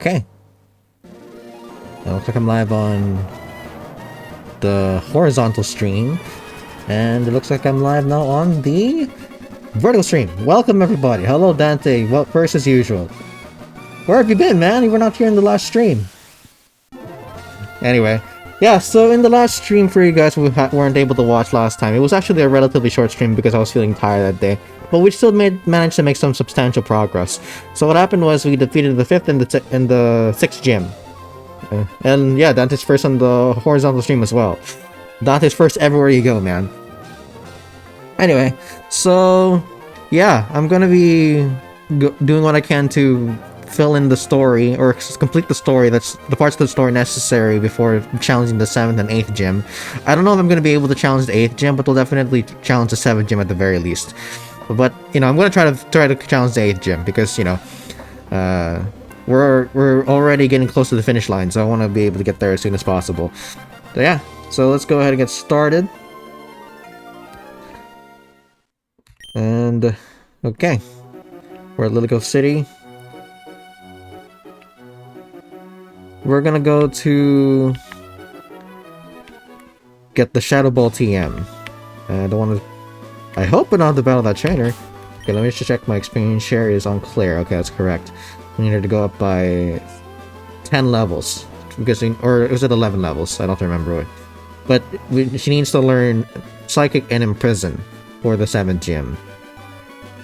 Okay. It looks like I'm live on the horizontal stream, and it looks like I'm live now on the vertical stream. Welcome everybody. Hello Dante. Well, first as usual. Where have you been, man? You were not here in the last stream. Anyway, yeah, so in the last stream for you guys who weren't able to watch last time, it was actually a relatively short stream because I was feeling tired that day. But we still managed to make some substantial progress. So what happened was we defeated the 5th and the 6th gym. And yeah, Dante's first on the horizontal stream as well. Dante's first everywhere you go, man. Anyway, so yeah, I'm gonna be doing what I can to fill in the story, or complete the story, that's the parts of the story necessary before challenging the 7th and 8th gym. I don't know if I'm gonna be able to challenge the 8th gym, but we'll definitely challenge the 7th gym at the very least. But you know, I'm gonna try to challenge the 8th gym because you know, we're already getting close to the finish line, so I want to be able to get there as soon as possible. So yeah, so let's go ahead and get started. And okay, we're at Lilico City. We're gonna go to get the Shadow Ball TM. I don't want to. I hope I don't have to battle that trainer. Okay, let me just check my experience share is on clear. Okay, that's correct. We need her to go up by 10 levels. Because or was it 11 levels? I don't remember. But she needs to learn Psychic and Imprison for the 7th gym.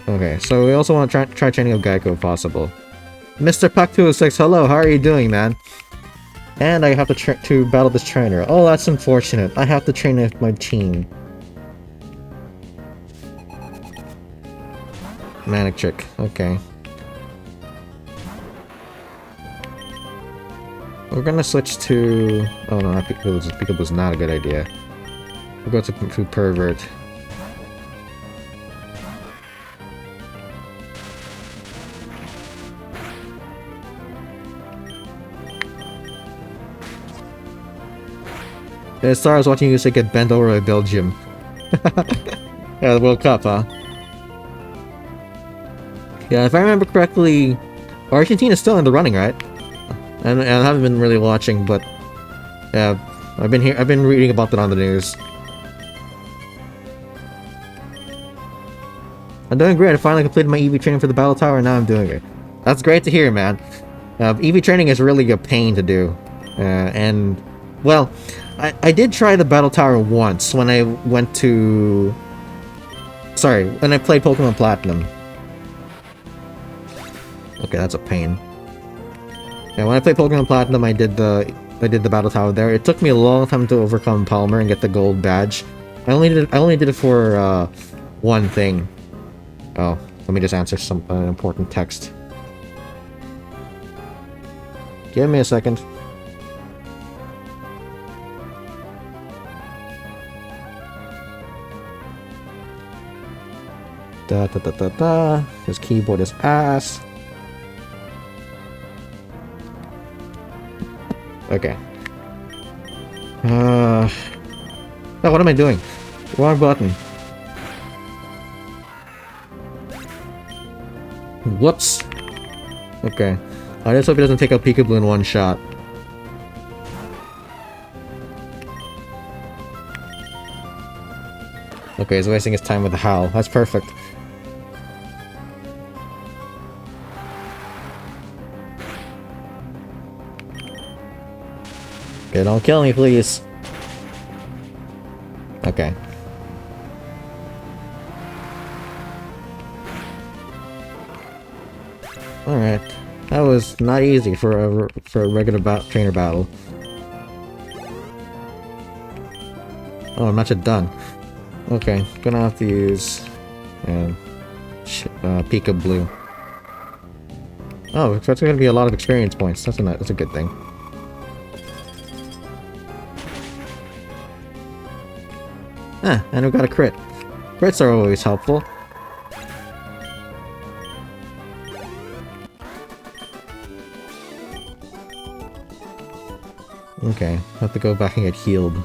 Okay, so we also want to try training of Geico if possible. Mr. Puck206, hello, how are you doing, man? And I have to battle this trainer. Oh, that's unfortunate. I have to train with my team. Manic Trick, okay. We're gonna switch to... Oh no, Peekaboo's not a good idea. We'll go to Pervert. Yeah, sorry, I was watching you say get bent over by Belgium. Yeah, the World Cup, huh? Yeah, if I remember correctly, Argentina's still in the running, right? And I haven't been really watching, but yeah, I've been reading about it on the news. I'm doing great. I finally completed my EV training for the battle tower, and now I'm doing it. That's great to hear, man. EV training is really a pain to do, and well, I did try the battle tower once when I went to. Sorry, when I played Pokemon Platinum. Okay, that's a pain. Yeah, when I played Pokemon Platinum, I did the battle tower there. It took me a long time to overcome Palmer and get the gold badge. I only did it for one thing. Oh, let me just answer some important text. Give me a second. Da da da da da. His keyboard is ass. Okay. Oh, what am I doing? Wrong button. Whoops. Okay. I just hope he doesn't take out Peekaboo in one shot. Okay, he's wasting his time with the Howl. That's perfect. Okay, don't kill me, please. Okay. Alright. That was not easy for a regular trainer battle. Oh, I'm not yet done. Okay, gonna have to use Peekaboo. Oh, that's gonna be a lot of experience points. That's a good thing. Ah, and we got a crit. Crits are always helpful. Okay, have to go back and get healed.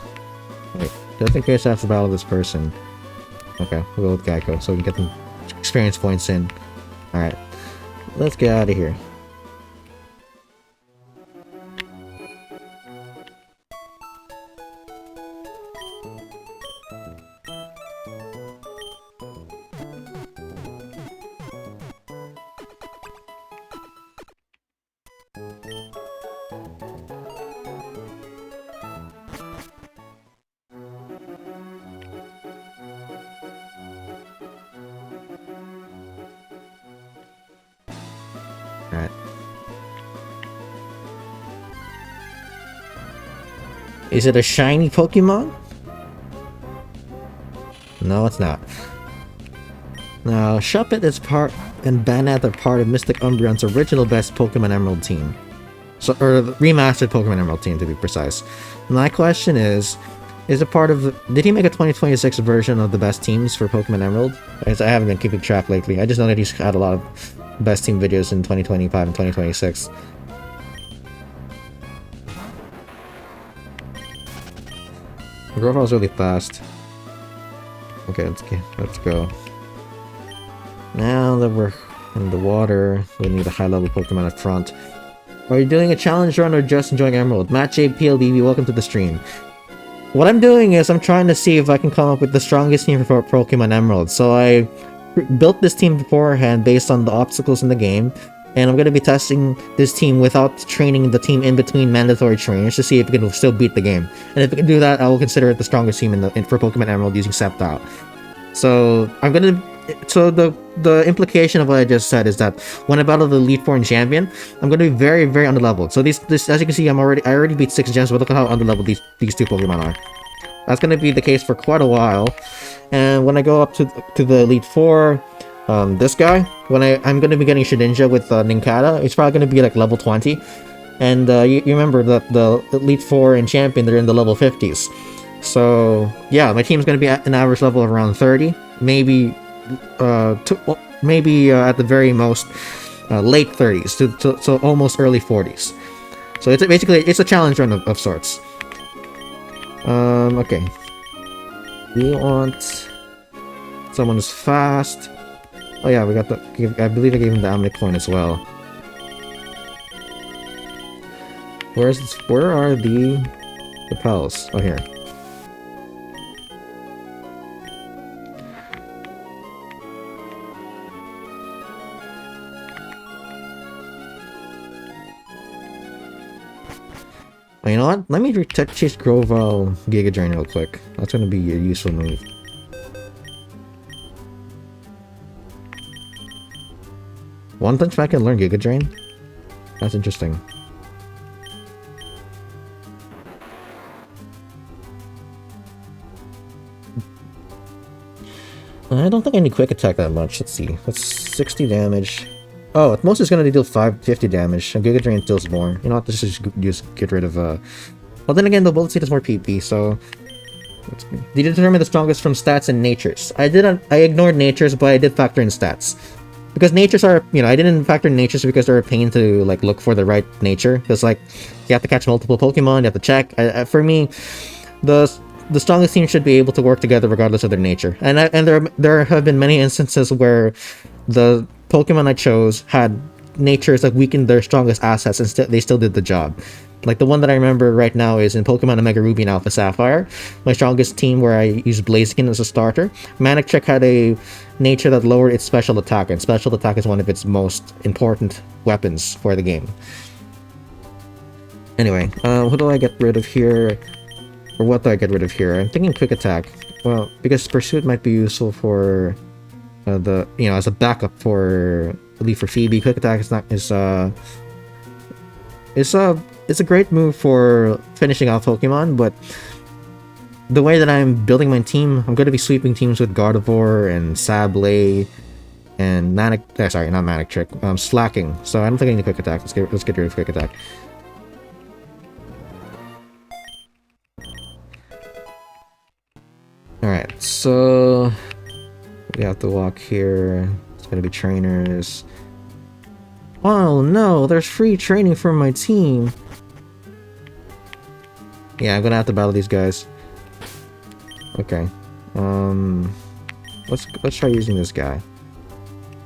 Wait, just in case I have to battle this person. Okay, we'll go with Geico so we can get some experience points in. Alright, let's get out of here. Alright. Is it a shiny Pokemon? No, it's not. Now, Shuppet is part and Banat are part of Mystic Umbreon's original best Pokémon Emerald team. So, or the remastered Pokémon Emerald team, to be precise. My question is it part of did he make a 2026 version of the best teams for Pokemon Emerald? As I haven't been keeping track lately. I just know that he's had a lot of best team videos in 2025 and 2026. Growlithe really fast. Okay, let's go. Now that we're in the water, we need a high-level Pokemon up front. Are you doing a challenge run or just enjoying Emerald? Matt J. PLDV, welcome to the stream. What I'm doing is I'm trying to see if I can come up with the strongest team for Pokemon Emerald. So I built this team beforehand based on the obstacles in the game, and I'm going to be testing this team without training the team in between mandatory trainers to see if it can still beat the game. And if it can do that, I will consider it the strongest team for Pokemon Emerald using Sceptile. So I'm going to... So the implication of what I just said is that when I battle the Elite Four and Champion, I'm going to be very, very underleveled. So this as you can see, I already beat 6 gens, but look at how underleveled these two Pokemon are. That's going to be the case for quite a while. And when I go up to the Elite Four, this guy, when I'm going to be getting Shedinja with Nincada, it's probably going to be like level 20. And you remember that the Elite Four and Champion, they're in the level 50s. So yeah, my team's going to be at an average level of around 30, maybe at the very most late 30s so almost early 40s. So it's basically a challenge run of sorts. Okay, we want someone who's fast. Oh yeah, we got I believe I gave him the Omnic coin as well. Where are the pals? Oh, here. Oh, you know what? Let me chase Grovyle Giga Drain real quick. That's gonna be a useful move. One Punch Man can learn Giga Drain? That's interesting. I don't think I need Quick Attack that much. Let's see. That's 60 damage. Oh, at most it's gonna deal 50 damage, and Giga Drain deals more. You know what, let's just get rid of, well then again, the Bullet Seed is more PP, so... Did you determine the strongest from stats and natures? I ignored natures, but I did factor in stats. Because natures are, you know, I didn't factor in natures because they're a pain to, like, look for the right nature. Because, like, you have to catch multiple Pokemon, you have to check. For me, the strongest team should be able to work together regardless of their nature. And there have been many instances where the Pokemon I chose had natures that weakened their strongest assets and they still did the job. Like the one that I remember right now is in Pokemon Omega Ruby and Alpha Sapphire, my strongest team where I used Blaziken as a starter. Manectric had a nature that lowered its special attack, and special attack is one of its most important weapons for the game. Anyway, who do I get rid of here? Or what do I get rid of here? I'm thinking Quick Attack. Well, because Pursuit might be useful for as a backup for Phoebe. Quick Attack it's a great move for finishing off Pokemon, but the way that I'm building my team, I'm going to be sweeping teams with Gardevoir and Sablé and Slacking. So I don't think I need Quick Attack. Let's get rid of Quick Attack. Alright, so we have to walk here. It's gonna be trainers. Oh no, there's free training for my team. Yeah, I'm gonna have to battle these guys. Okay. Let's try using this guy.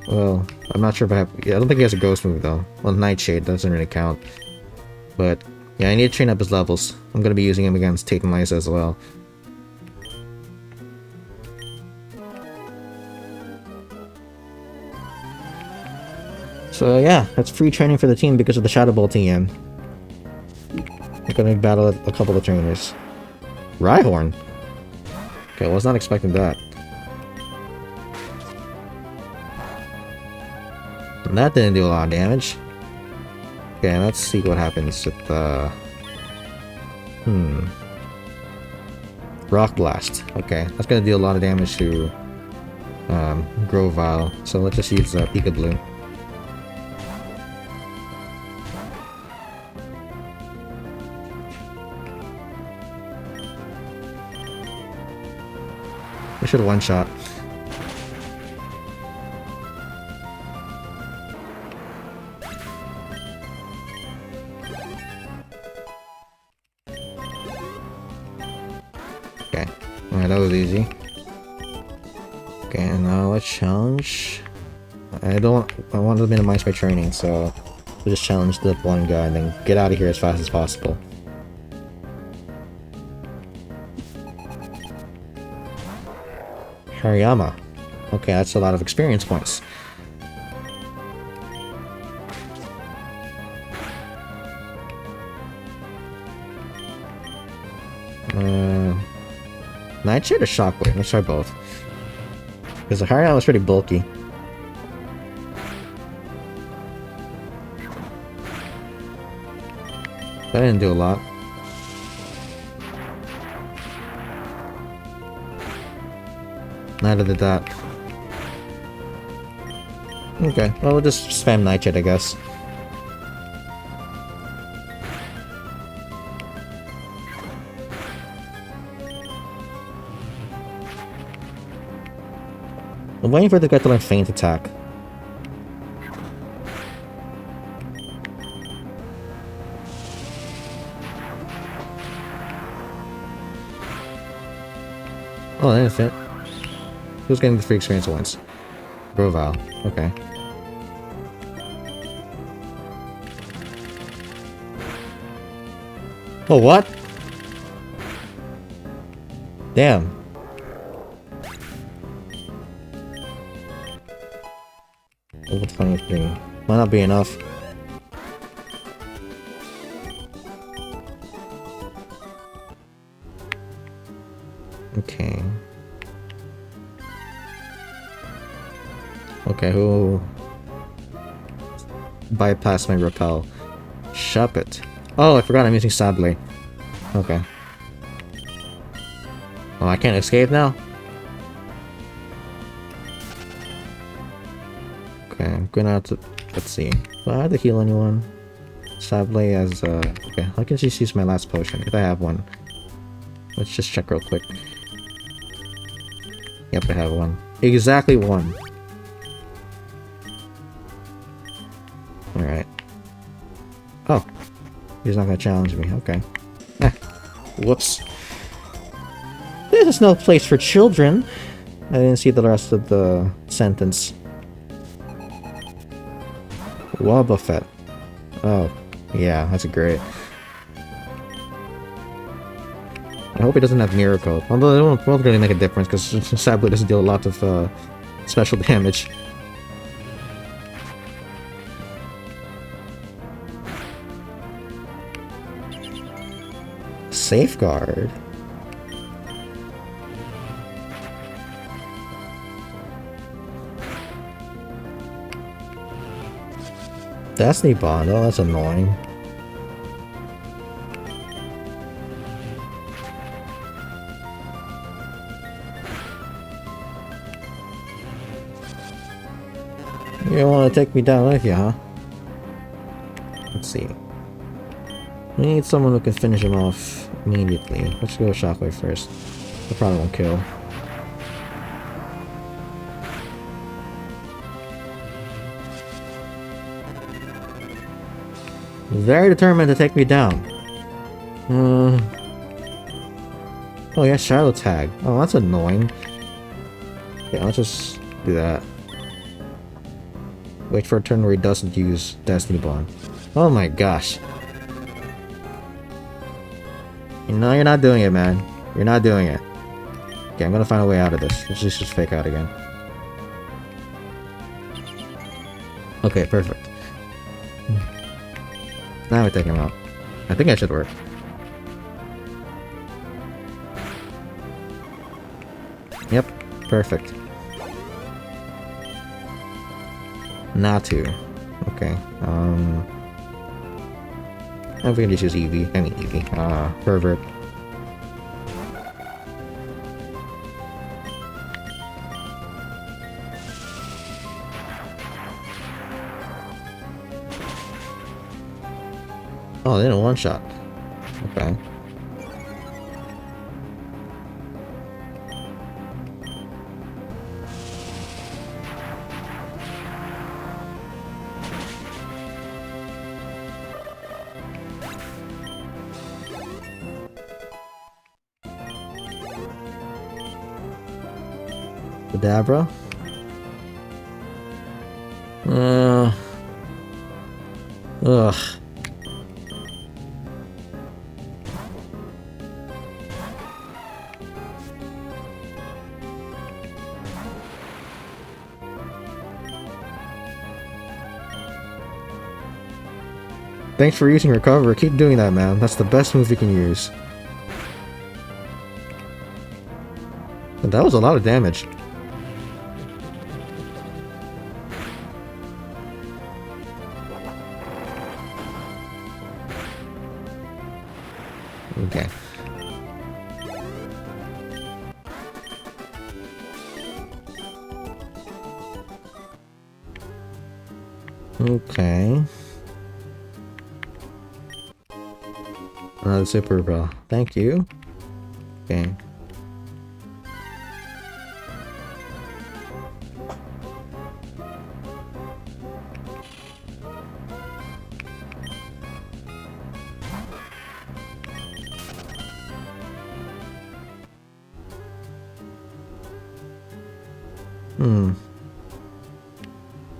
Well, I'm not sure if I have... Yeah, I don't think he has a ghost move though. Well, Nightshade doesn't really count. But yeah, I need to train up his levels. I'm gonna be using him against Tate and Lysa as well. So yeah, that's free training for the team because of the Shadow Ball TM. We're gonna battle a couple of trainers. Rhyhorn? Okay, I was not expecting that. And that didn't do a lot of damage. Okay, let's see what happens with the... Rock Blast. Okay, that's gonna deal a lot of damage to Grovyle. So let's just use Peekaboo. We should have one-shot. Okay. Alright, that was easy. Okay, now let's challenge. I want to minimize my training, so we'll just challenge the one guy and then get out of here as fast as possible. Hariyama. Okay, that's a lot of experience points. Nightshade or Shockwave? Let's try both. Because the Hariyama was pretty bulky. That didn't do a lot. Neither did that. Okay, well we'll just spam Nightshade, I guess. I'm waiting for the guy to learn Feint Attack. Oh, that didn't fit. Who's getting the free experience once? Grovyle. Okay. Oh, what? Damn. Level 23. Might not be enough. Okay. Okay, who bypassed my repel? Shuppet. Oh, I forgot I'm using Sable. Okay. Oh, I can't escape now? Okay, I'm gonna have to... Let's see. Do I have to heal anyone? Sable as okay, I can just use my last potion, if I have one. Let's just check real quick. Yep, I have one. Exactly one. Alright. Oh. He's not gonna challenge me. Okay. Eh. Whoops. This is no place for children. I didn't see the rest of the sentence. Wobbuffet. Oh. Yeah, that's great. I hope it doesn't have Miracle. Although it won't really make a difference because Sably doesn't deal a lot of special damage. Safeguard. Destiny Bond. Oh, that's annoying. You don't want to take me down with you, huh? Let's see. We need someone who can finish him off immediately. Let's go with Shockwave first. That probably won't kill. Very determined to take me down. Oh yeah, Shadow Tag. Oh, that's annoying. Yeah, let's just do that. Wait for a turn where he doesn't use Destiny Bond. Oh my gosh. You know you're not doing it, man. You're not doing it. Okay, I'm gonna find a way out of this. Let's just fake out again. Okay, perfect. Now we take him out. I think that should work. Yep, perfect. Natu. Okay. And we can just use Eevee. I mean Eevee. Pervert. Oh, they didn't one shot. Okay. Kadabra. Ugh. Thanks for using Recover. Keep doing that, man. That's the best move you can use. And that was a lot of damage. Okay. Okay. Another super bra. Thank you. Okay.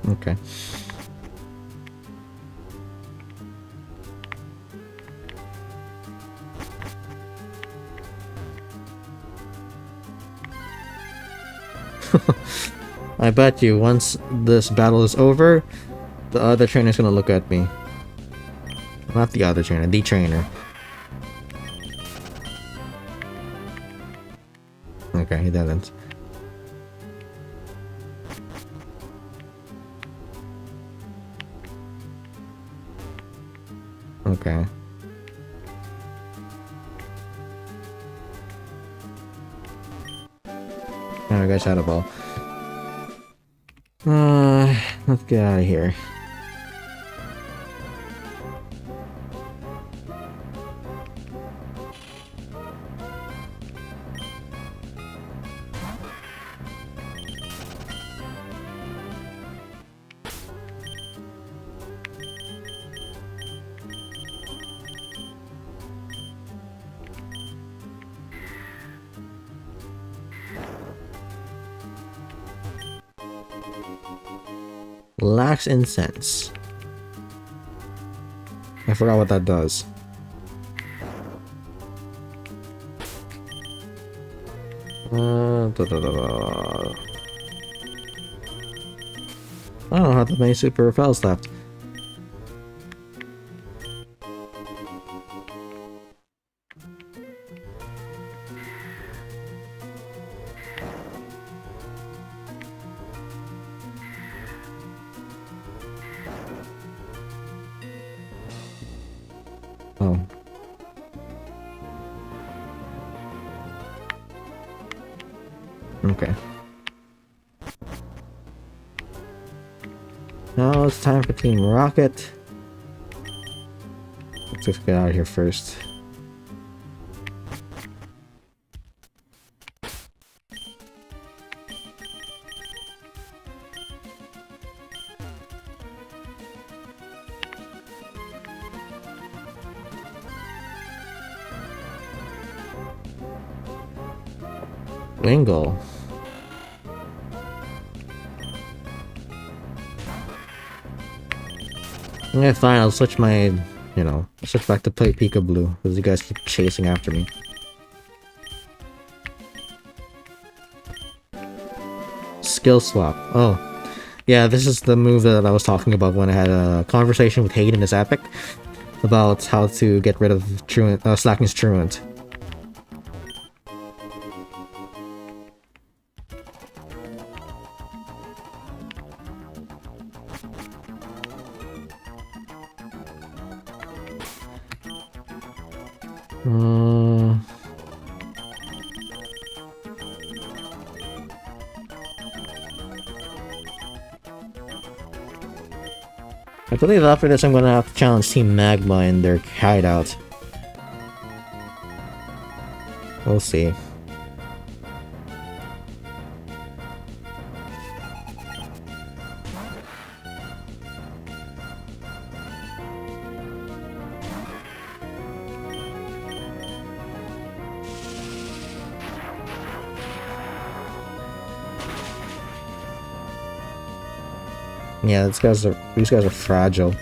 Okay. I bet you once this battle is over, the other trainer's gonna look at me. Not the other trainer, the trainer. Okay, he didn't. Okay. Alright, guys, Shadow Ball. Let's get out of here. Lax Incense. I forgot what that does. I don't have that many super repels left. Oh. Okay. Now it's time for Team Rocket. Let's just get out of here first. Wingle. Yeah, fine, I'll switch my, switch back to play Peekaboo, because you guys keep chasing after me. Skill swap. Oh. Yeah, this is the move that I was talking about when I had a conversation with Hayden as Epic about how to get rid of Slacking's Truant. I believe after this I'm gonna have to challenge Team Magma in their hideout. We'll see. Yeah, these guys are fragile.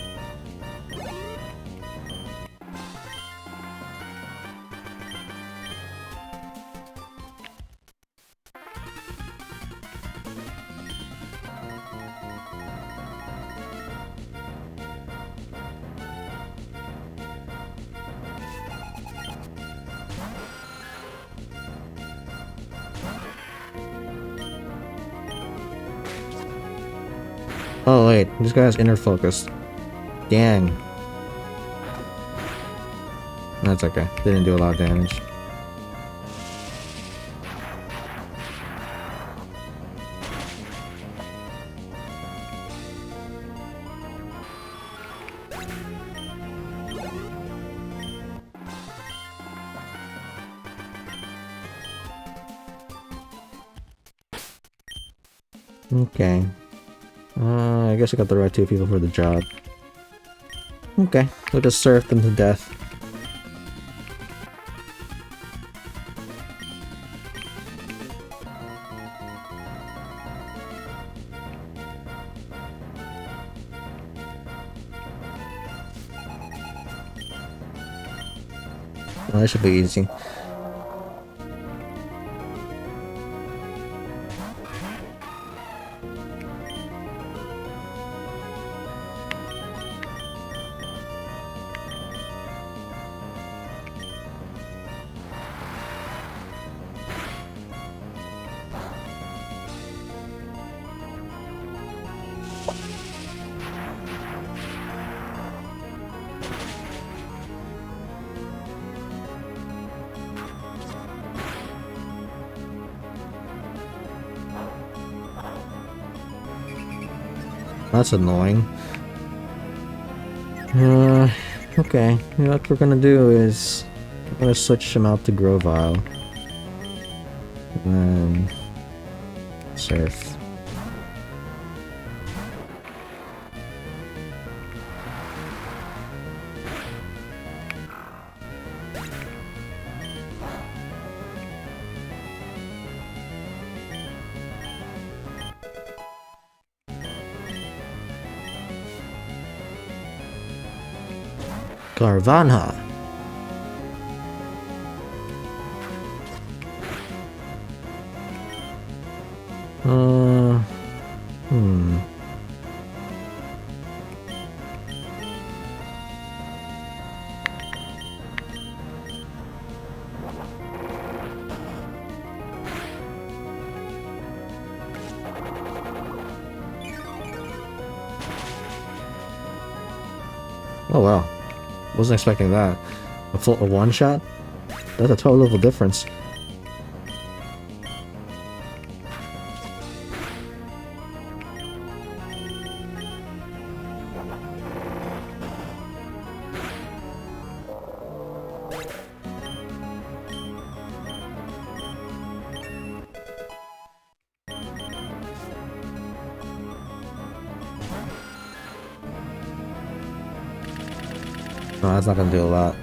Oh wait, this guy's inner focus. Dang. That's okay. Didn't do a lot of damage. Okay. I guess I got the right two people for the job. Okay, we'll just surf them to death. Well, that should be easy. That's annoying. Okay. You know what we're gonna do is we're gonna switch him out to Grovile. And then surf. Carvanha. Oh wow. Wasn't expecting that. A one shot? That's a total level difference. No, that's not gonna do a lot.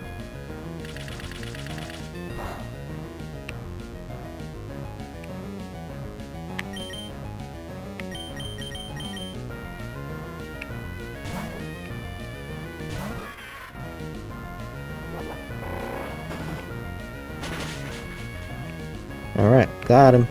Alright, got him.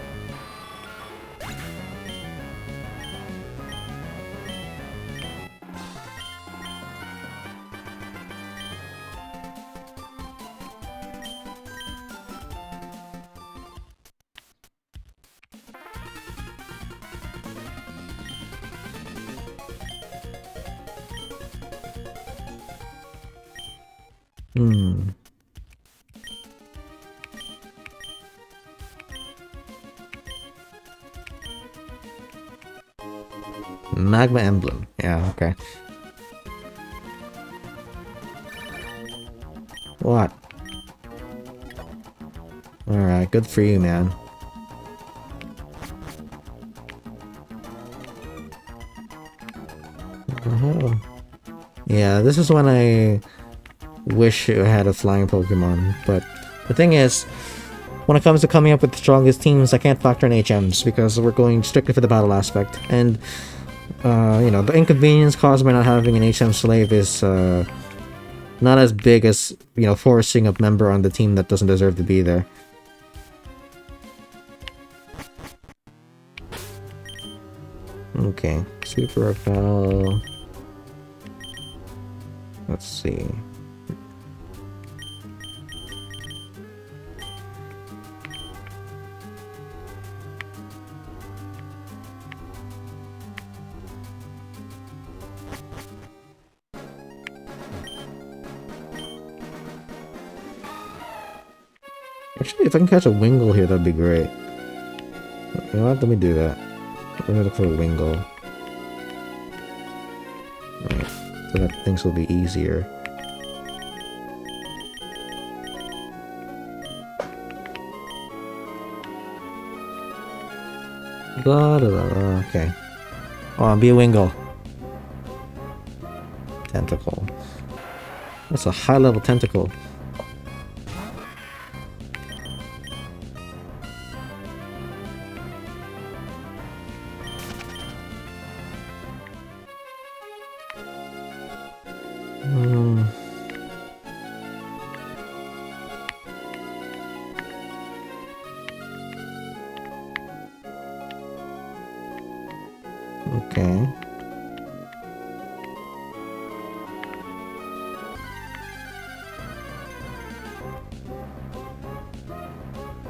Hmm. Magma emblem. Yeah, okay. What? Alright, good for you, man. Oh. Yeah, this is when I wish I had a flying Pokemon, but the thing is, when it comes to coming up with the strongest teams, I can't factor in HMs because we're going strictly for the battle aspect. And, you know, the inconvenience caused by not having an HM slave is not as big as, you know, forcing a member on the team that doesn't deserve to be there. Okay, Super Repel. Let's see. Actually, if I can catch a Wingull here, that'd be great. You know what? Let me do that. Let me look for a Wingull. Right, so that things will be easier. Blah, blah, blah. Okay. Oh, be a Wingull. Tentacle. That's a high-level tentacle. Okay.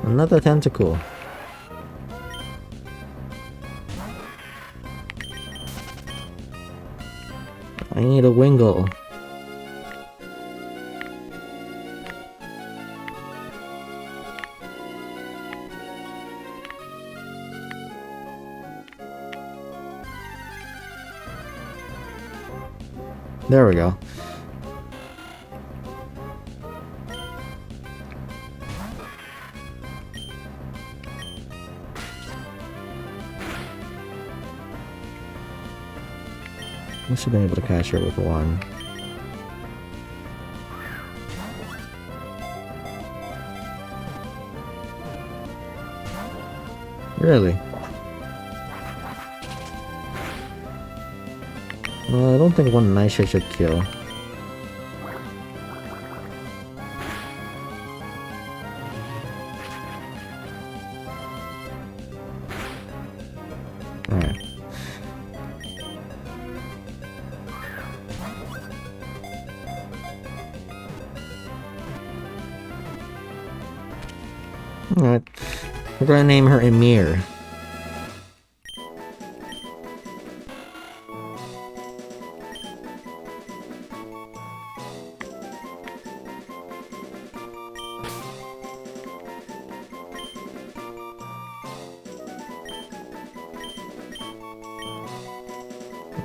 Another tentacle. I need a Wingull. There we go. We should have been able to catch her with one. Really? Well, I don't think one Nightshade should kill. Alright. Alright. We're gonna name her Emir.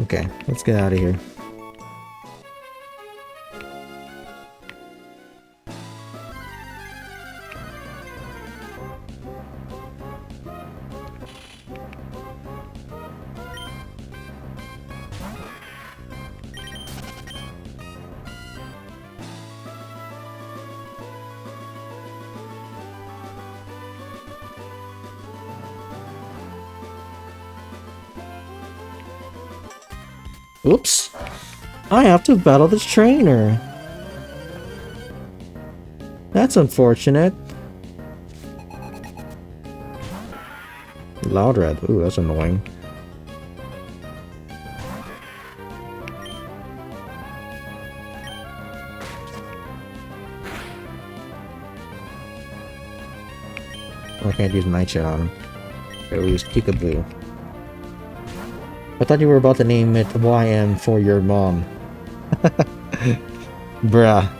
Okay, let's get out of here. Oops! I have to battle this trainer! That's unfortunate. Loud red. Ooh, that's annoying. I can't use Nightshade on him. Okay, we'll use Peekaboo. I thought you were about to name it YM for your mom. Bruh.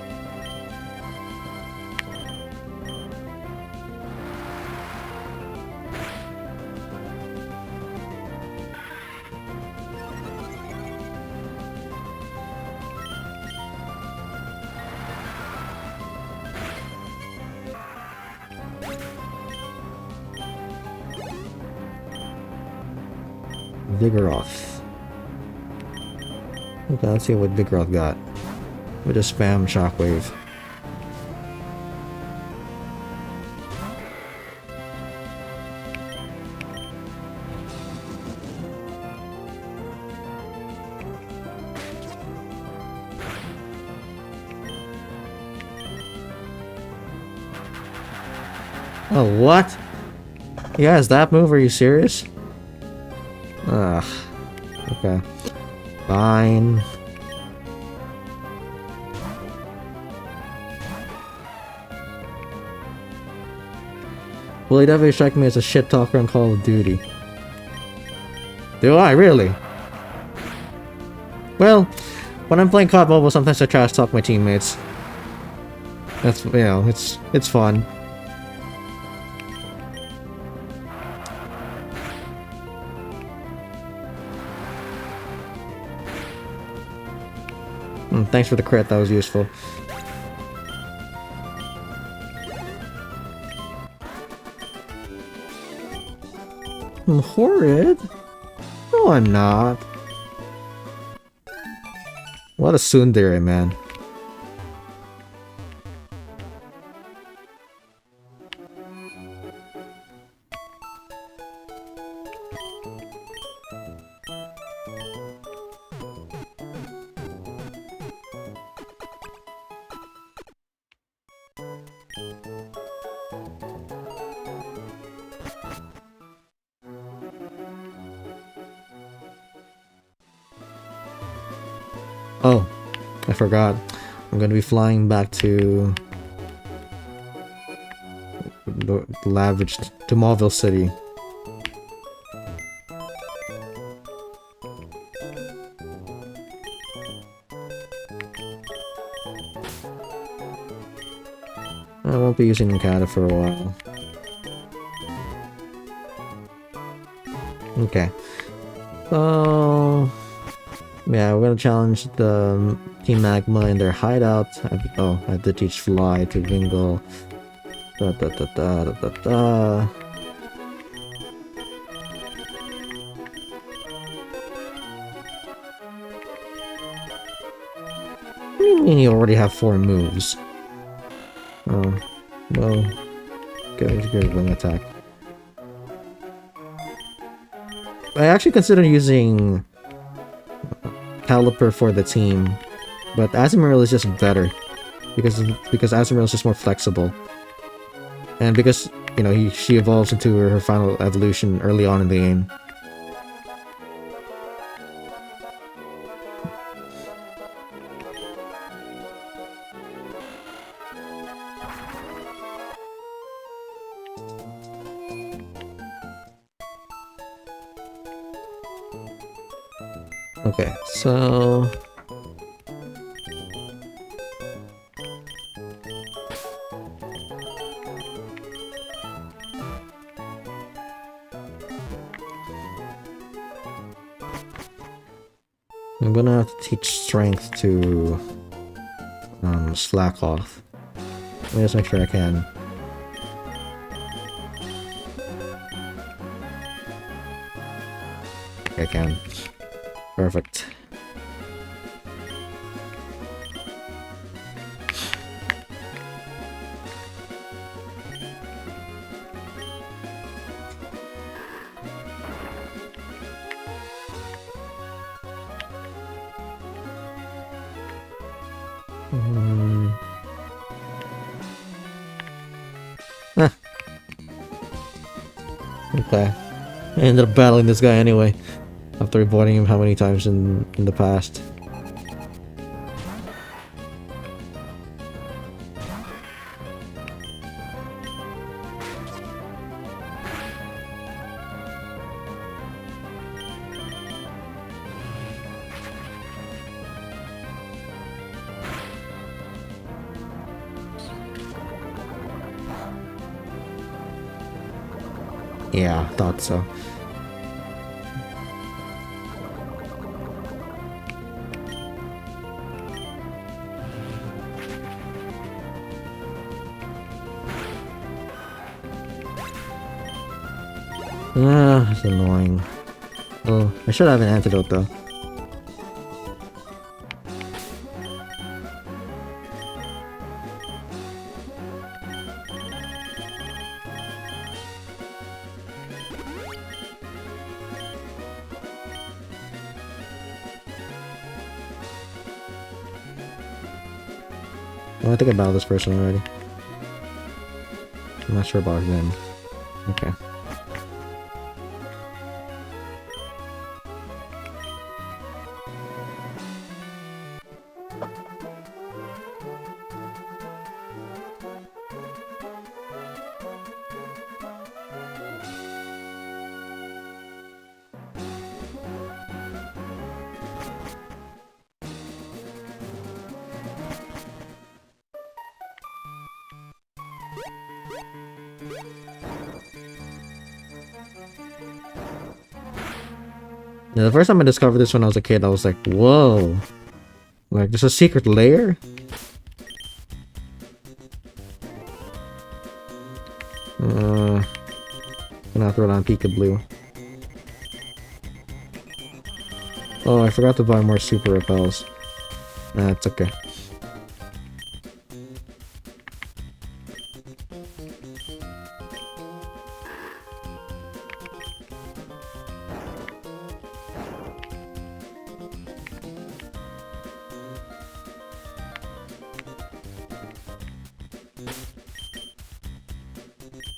Vigoroth. Okay, let's see what Vigoroth got. With a spam shockwave. Oh, what? Yeah, is that move? Are you serious? Ugh. Okay. Fine. Well, he definitely strike me as a shit talker on Call of Duty. Do I really? Well, when I'm playing COD Mobile, sometimes I trash talk my teammates. That's, you know, it's fun. Thanks for the crit, that was useful. I'm horrid? No, I'm not. What a tsundere, man. Oh, I forgot. I'm gonna be flying back to the Lavish to Mauville City. I won't be using Nikata for a while. Okay. So yeah, we're gonna challenge the Team Magma in their hideout. I have to teach Fly to Wingle. Da da da da da da da. What do you mean you already have 4 moves? Oh, well, good wing attack. I actually consider using Caliper for the team, but Azumarill is just better because Azumarill is just more flexible, and because, you know, she evolves into her final evolution early on in the game. Okay, so I'm gonna have to teach strength to slack off. Let me just make sure I can. I can. Perfect. Huh. Okay. I ended up battling this guy anyway, after avoiding him how many times in the past. Yeah, thought so. Ah, it's annoying. Oh, I should have an antidote though. Oh, I think I battled this person already. I'm not sure about them. Okay. Yeah, the first time I discovered this when I was a kid, I was like, whoa. Like, there's a secret layer? Gonna throw it on Peekaboo. Oh, I forgot to buy more super repels. Nah, it's okay.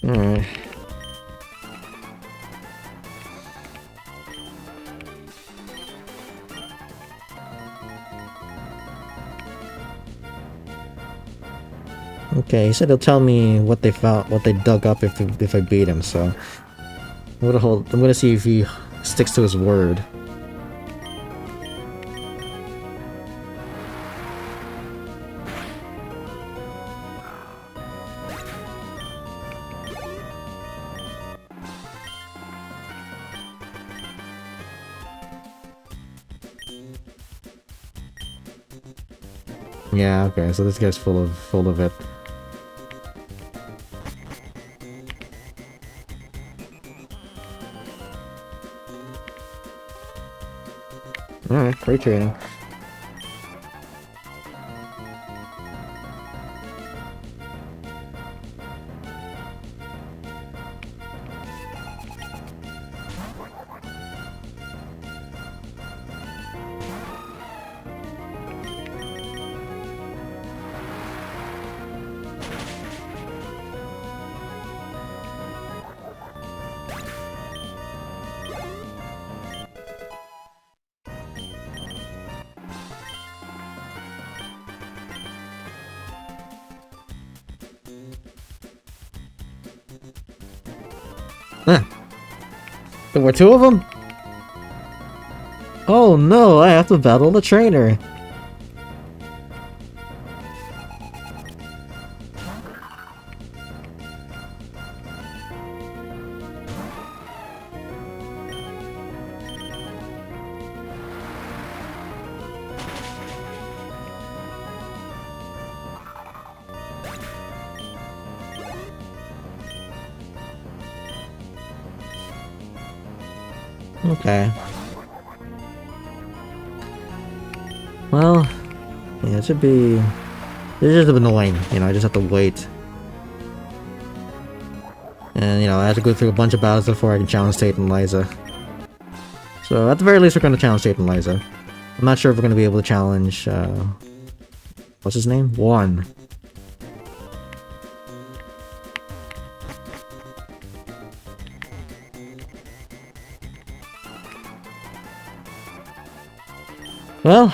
Alright. Okay, he said he'll tell me what they found, what they dug up if I beat him. So I'm gonna see if he sticks to his word. Yeah. Okay. So this guy's full of it. Alright, great training. Huh. There were two of them? Oh no, I have to battle the trainer. Okay. Well, yeah, it should be... It's just annoying, you know, I just have to wait. And, you know, I have to go through a bunch of battles before I can challenge Tate and Liza. So, at the very least, we're gonna challenge Tate and Liza. I'm not sure if we're gonna be able to challenge, what's his name? Juan. Well...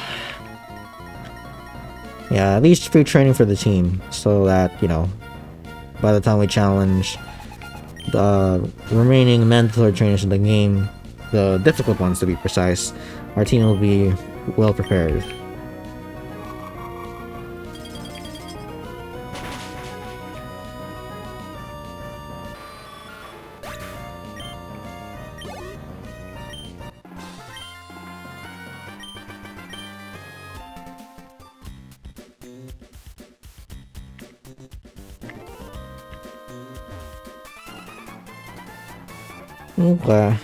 Yeah, at least free training for the team, so that, you know, by the time we challenge the remaining mandatory trainers in the game, the difficult ones to be precise, our team will be well prepared. Okay.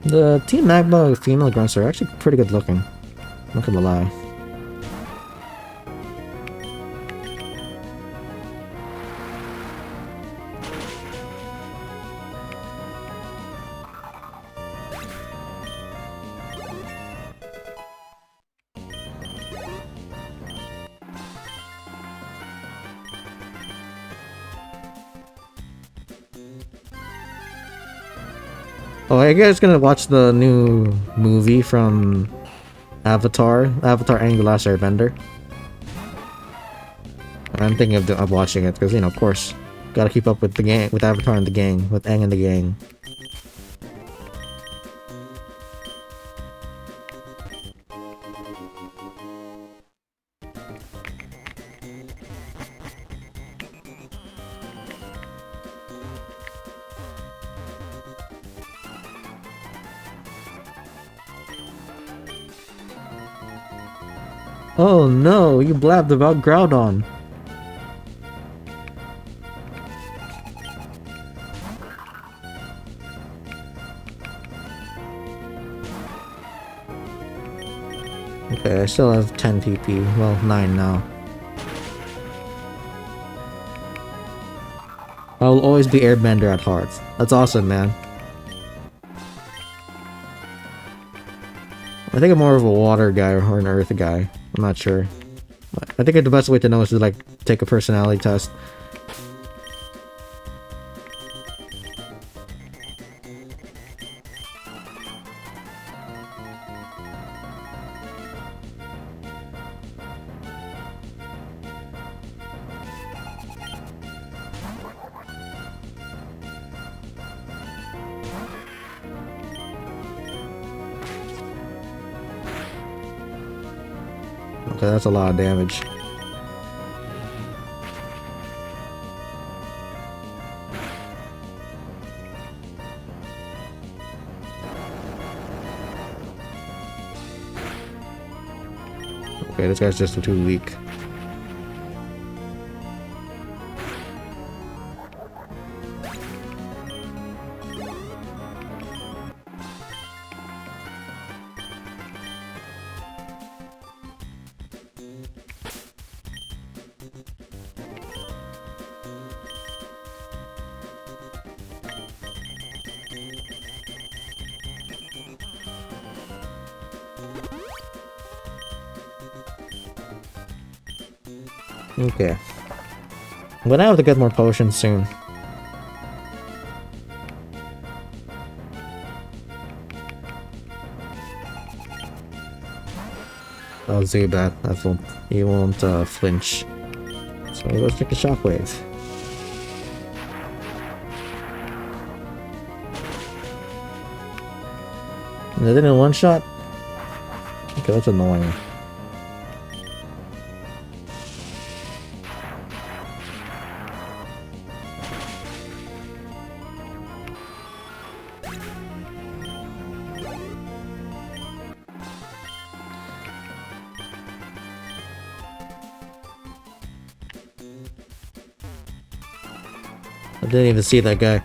The Team Magma female grunts are actually pretty good looking. Not gonna lie. Oh, are you guys gonna watch the new movie from Avatar? Avatar and the Last Airbender? I'm thinking of watching it, because, you know, of course, gotta keep up with the gang, with Avatar and the gang, with Aang and the gang. Oh no, you blabbed about Groudon. Okay, I still have 10 TP. Well, 9 now. I'll always be Airbender at heart. That's awesome, man. I think I'm more of a water guy or an earth guy. I'm not sure. I think the best way to know is to, like, take a personality test. Okay, that's a lot of damage. Okay, this guy's just too weak. Okay. I'm gonna have to get more potions soon. Oh, Zubat, he won't flinch. So let's take a shockwave. And it didn't one shot? Okay, that's annoying. I didn't even see that guy.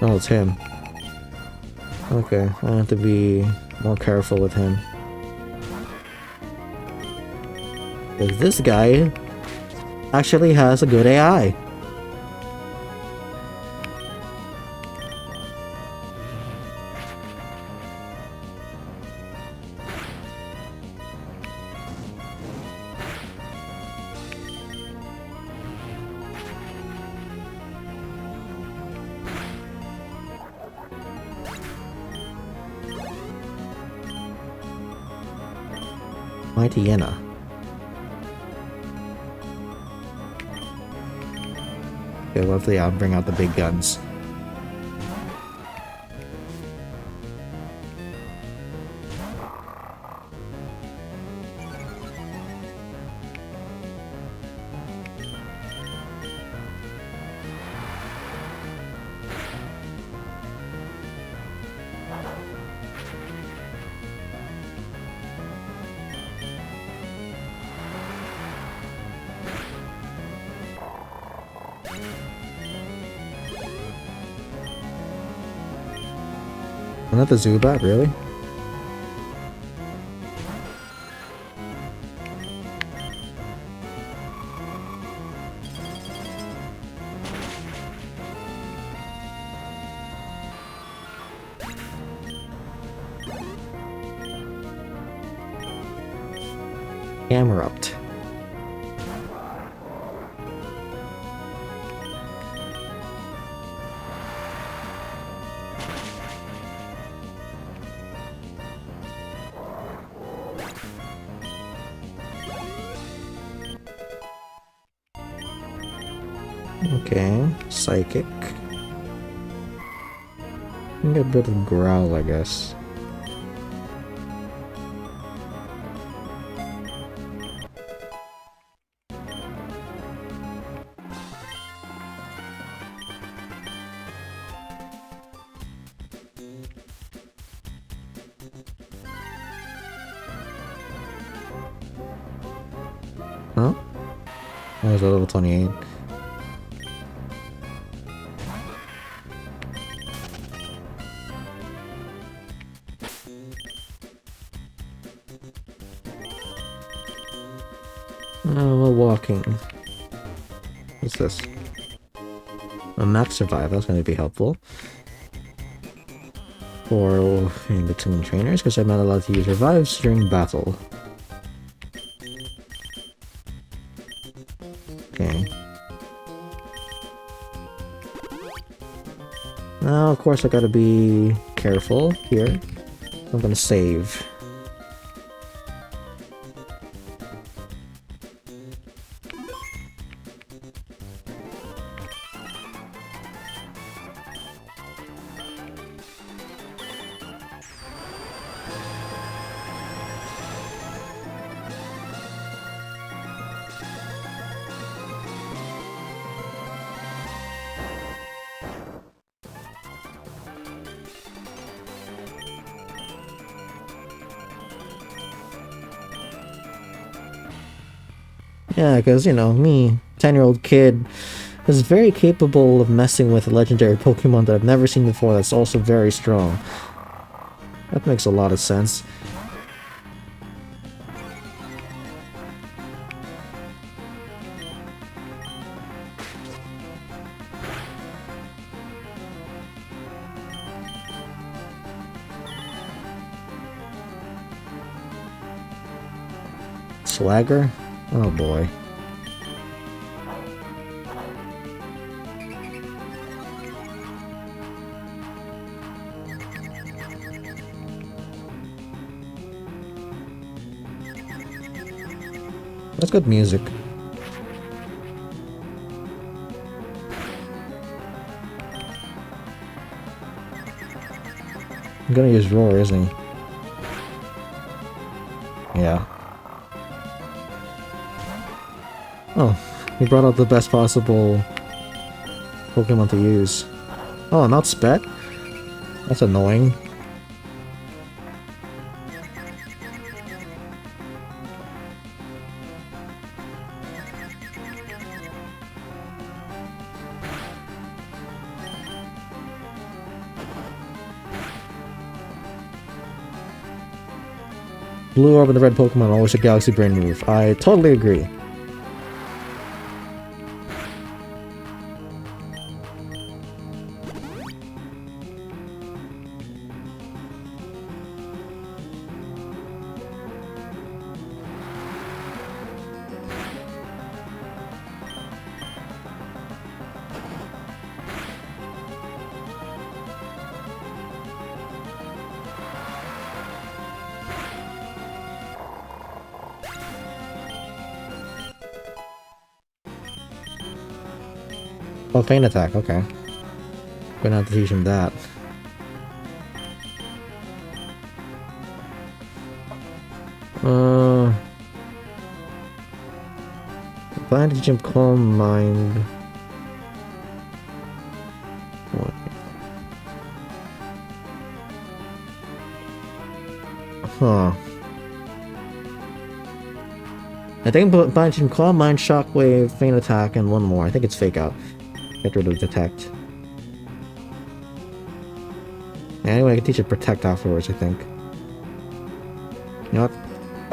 Oh, it's him. Okay, I have to be more careful with him. Because this guy actually has a good AI. Mighty Yenna. Okay, hopefully I'll bring out the big guns. Not the Zubat, really? Emerald. Okay, Psychic. Get a bit of Growl, I guess. Huh? That was a level 28. Well, walking. What's this? A max survive, that's going to be helpful. For in between trainers, because I'm not allowed to use revives during battle. Okay. Now, of course, I gotta be careful here. I'm gonna save. Yeah, because, you know, me, 10-year-old kid, is very capable of messing with a legendary Pokemon that I've never seen before that's also very strong. That makes a lot of sense. Swagger? Oh boy. That's good music. I'm gonna use Roar, isn't he? Yeah. Oh, he brought out the best possible Pokemon to use. Oh, not Spet? That's annoying. Blue Orb and the red Pokemon always a Galaxy Brain move. I totally agree. Oh, Feint Attack, okay. Gonna have to teach him that. Plan to teach him Calm Mind. What? Huh. I think plan to teach him Calm Mind, Shockwave, Feint Attack, and one more. I think it's Fake Out. Get rid of Detect. Anyway, I can teach it Protect afterwards, I think. You know what?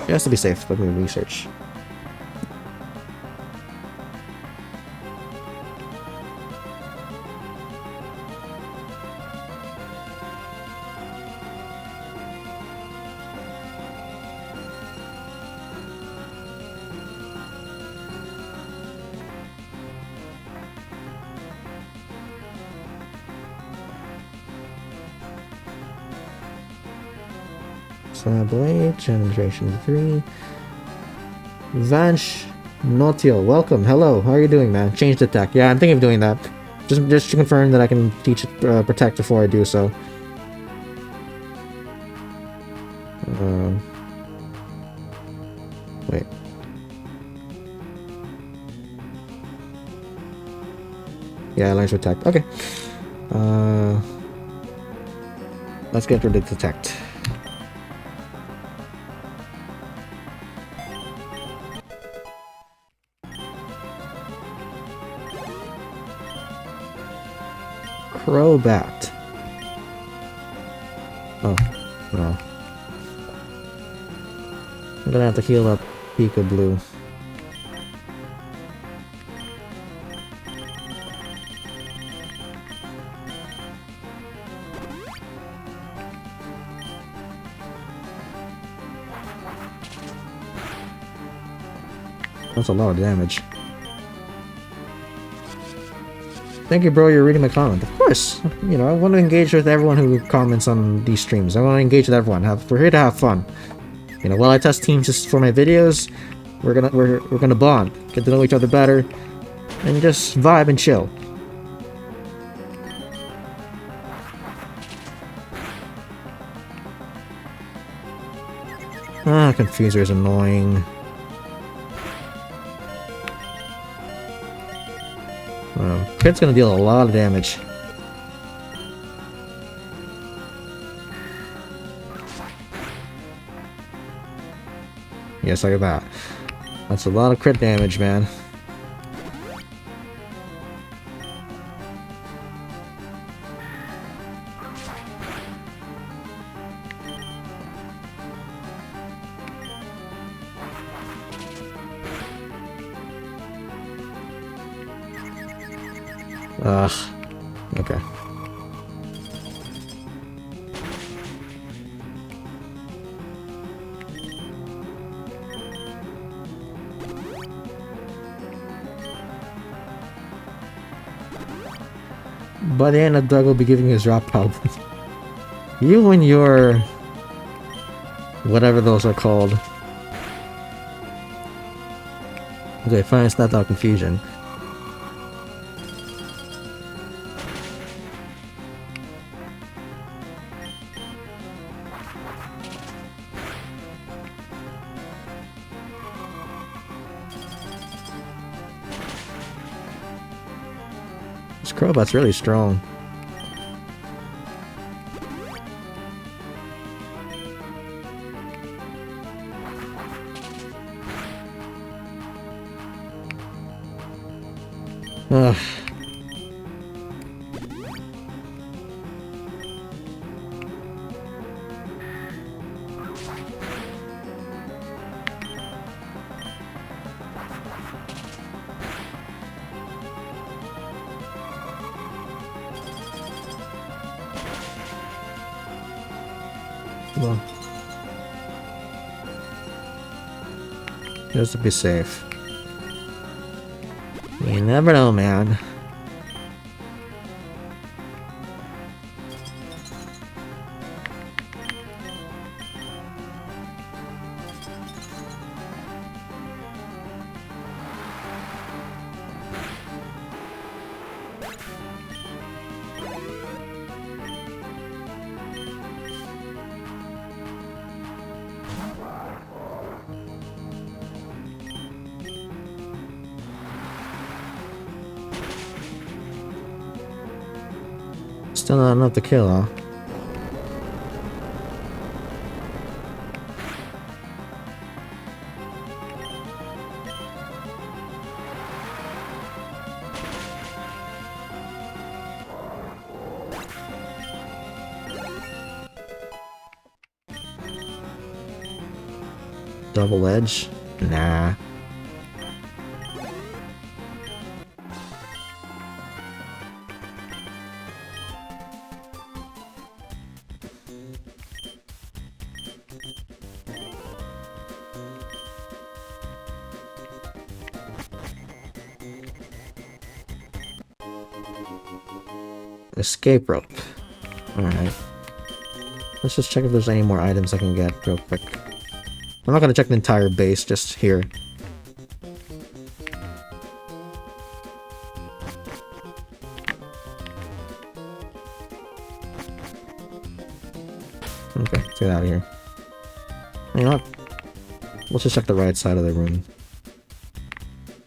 It has to be safe. Let me research. Blade, Generation 3. Vansh Notiel, welcome. Hello, how are you doing, man? Change the tech. Yeah, I'm thinking of doing that. Just to confirm that I can teach it Protect before I do so. Wait. Yeah, learns Protect. Okay. Let's get rid of Detect. Crobat. Oh, no. I'm gonna have to heal up Pika Blue. That's a lot of damage. Thank you, bro. You're reading my comment. Of course. You know, I want to engage with everyone who comments on these streams. I want to engage with everyone. We're here to have fun. You know, while I test teams just for my videos, we're gonna bond, get to know each other better, and just vibe and chill. Ah, Confuser is annoying. Crit's gonna deal a lot of damage. Yes, look at that. That's a lot of crit damage, man. Ugh. Okay. By the end of Doug will be giving his drop album. You and your... whatever those are called. Okay, fine, it's not that confusion. This Crobat's really strong. Ugh. Well, just to be safe. You never know, man. Still not enough to kill, huh? Double edge? Nah. Escape rope. Alright. Let's just check if there's any more items I can get real quick. I'm not gonna check the entire base, just here. Okay, let's get out of here. You know what? Let's just check the right side of the room.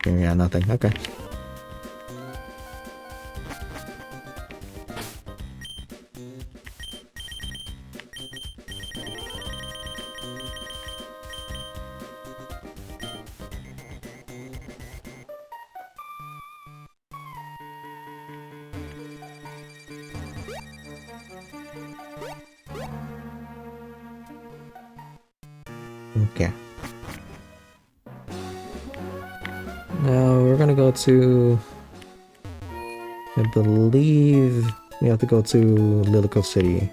Yeah, nothing. Okay. Okay. Now we're gonna go to... I believe we have to go to Lilico City.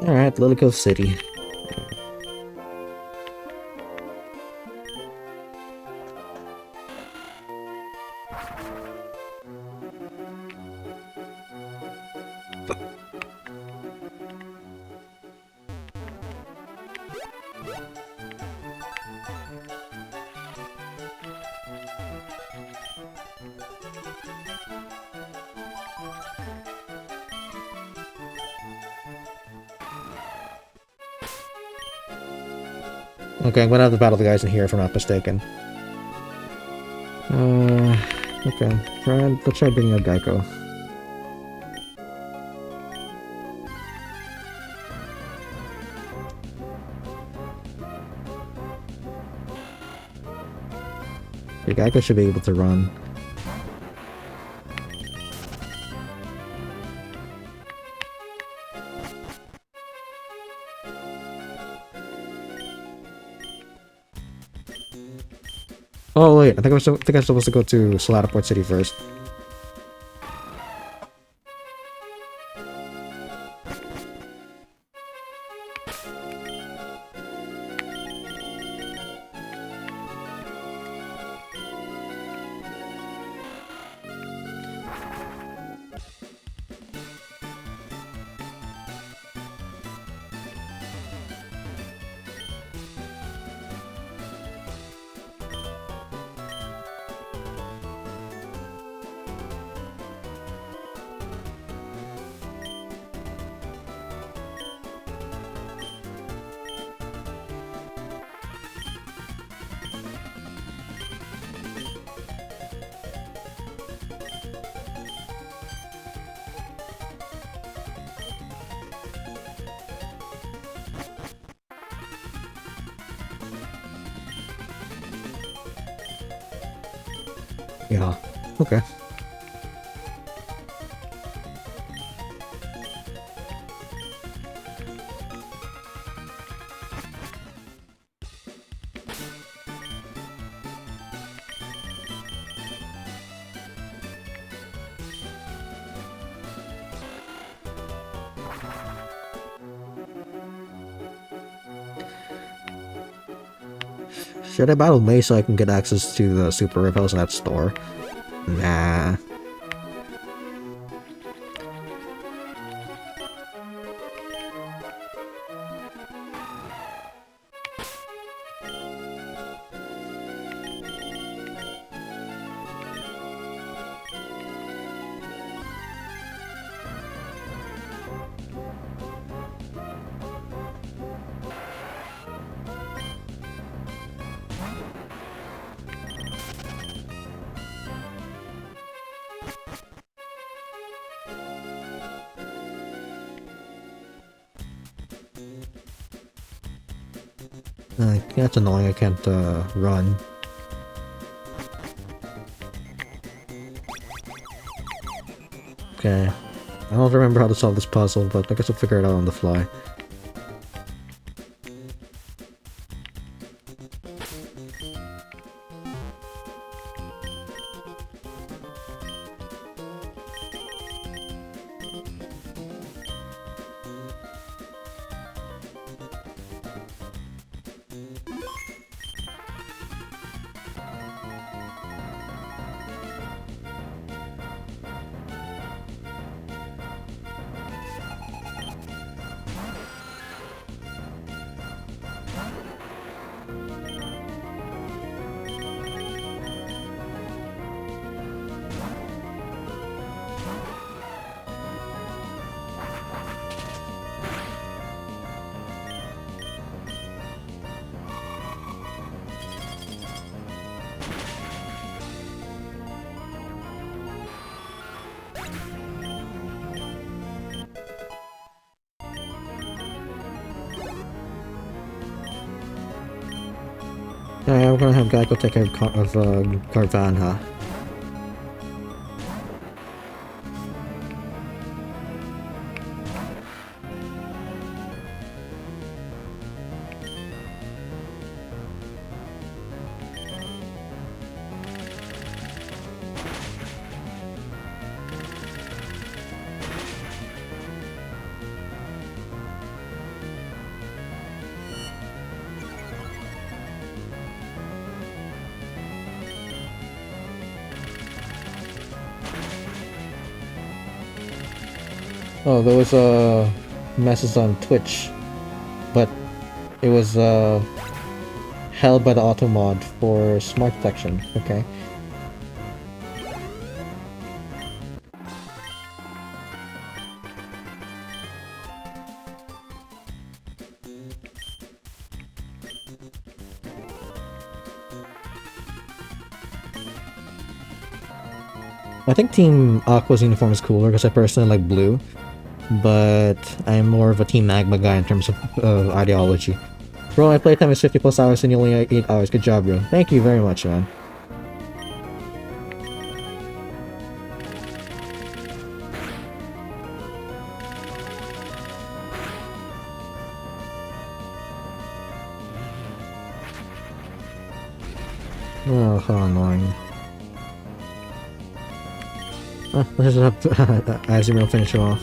Alright, Lilico City. Okay, I'm gonna have to battle the guys in here if I'm not mistaken. Okay. Let's try bringing a Geico. The Geico should be able to run. Oh wait, I think I'm supposed to go to Solataport City first. Yeah. Okay. Should I battle May so I can get access to the super repels in that store? Nah. That's annoying, I can't run. Okay. I don't remember how to solve this puzzle, but I guess I'll figure it out on the fly. Yeah, we're gonna have Geico take care of Carvanha. Oh, there was a message on Twitch, but it was held by the auto mod for smart detection. Okay. I think Team Aqua's uniform is cooler because I personally like blue, but I'm more of a Team Magma guy in terms of ideology. Bro, my playtime is 50 plus hours and you only 8 hours. Good job, bro. Thank you very much, man. Oh, how annoying. Let's just have Azumarill finish him off.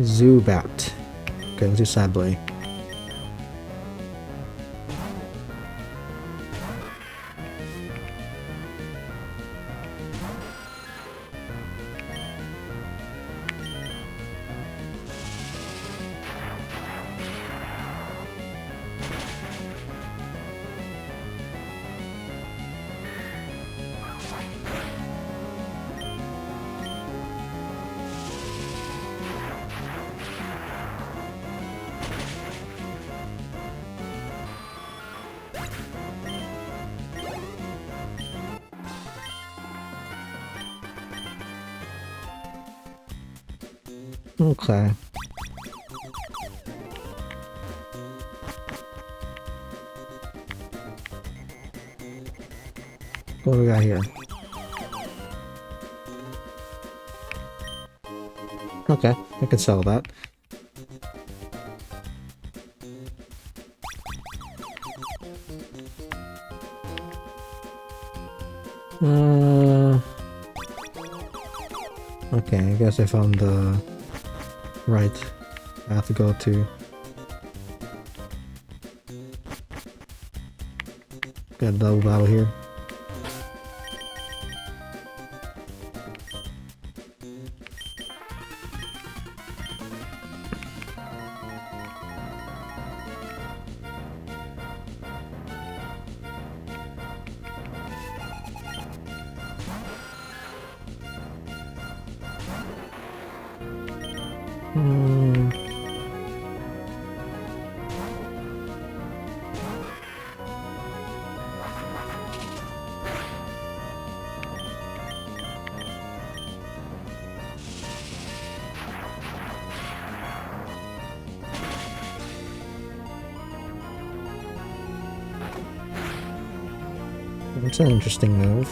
Zubat. Okay, let's do Sadly. Okay. What do we got here? Okay, I can sell that. Okay, I guess I found the right path to go to. Got a double battle here. Hmm. It's an interesting move.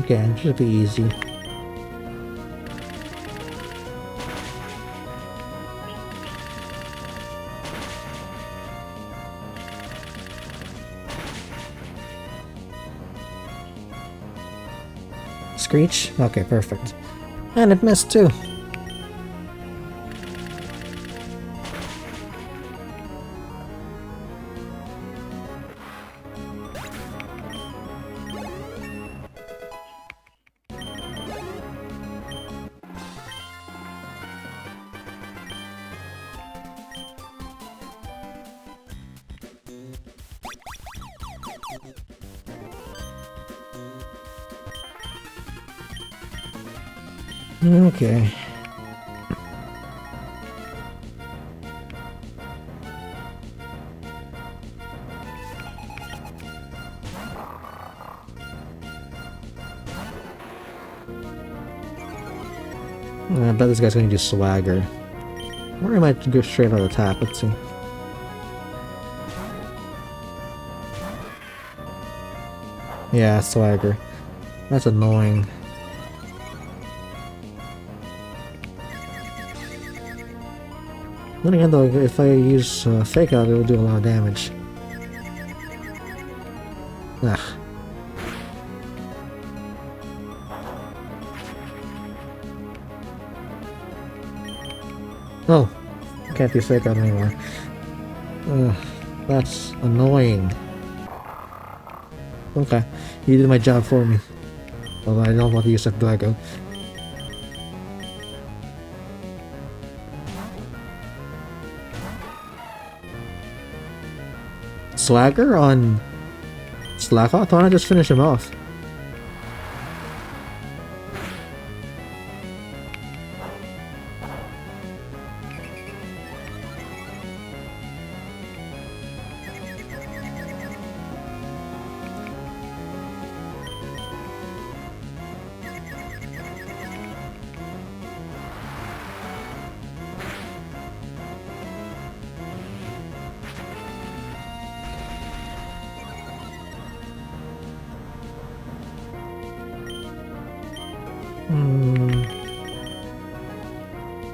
Okay, should be easy. Screech? Okay, perfect. And it missed too. Okay. I bet this guy's gonna do swagger. Or he might go straight on the tap, let's see. Yeah, swagger. That's annoying. Then again though, if I use Fake Out, it'll do a lot of damage. Ugh. Oh, can't use Fake Out anymore. Ugh, that's annoying. Okay, you did my job for me. Although I don't want to use Sceptile. Swagger on Slackout? Why don't I just finish him off?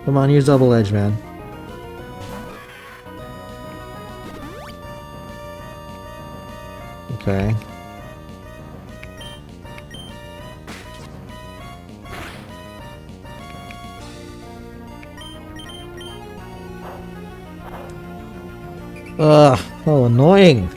Come on, use Double Edge, man. Okay. Ugh, oh, annoying.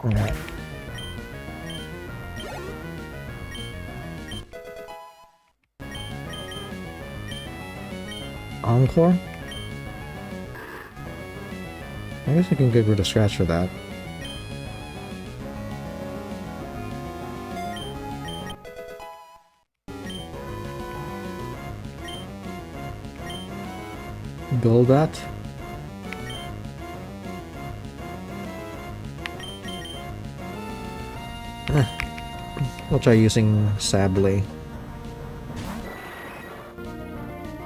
Alright. Encore? I guess I can get rid of Scratch for that. build that. I'll try using Sablé.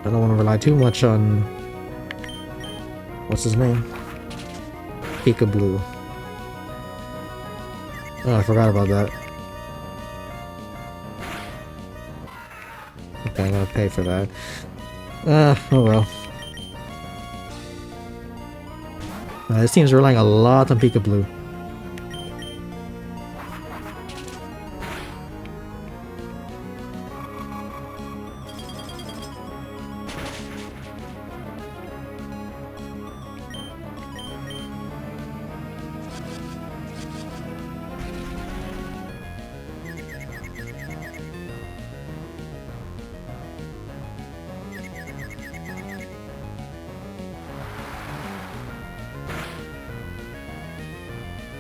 I don't want to rely too much on... what's his name? Peekaboo. Oh, I forgot about that. Okay, I'm gonna pay for that. Oh well. This team's relying a lot on Peekaboo.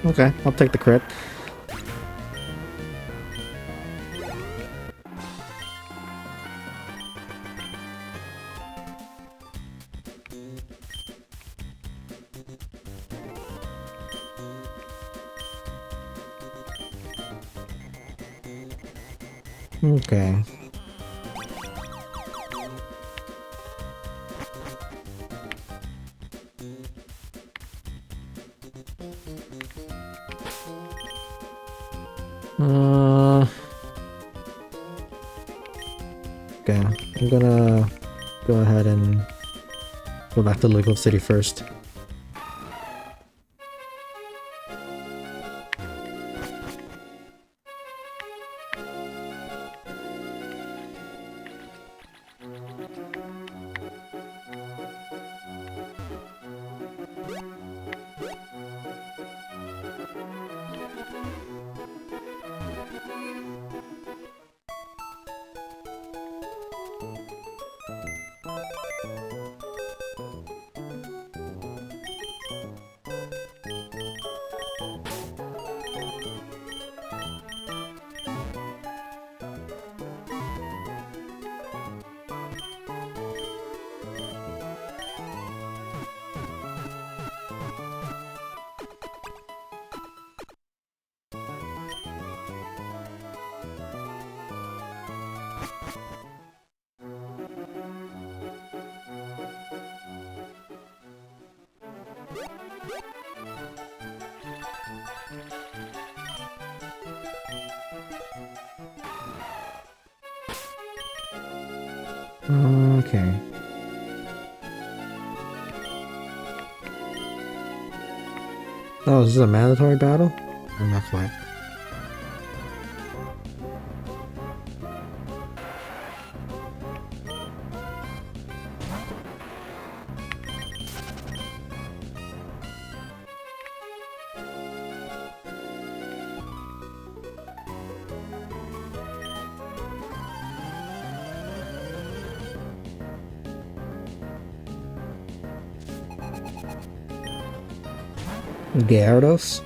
Okay, I'll take the crit. Okay. Okay, I'm gonna go ahead and go back to Liquid City first. Okay. Oh, is this a mandatory battle? Or not quite. Gyarados?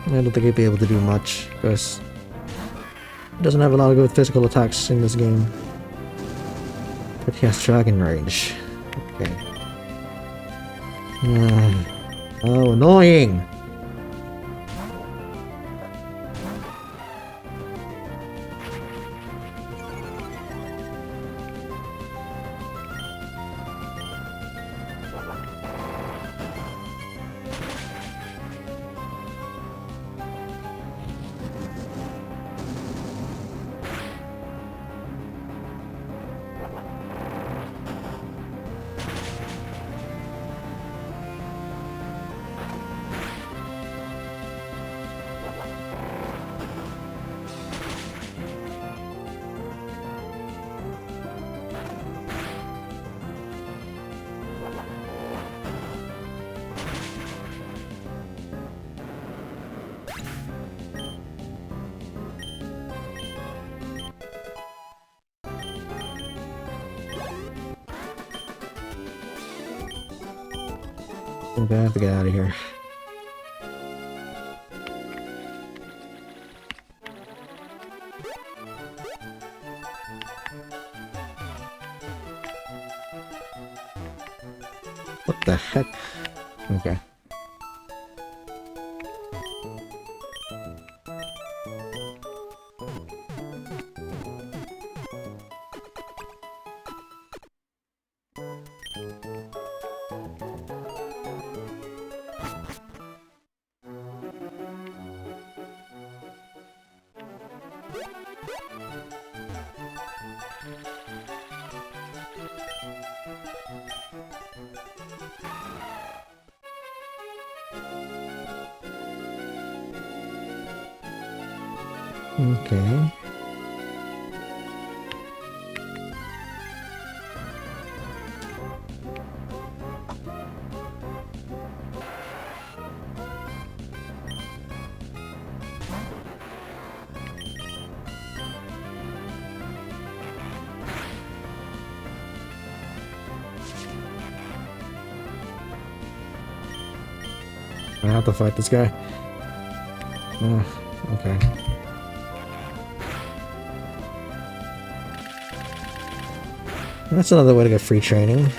I don't think he'd be able to do much, because he doesn't have a lot of good physical attacks in this game. But he has Dragon Rage. Okay. Oh, annoying! I'm gonna have to get out of here. the heck? Okay. Okay. I have to fight this guy. Okay. That's another way to get free training.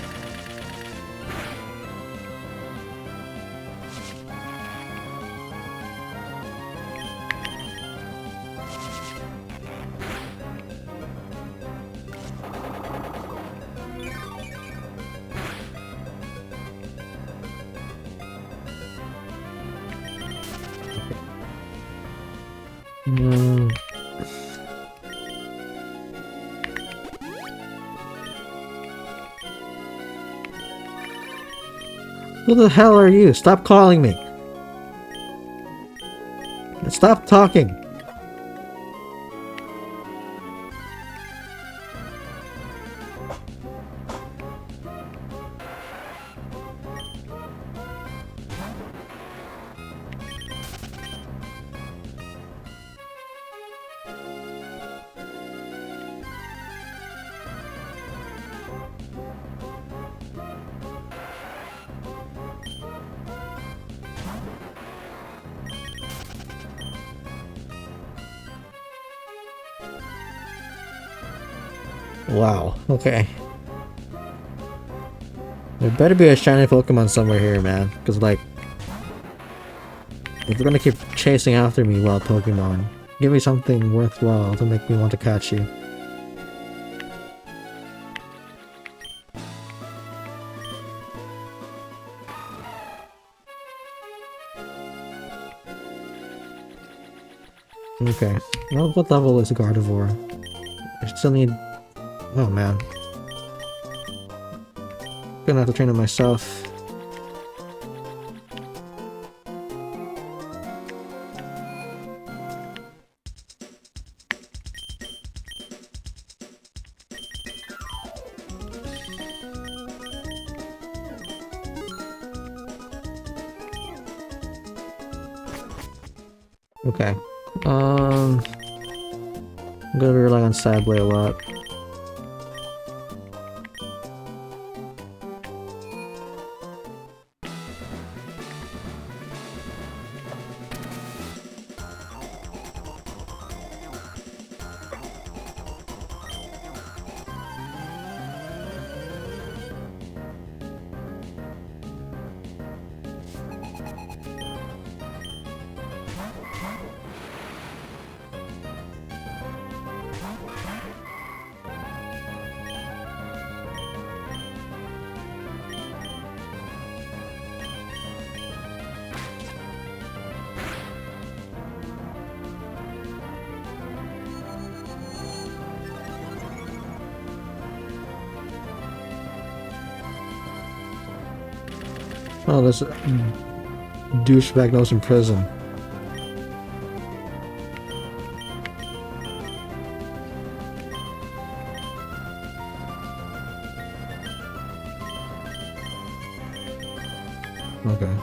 Who the hell are you? Stop calling me. Stop talking. Wow, okay. There better be a shiny Pokemon somewhere here, man. Because, like, if you're gonna keep chasing after me, wild Pokemon, give me something worthwhile to make me want to catch you. Okay. Well, what level is Gardevoir? I still need... Oh, man. Gonna have to train it myself. Okay. I'm gonna rely on Sablé a lot. Oh, this douchebag knows in prison. Okay.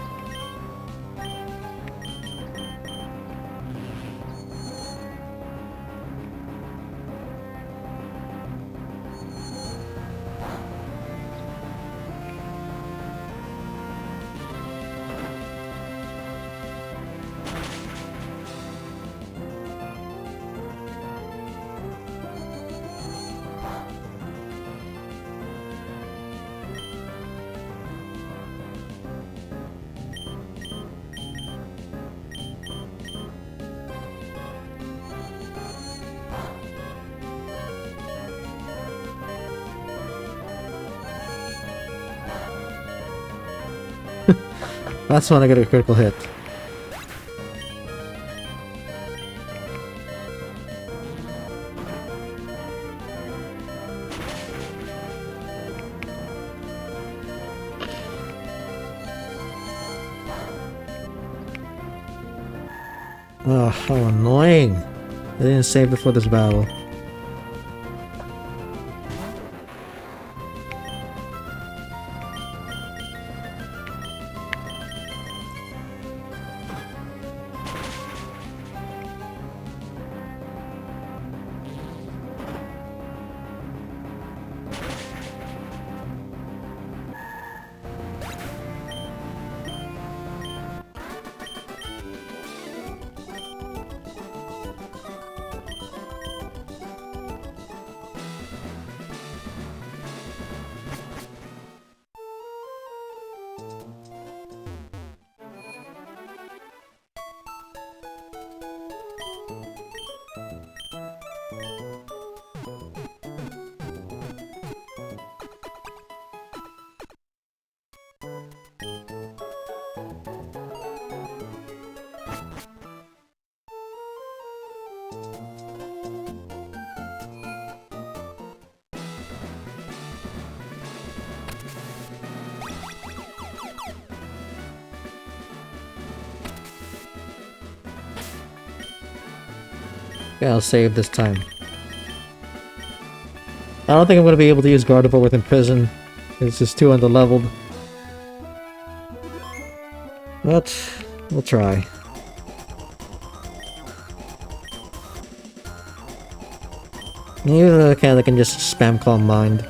That's when I get a critical hit. Oh, how annoying! I didn't save before this battle. Yeah, I'll save this time. I don't think I'm going to be able to use Gardevoir within prison. It's just too underleveled. But we'll try. Maybe the cat that can just spam Calm Mind.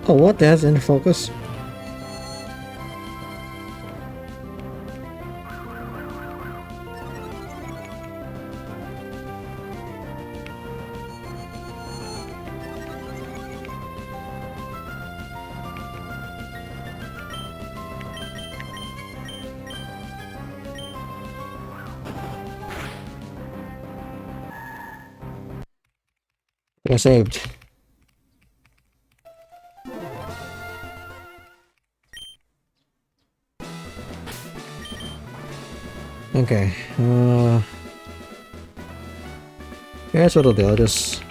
Oh, what? That's in focus? I saved. Okay, here's what I'll do. I'll just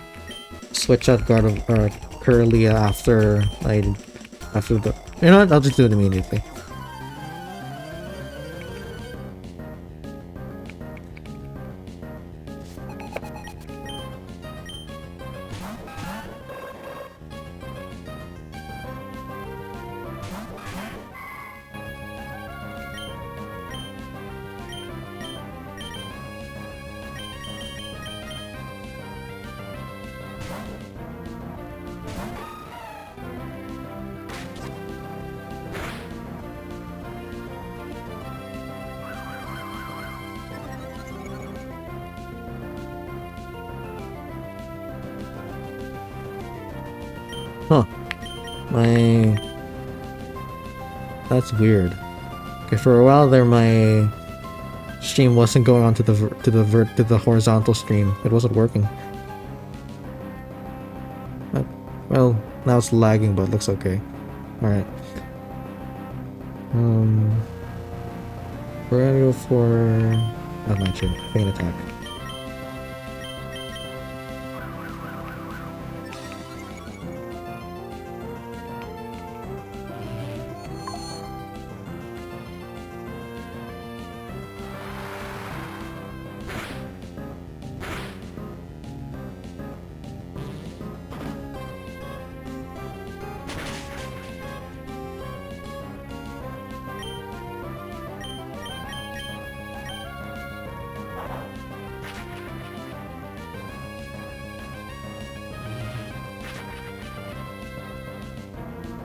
switch out Curly after the. You know what? I'll just do it immediately. Huh. That's weird. Okay, for a while there, my stream wasn't going on to the horizontal stream. It wasn't working. Well, now it's lagging, but it looks okay. All right. We're gonna go for feint attack.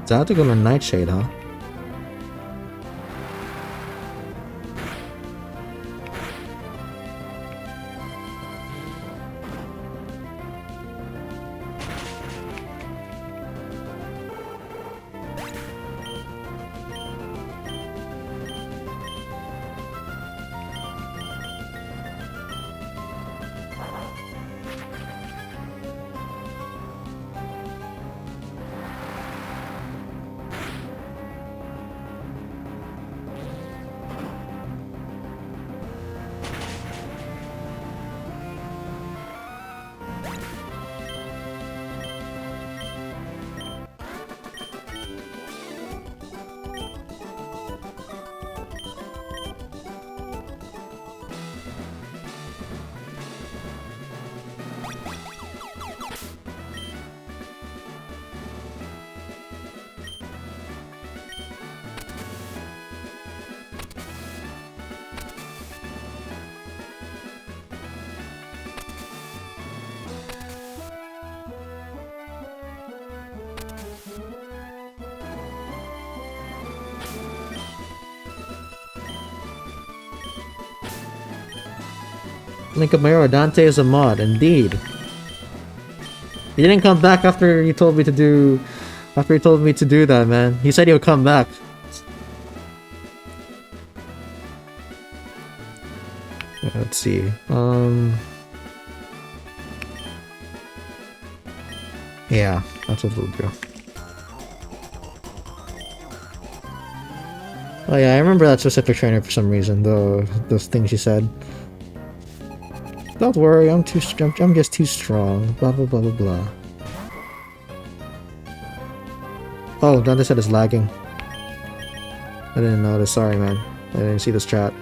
So I have to go to Nightshade, huh? Link of Mayora, Dante is a mod, indeed. He didn't come back after you told me to do... After he told me to do that, man. He said he would come back. Let's see. Yeah, that's what we'll do. Oh yeah, I remember that specific trainer for some reason, those things you said. Don't worry, I'm just too strong. Blah blah blah blah blah. Oh, Dante said it's lagging. I didn't notice, sorry man. I didn't see this chat.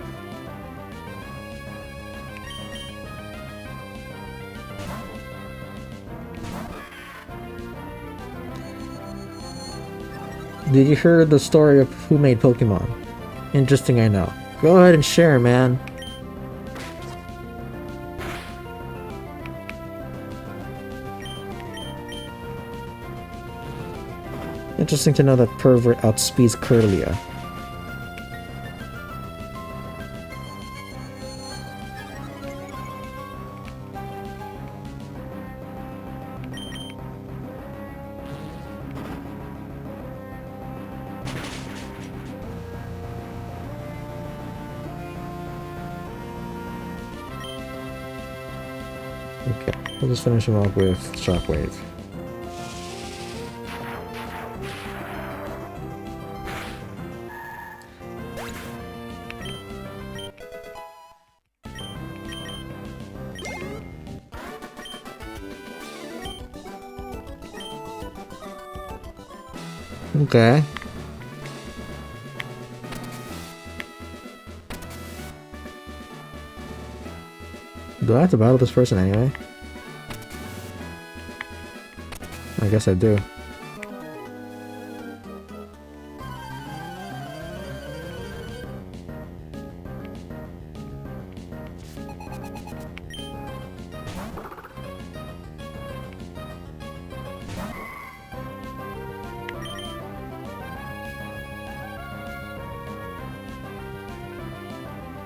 Did you hear the story of who made Pokemon? Interesting, I know. Go ahead and share, man. Interesting to know that Pervert outspeeds Curlia. Okay, we'll just finish him off with Shockwave. Okay. Do I have to battle this person anyway? I guess I do.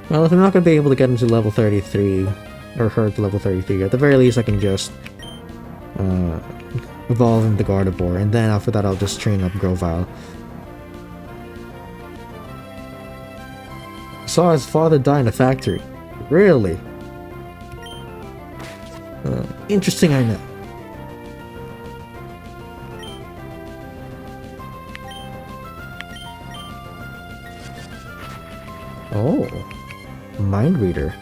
Well, if I'm not going to be able to get him to level 33, or her to level 33, at the very least I can just evolve into Gardevoir, and then after that I'll just train up Grovyle. Saw his father die in a factory. Really? Interesting, I know. Oh. Mind Reader.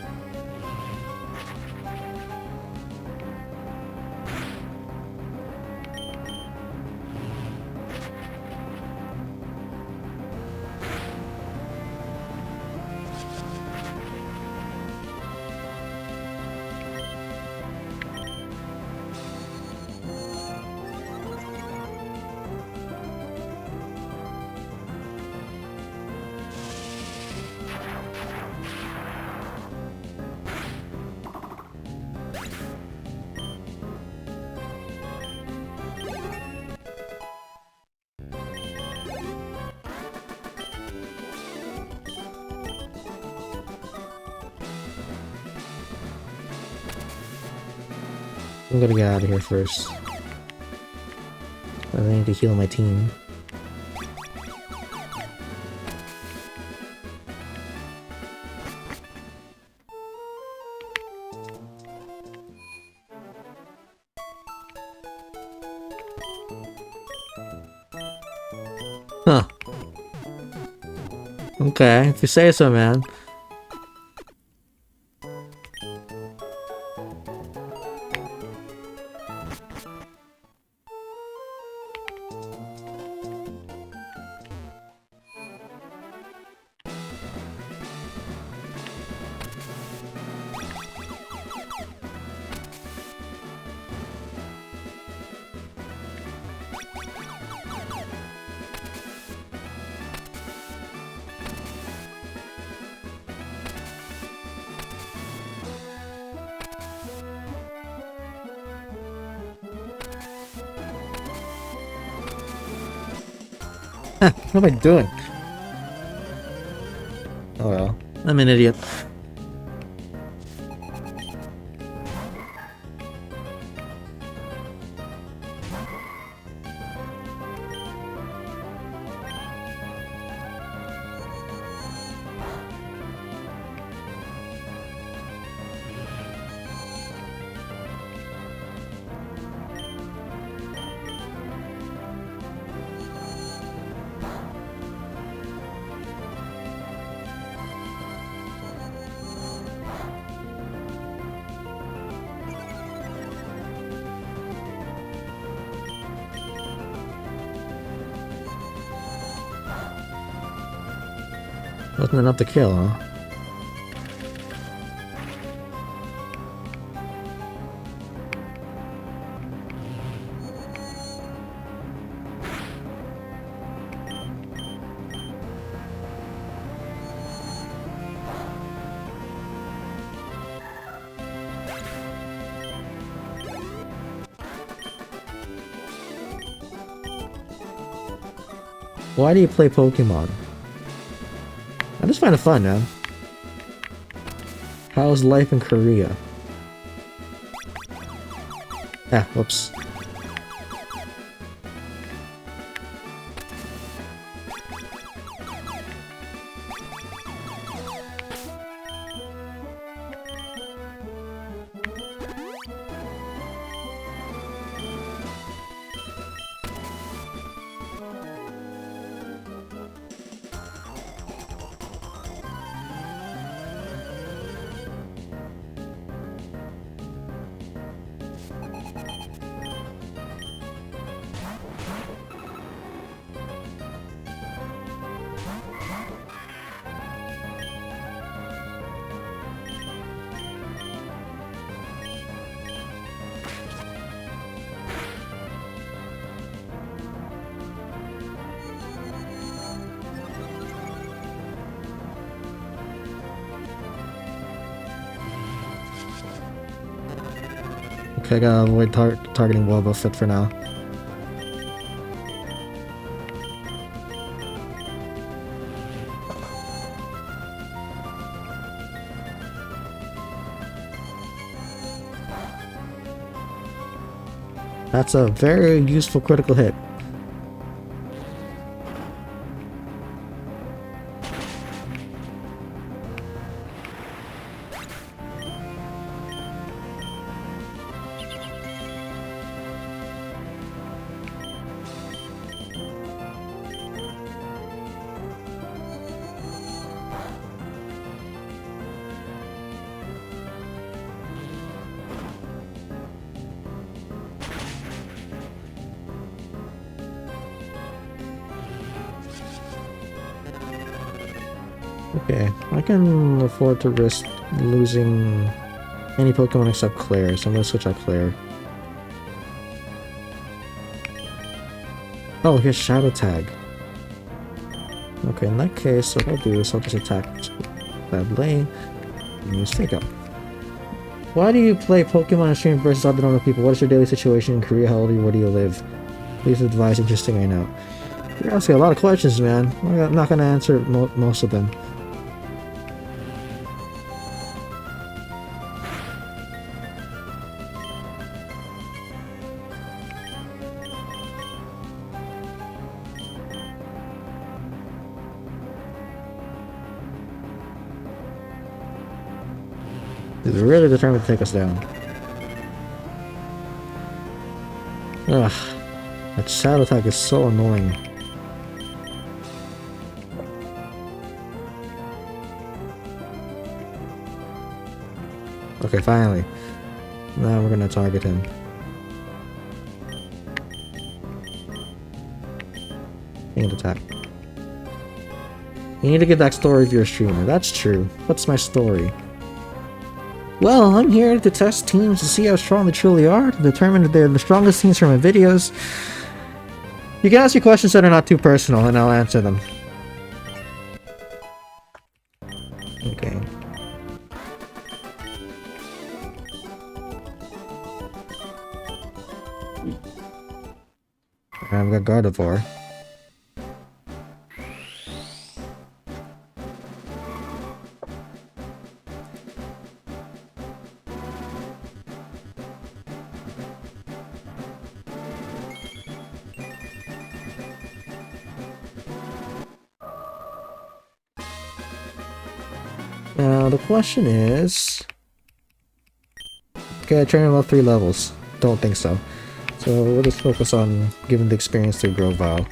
I'm gonna get out of here first. I need to heal my team. Huh. Okay, if you say so, man. What am I doing? Oh well, I'm an idiot. Wasn't enough to kill, huh? Why do you play Pokemon? I just find it fun, man. How's life in Korea? Ah, whoops. Okay, I gotta avoid targeting Wobbuffet for now. That's a very useful critical hit. Okay, I can afford to risk losing any Pokemon except Claire, so I'm gonna switch out Claire. Oh, here's Shadow Tag. Okay, in that case, what I'll do is I'll just attack that lane and use Fake Out. Why do you play Pokemon and stream versus other normal people? What is your daily situation in Korea? How old are you? Where do you live? Please advise. Interesting, I know. You're asking a lot of questions, man. I'm not gonna answer most of them. He's really determined to take us down. Ugh. That Shadow Attack is so annoying. Okay, finally. Now we're gonna target him. And attack. You need to get that story if you're a streamer. That's true. What's my story? Well, I'm here to test teams to see how strong they truly are, to determine if they're the strongest teams from my videos. You can ask me questions that are not too personal, and I'll answer them. Okay. I've got Gardevoir. Now the question is... Okay, I trained him about 3 levels. Don't think so. So we'll just focus on giving the experience to Grovyle.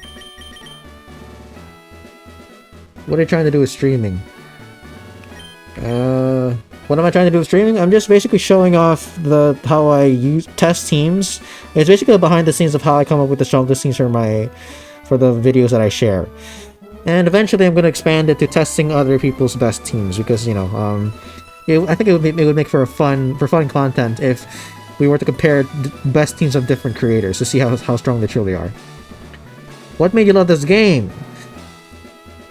What are you trying to do with streaming? What am I trying to do with streaming? I'm just basically showing off how I test teams. It's basically behind the scenes of how I come up with the strongest teams for the videos that I share. And eventually I'm going to expand it to testing other people's best teams because, you know, I think it would make for fun content if we were to compare best teams of different creators to see how strong they truly are. What made you love this game?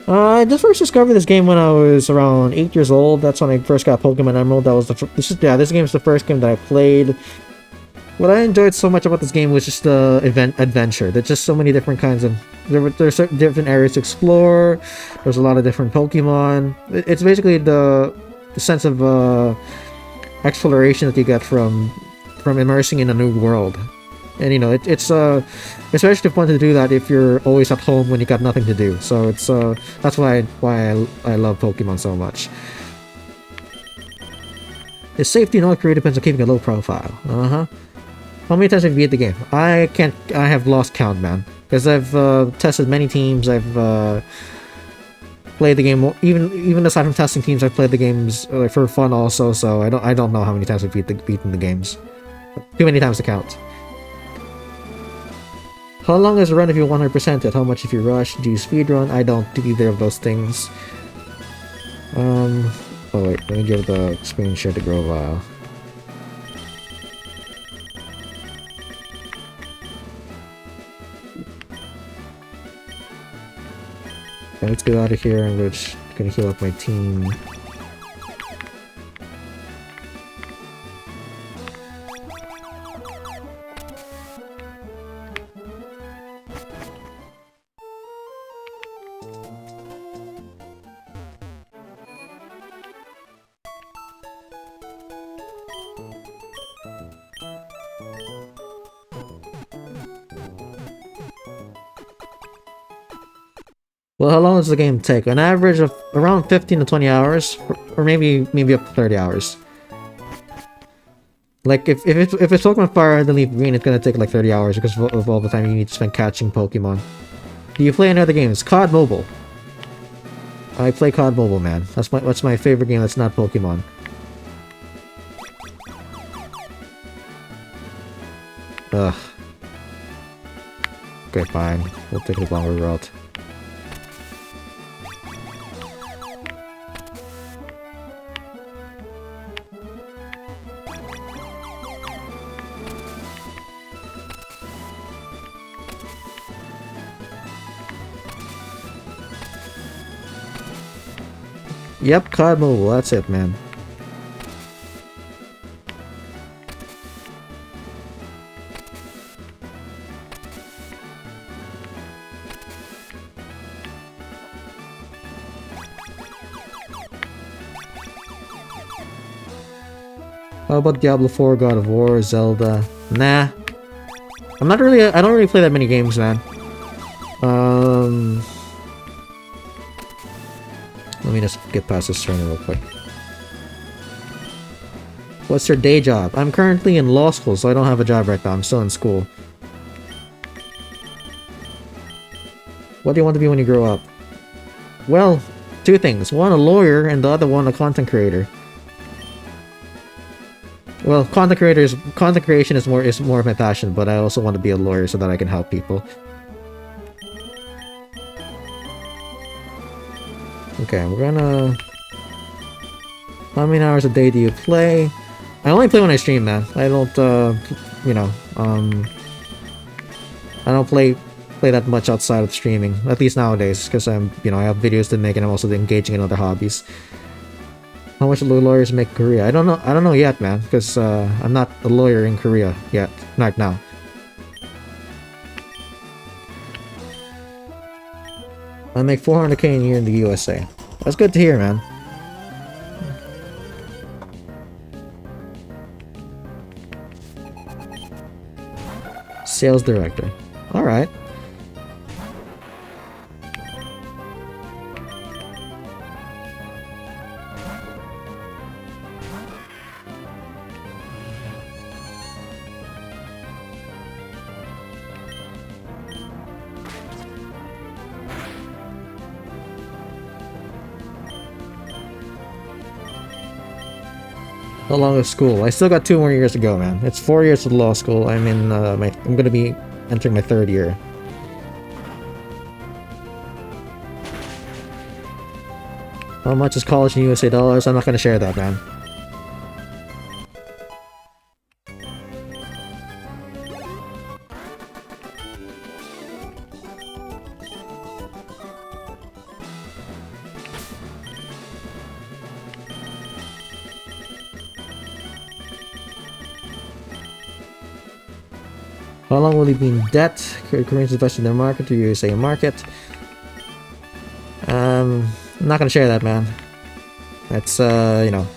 I just first discovered this game when I was around 8 years old. That's when I first got Pokémon Emerald. That was this game is the first game that I played. What I enjoyed so much about this game was just the adventure. There's just so many different kinds of... There's different areas to explore. There's a lot of different Pokemon. It's basically the sense of exploration that you get from immersing in a new world. And you know, it's especially fun to do that if you're always at home when you got nothing to do. So it's that's why I love Pokemon so much. Its safety in all career depends on keeping a low profile. How many times have you beat the game? I have lost count, man. Because I've tested many teams. I've played the game even aside from testing teams. I've played the games for fun also. So I don't know how many times I've beaten the games. Too many times to count. How long is a run if you 100% it? How much if you rush? Do you speedrun? I don't do either of those things. Oh wait, let me give the screen share to Grovile. Okay, let's get out of here. I'm just gonna heal up my team. Well, how long does the game take? An average of around 15 to 20 hours, or maybe up to 30 hours. Like if it's Pokemon Fire and Leaf Green, it's gonna take like 30 hours because of all the time you need to spend catching Pokemon. Do you play any other games? COD Mobile. I play COD Mobile, man. That's my favorite game that's not Pokemon. Ugh. Okay, fine. We'll take the longer route. Yep, COD Mobile, that's it, man. How about Diablo 4, God of War, Zelda? Nah. I don't really play that many games, man. Let me just get past this turn real quick. What's your day job? I'm currently in law school, so I don't have a job right now. I'm still in school. What do you want to be when you grow up? Well, two things. One, a lawyer, and the other one, a content creator. Well, content creation is more of my passion, but I also want to be a lawyer so that I can help people. Okay, we're gonna... How many hours a day do you play? I only play when I stream, man. I don't, you know, I don't play that much outside of streaming. At least nowadays, because I have videos to make and I'm also engaging in other hobbies. How much do lawyers make in Korea? I don't know yet, man, because I'm not a lawyer in Korea yet, right now. I make 400k a year in the USA. That's good to hear, man. Sales director. Alright. How long is school? I still got 2 more years to go, man. It's 4 years of law school. I'm in I'm gonna be entering my 3rd year. How much is college in USA dollars? I'm not gonna share that, man. How long will he be in debt? Koreans invest in their market or USA market? I'm not gonna share that, man. That's, you know,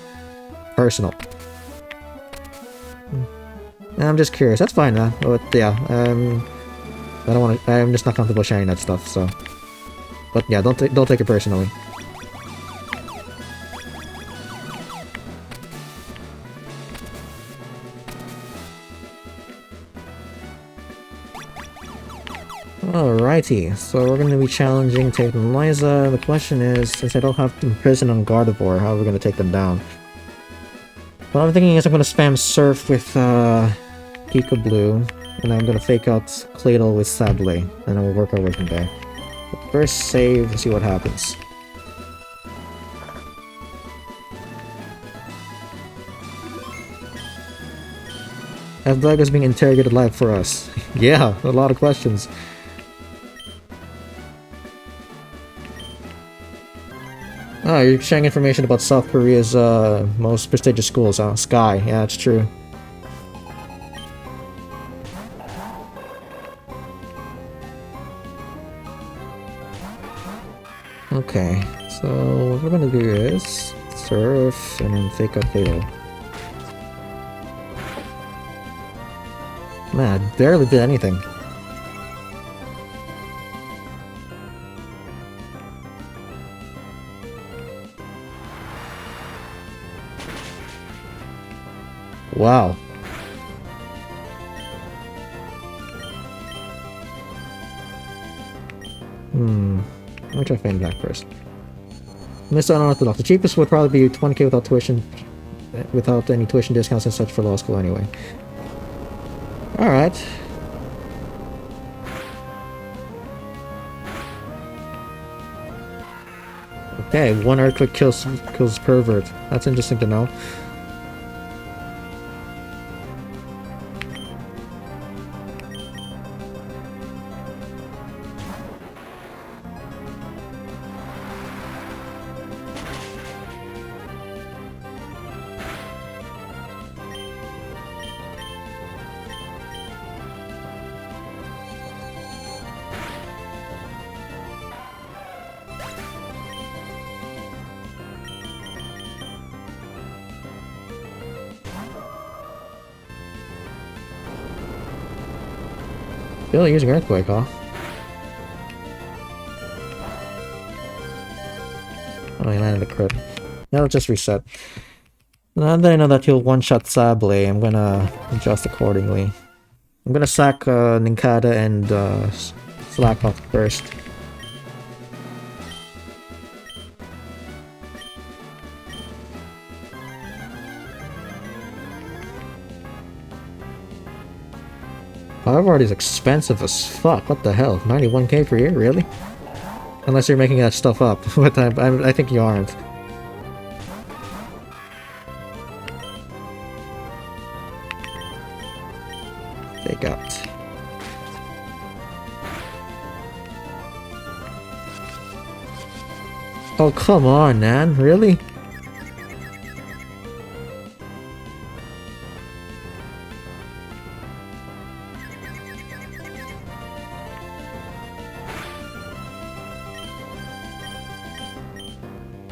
personal. I'm just curious. That's fine, man. But yeah, I don't want to. I'm just not comfortable sharing that stuff. So, but yeah, don't take it personally. Alrighty, so we're going to be challenging Tate and Liza. The question is, since I don't have Imprison on Gardevoir, how are we going to take them down? What I'm thinking is I'm going to spam Surf with Pika Blue, and I'm going to fake out Claydol with Sablé, and then we'll work our way from there. But first save and see what happens. F-Dog being interrogated live for us. Yeah, a lot of questions. Oh, you're sharing information about South Korea's most prestigious schools, huh? Sky, yeah, it's true. Okay, so what we're gonna do is Surf and then fake out Fatal. Man, I barely did anything. Wow. I'll try Fang Black first. Mr. Unorthodox. The cheapest would probably be 20k without tuition, without any tuition discounts and such for law school anyway. Alright. Okay, one earthquake kills pervert. That's interesting to know. Still using Earthquake, huh? Oh, he landed a crit. Now let's just reset. Now that I know that he'll one-shot Sablé, I'm gonna adjust accordingly. I'm gonna sack Nincada and Slackoth first. Gardevoir is expensive as fuck. What the hell? 91k per year? Really? Unless you're making that stuff up. But I think you aren't. Take out. Oh, come on, man. Really?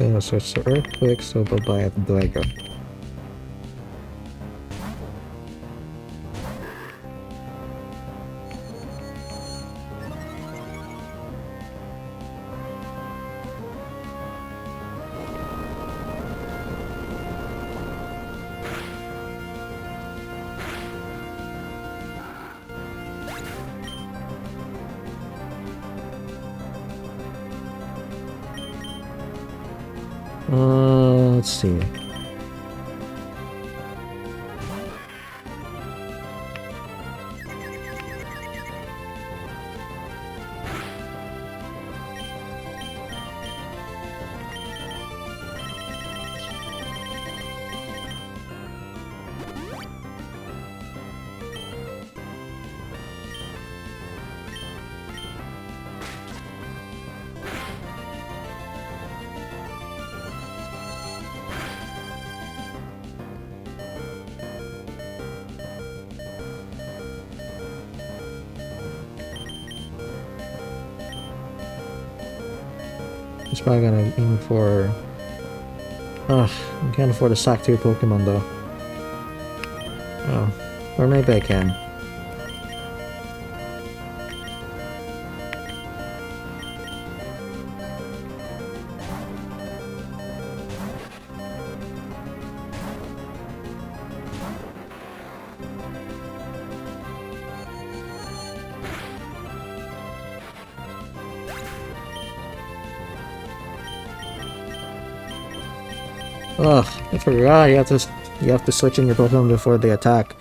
Okay, I'll switch to Earthquake, so bye-bye at DFuego. Let's see. He's probably gonna aim for... Ugh, I can't afford to sack 2 Pokemon though. Oh. Or maybe I can. Ugh, I forgot you have to switch in your Pokemon before they attack.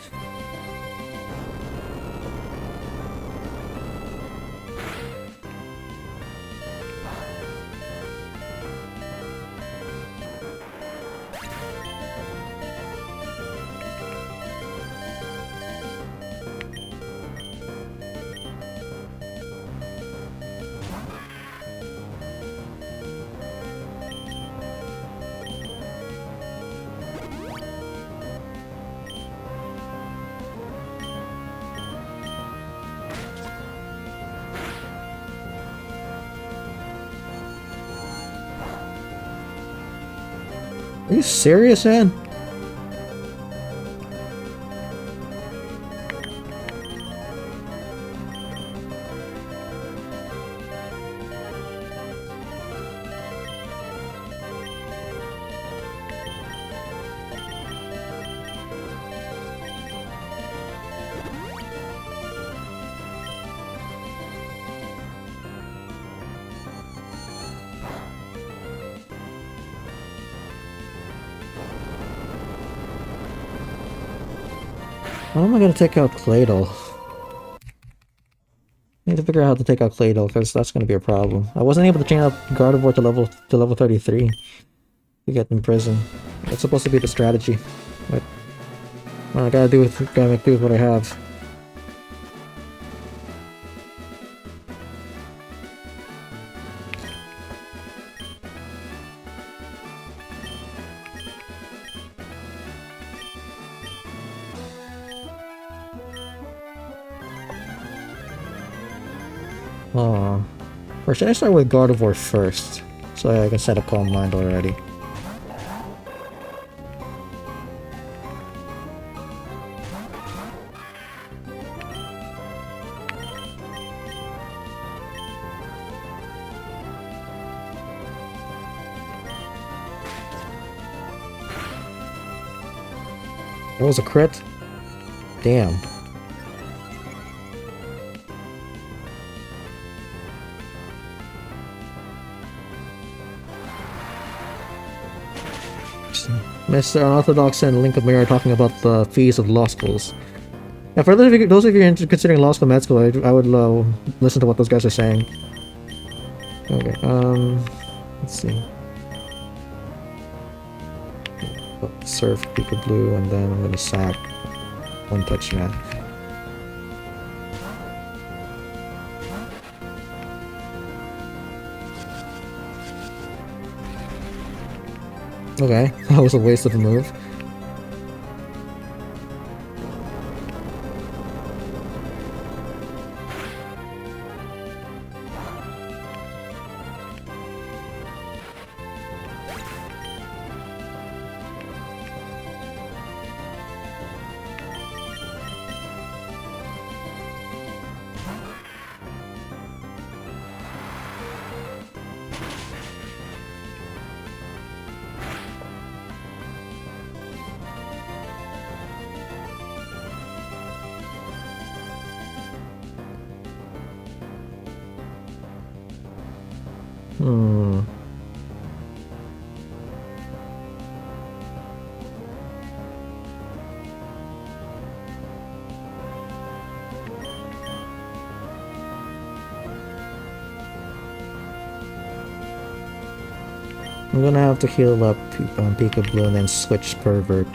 Are you serious, man? How am I gonna take out Claydol? I need to figure out how to take out Claydol, because that's gonna be a problem. I wasn't able to chain up Gardevoir to level 33 to get in prison. That's supposed to be the strategy. But well, I gotta make do with what I have. Oh. Or should I start with Gardevoir first? So I can set a Calm Mind already. That was a crit? Damn. Mr. Unorthodox and Link of Mirror are talking about the fees of law schools. Yeah, for those of you considering law school, med school, I would listen to what those guys are saying. Okay, let's see. Surf, Peekaboo, and then I'm gonna sack One Touch Man. Okay, that was a waste of a move. I'm gonna have to heal up Peekaboo and then switch Pervert.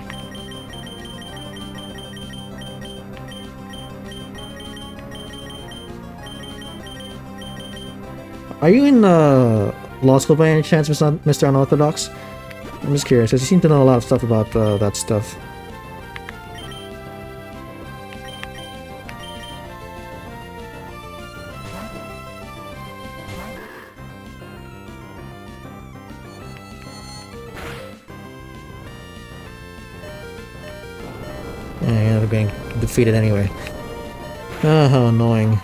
Are you in law school by any chance, Mr. Unorthodox? I'm just curious, because you seem to know a lot of stuff about that stuff. And I ended up getting defeated anyway. Ah, how annoying.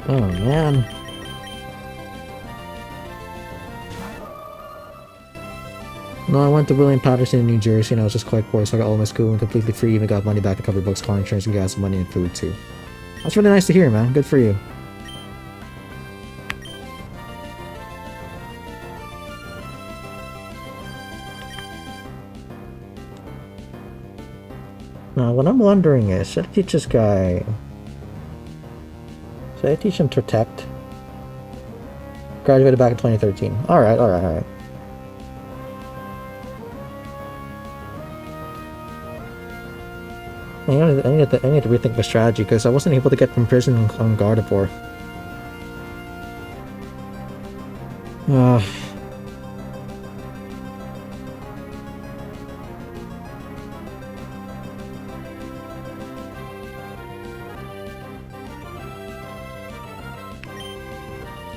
Oh man. No, I went to William Patterson in New Jersey and I was just quite poor, so I got all my schooling completely free, even got money back to cover books, car insurance, and gas money and food too. That's really nice to hear, man. Good for you. Now, what I'm wondering is, should I teach this guy... Should I teach him Protect? Graduated back in 2013. Alright. I need to rethink my strategy, because I wasn't able to get from prison on Gardevoir.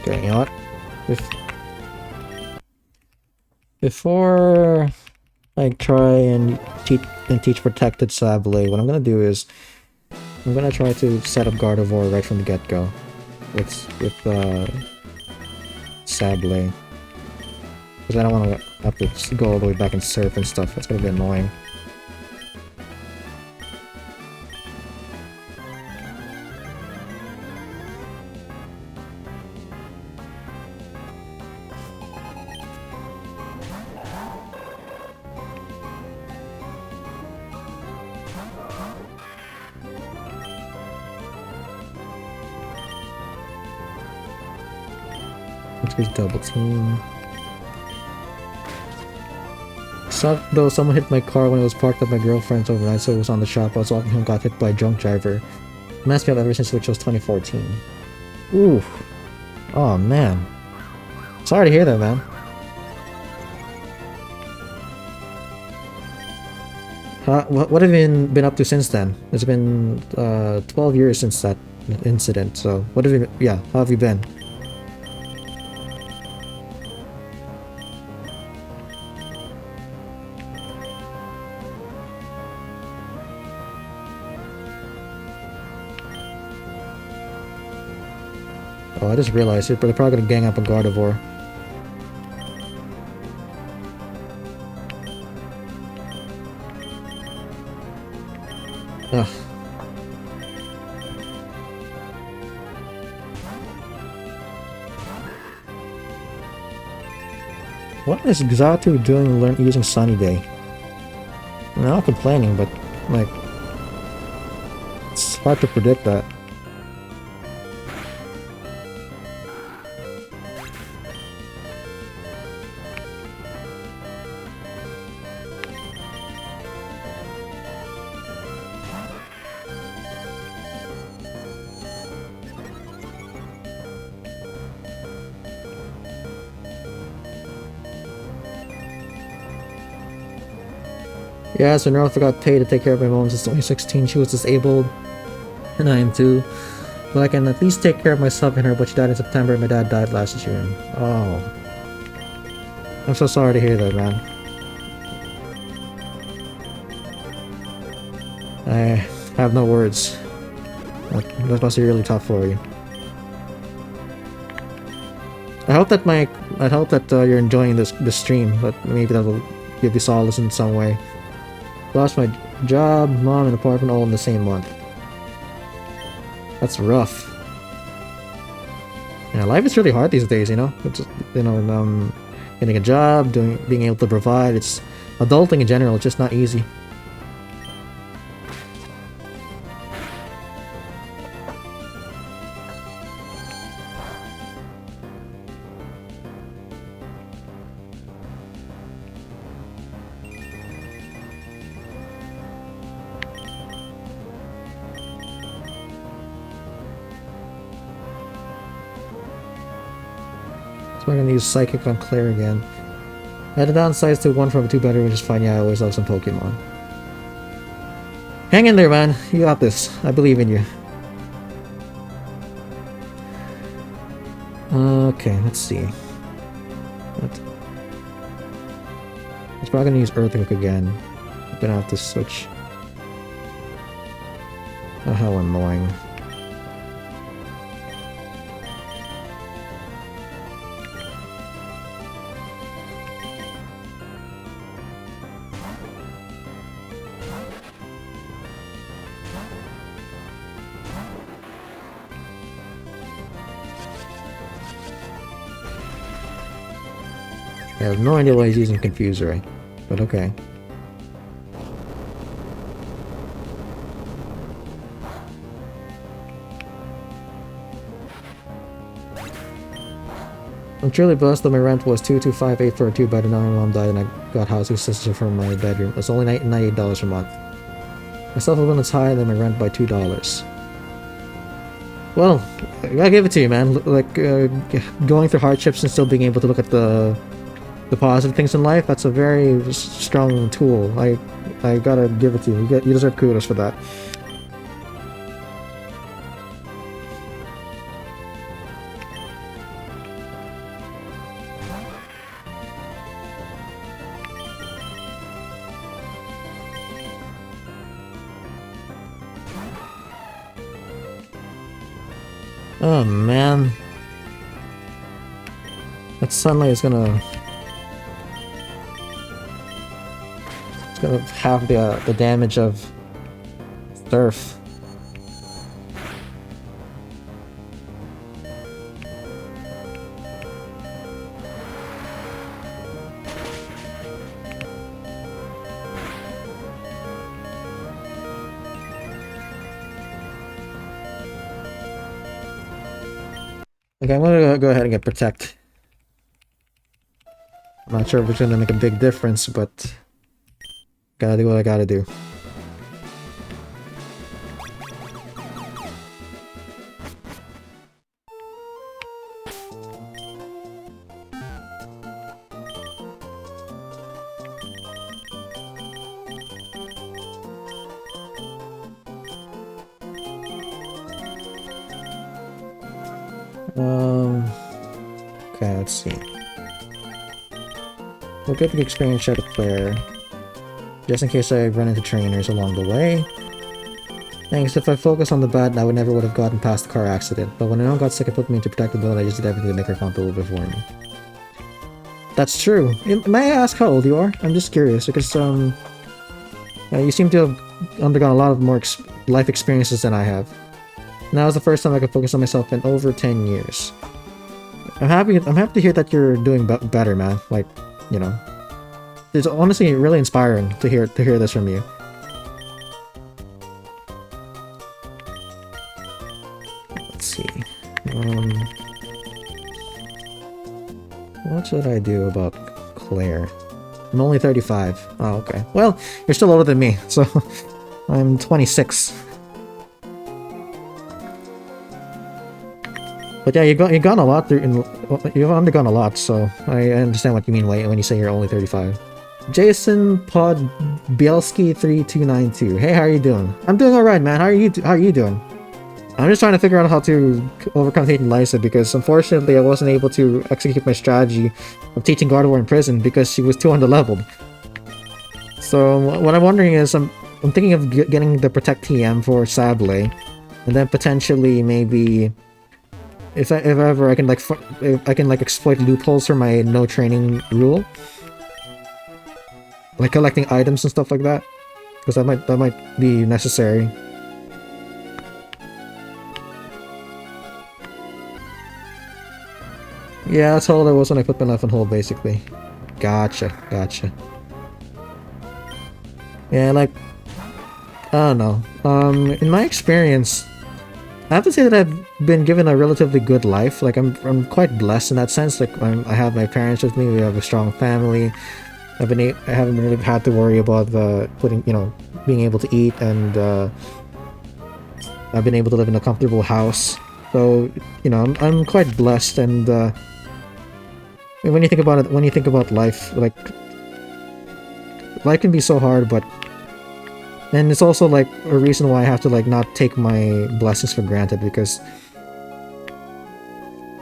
Okay, you know what? Before I try and teach Protected Sablé, what I'm gonna do is I'm gonna try to set up Gardevoir right from the get-go with Sablé, because I don't want to have to go all the way back and surf and stuff. That's gonna be annoying. Double team. Sucked though, someone hit my car when it was parked at my girlfriend's overnight, so it was on the shop. I was walking home, got hit by a drunk driver. Messed me up ever since, which was 2014. Ooh. Oh man. Sorry to hear that, man. What have you been up to since then? It's been 12 years since that incident, so what have you... Yeah, how have you been? Oh, I just realized it, but they're probably gonna gang up on Gardevoir. Ugh. What is Xatu doing using Sunny Day? I'm not complaining, but, like... It's hard to predict that. Yeah, so Nerl got paid to take care of my mom since 2016. She was disabled, and I am too. But I can at least take care of myself and her, but she died in September and my dad died last June. Oh. I'm so sorry to hear that, man. I have no words. That must be really tough for you. I hope that you're enjoying this stream, but maybe that will give you solace in some way. Lost my job, mom, and apartment all in the same month. That's rough. Yeah, life is really hard these days, you know? It's, you know, getting a job, being able to provide, it's... Adulting in general, it's just not easy. we're gonna use Psychic on Claire again. Add the downsides to 1 from 2 better, which is fine. Yeah, I always love some Pokemon. Hang in there, man. You got this. I believe in you. Okay, let's see. What? It's probably gonna use Earthquake again. I'm gonna have to switch. Oh, how annoying. I have no idea why he's using Confuser, but okay. I'm truly blessed that my rent was $2,258 for a 2-bed, and now my mom died and I got housing assistance from my bedroom. It's only $98 a month. My self-employment's higher than my rent by $2. Well, I gotta give it to you, man. Like, going through hardships and still being able to look at the positive things in life, that's a very strong tool. I gotta give it to you. You deserve kudos for that. Oh man, that sunlight is gonna have the damage of Surf. Okay, I'm gonna go ahead and get Protect. I'm not sure if it's gonna make a big difference, but gotta do what I gotta do. Okay, let's see. We'll get the experience shot of Claire, just in case I run into trainers along the way. Thanks, if I focused on the bad, I never would have gotten past the car accident, but when I got sick, it put me into protective mode. I just did everything to make her comfortable before me. That's true. May I ask how old you are? I'm just curious, because you seem to have undergone a lot of more life experiences than I have. Now is the first time I could focus on myself in over 10 years. I'm happy to hear that you're doing better, man. Like, you know, it's honestly really inspiring to hear this from you. Let's see. What should I do about Claire? I'm only 35. Oh, okay. Well, you're still older than me, so I'm 26. But yeah, you've gone a lot you've undergone a lot, so I understand what you mean when you say you're only 35. Jason Podbielski 3292. Hey, how are you doing? I'm doing alright, man. How are you doing? I'm just trying to figure out how to overcome hating Lysa, because unfortunately I wasn't able to execute my strategy of teaching Gardevoir in prison because she was too underleveled. So what I'm wondering is, I'm thinking of getting the Protect TM for Sablé, and then potentially maybe if ever I can exploit loopholes for my no training rule, like collecting items and stuff like that, because that might be necessary. Yeah, that's how old I was when I put my life on hold, basically. Gotcha. Yeah, like, I don't know. In my experience, I have to say that I've been given a relatively good life. Like, I'm quite blessed in that sense. Like, I have my parents with me. We have a strong family. I haven't really had to worry about being able to eat, and I've been able to live in a comfortable house. So, I'm quite blessed, and when you think about it, when you think about life, like life can be so hard, but and it's also like a reason why I have to like not take my blessings for granted because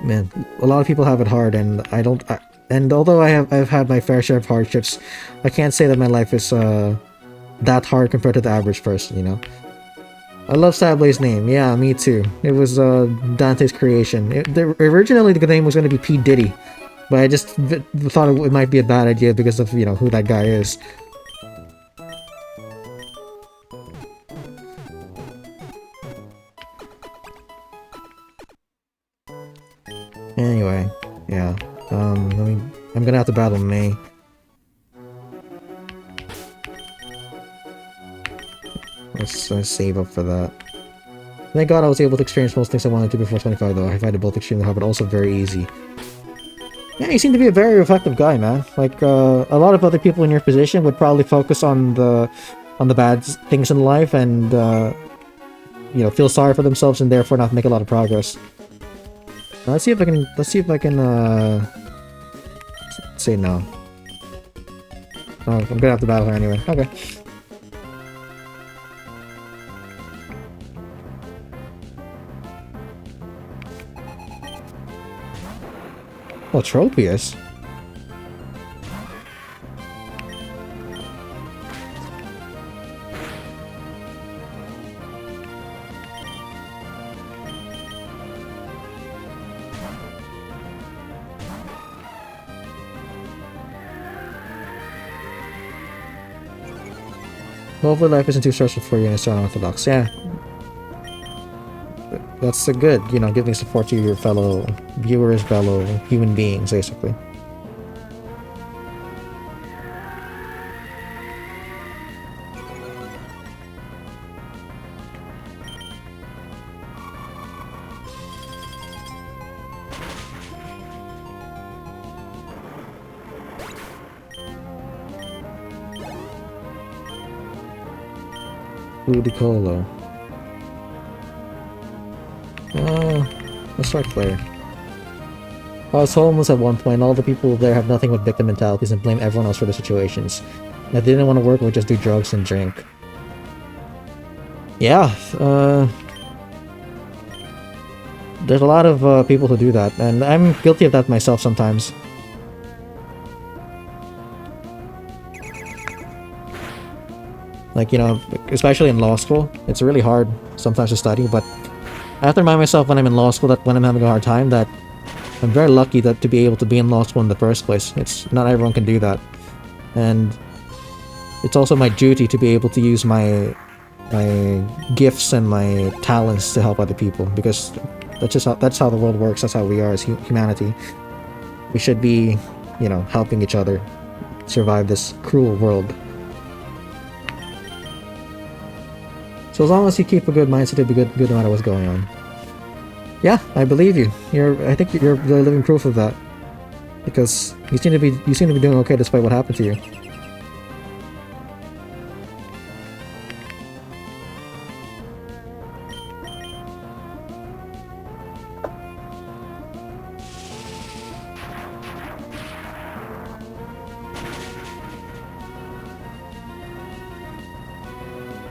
man, a lot of people have it hard, and I don't. And although I've had my fair share of hardships, I can't say that my life is that hard compared to the average person. You know. I love Sablay's name. Yeah, me too. It was Dante's creation. Originally, the name was going to be P. Diddy, but I just thought it might be a bad idea because of who that guy is. Anyway, yeah. I'm gonna have to battle May. Let's save up for that. Thank God I was able to experience most things I wanted to before 25 though. I find it both extremely hard but also very easy. Yeah, you seem to be a very reflective guy, man. Like, a lot of other people in your position would probably focus on the bad things in life and, feel sorry for themselves and therefore not make a lot of progress. Let's see if I can, say no. Oh, I'm gonna have to battle her anyway. Okay. Oh, Tropius? Hopefully life isn't too stressful for you and it's unorthodox. Yeah. That's a good, giving support to your fellow viewers, fellow human beings, basically. Ludicolo. Let's start Claire. I was homeless at one point. All the people there have nothing but victim mentalities and blame everyone else for their situations. And if they didn't want to work, we'd just do drugs and drink. Yeah, there's a lot of people who do that, and I'm guilty of that myself sometimes. Like, especially in law school, it's really hard sometimes to study, but I have to remind myself when I'm in law school that when I'm having a hard time that I'm very lucky to be able to be in law school in the first place. It's not everyone can do that. And it's also my duty to be able to use my gifts and my talents to help other people, because that's how the world works. That's how we are as humanity. We should be, helping each other survive this cruel world. So as long as you keep a good mindset, it'll be good no matter what's going on. Yeah, I believe you. I think you're the living proof of that, because you seem to be doing okay despite what happened to you.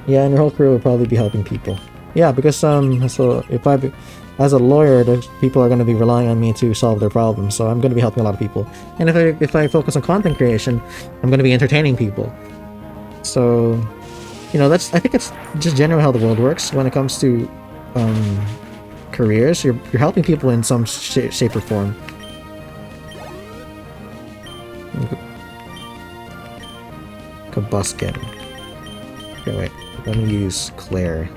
Yeah, and your whole career will probably be helping people. Yeah, because so as a lawyer, people are going to be relying on me to solve their problems, so I'm going to be helping a lot of people. And if I focus on content creation, I'm going to be entertaining people. So, I think it's just generally how the world works when it comes to careers. You're helping people in some shape or form. Kabuskin. Okay, wait. Let me use Claire.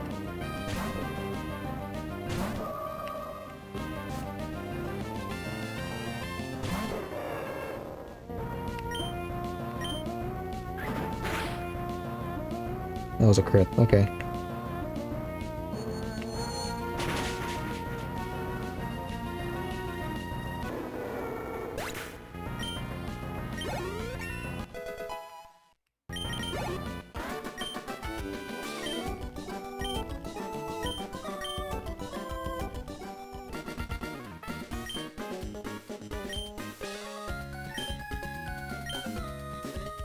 That was a crit. Okay.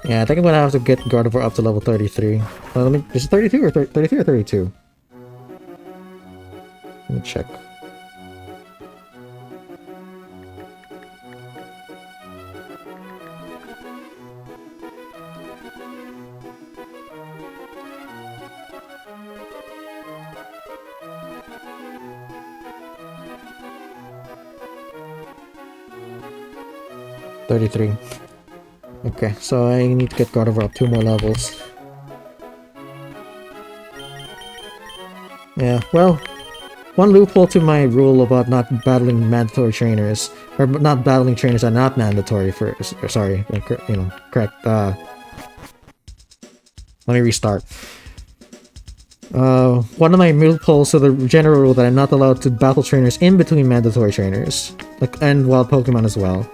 Yeah, I think I'm gonna have to get Gardevoir up to level 33. Is it 32 or 33 or 32? Let me check. $33. Okay, so I need to get Gardevoir up 2 more levels. Yeah, well, one loophole to my rule about not battling mandatory trainers, or not battling trainers that are not mandatory for, sorry, you know, correct, let me restart. One of my loopholes to the general rule that I'm not allowed to battle trainers in between mandatory trainers, like, and wild Pokemon as well,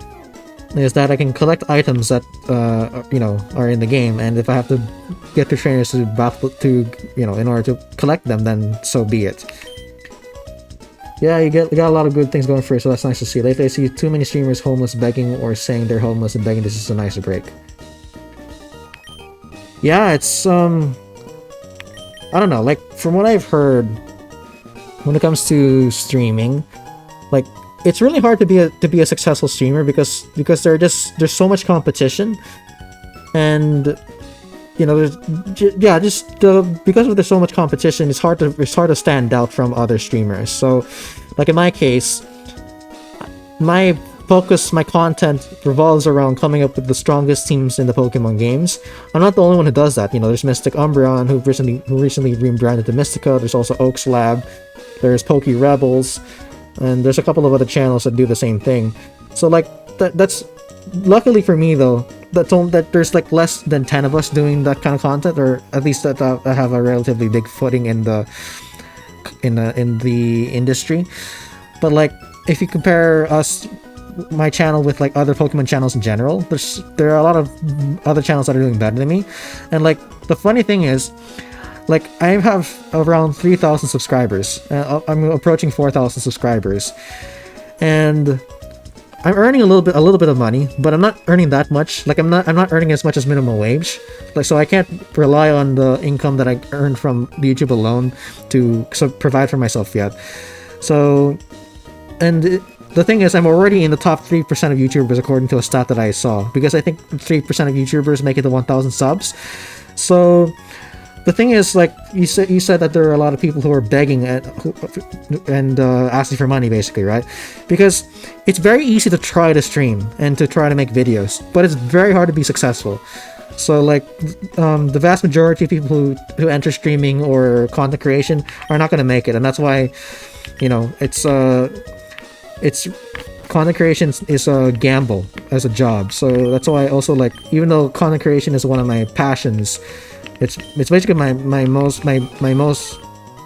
is that I can collect items that, you know, are in the game, and if I have to get the trainers to battle to, you know, in order to collect them, then so be it. Yeah, you got a lot of good things going for it, so that's nice to see. Lately I see too many streamers homeless begging or saying they're homeless and begging this is a nice break. Yeah, it's, I don't know, like, from what I've heard, when it comes to streaming, like, it's really hard to be a successful streamer because there's so much competition, and you know there's because there's so much competition, it's hard to stand out from other streamers. So, like in my case, my content revolves around coming up with the strongest teams in the Pokemon games. I'm not the only one who does that. You know, there's Mystic Umbreon who recently rebranded to Mystica. There's also Oaks Lab. There's Poke Rebels. And there's a couple of other channels that do the same thing. So like that's luckily for me though that there's like less than 10 of us doing that kind of content, or at least that have a relatively big footing in the industry. But like if you compare my channel with like other Pokemon channels in general, there are a lot of other channels that are doing better than me. And like the funny thing is, like, I have around 3,000 subscribers. I'm approaching 4,000 subscribers, and I'm earning a little bit of money, but I'm not earning that much. Like, I'm not earning as much as minimum wage. Like, so I can't rely on the income that I earn from YouTube alone to provide for myself yet. So, and the thing is, I'm already in the top 3% of YouTubers according to a stat that I saw, because I think 3% of YouTubers make it to 1,000 subs. So the thing is, like, you said that there are a lot of people who are begging and asking for money, basically, right? Because it's very easy to try to stream and to try to make videos, but it's very hard to be successful. So, like, the vast majority of people who enter streaming or content creation are not going to make it, and that's why, you know, it's content creation is a gamble as a job. So that's why also, like, even though content creation is one of my passions, it's basically my most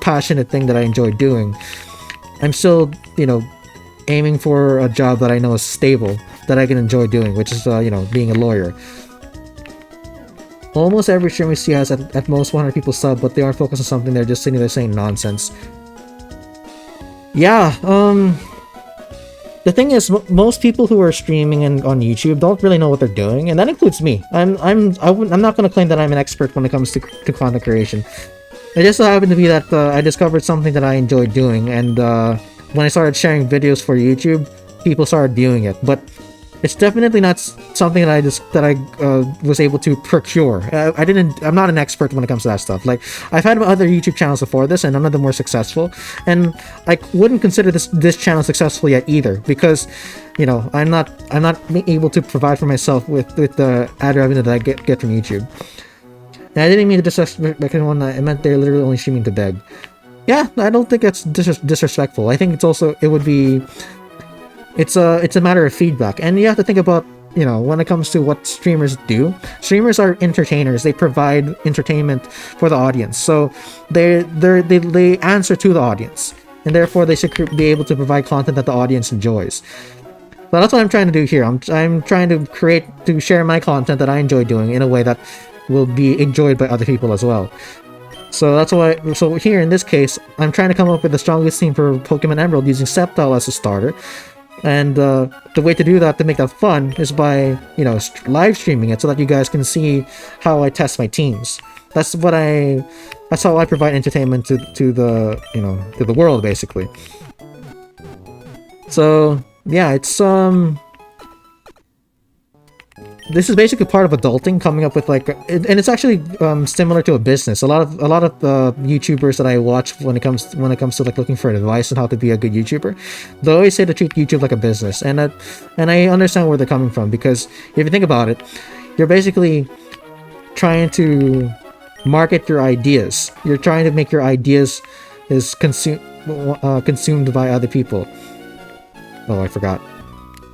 passionate thing that I enjoy doing, I'm still, you know, aiming for a job that I know is stable, that I can enjoy doing, which is, you know, being a lawyer. Almost every stream we see has at most 100 people sub, but they aren't focused on something, they're just sitting there saying nonsense. Yeah, the thing is, most people who are streaming on YouTube don't really know what they're doing, and that includes me. I'm not going to claim that I'm an expert when it comes to content creation. It just so happened to be that I discovered something that I enjoy doing, and when I started sharing videos for YouTube, people started viewing it. But it's definitely not something that I was able to procure. I'm not an expert when it comes to that stuff. Like, I've had other YouTube channels before this, and none of them were successful. And I wouldn't consider this channel successful yet either, because, you know, I'm not able to provide for myself with the ad revenue that I get from YouTube. And I didn't mean to disrespect anyone. I meant they're literally only streaming to beg. Yeah, I don't think that's disrespectful. I think it would be. It's a matter of feedback, and you have to think about, you know, when it comes to what streamers do. Streamers are entertainers. They provide entertainment for the audience, so they answer to the audience, and therefore they should be able to provide content that the audience enjoys. But that's what I'm trying to do here. I'm trying to share my content that I enjoy doing in a way that will be enjoyed by other people as well. So that's why. So here in this case, I'm trying to come up with the strongest team for Pokemon Emerald using Sceptile as a starter. And the way to do that, to make that fun, is by, you know, live streaming it so that you guys can see how I test my teams. That's how I provide entertainment to the, you know, to the world, basically. So yeah, it's this is basically part of adulting, coming up with like, and it's actually similar to a business. A lot of YouTubers that I watch when it comes to like looking for advice on how to be a good YouTuber, they always say to treat YouTube like a business, and I understand where they're coming from, because if you think about it, you're basically trying to market your ideas. You're trying to make your ideas is consumed by other people. Oh, I forgot.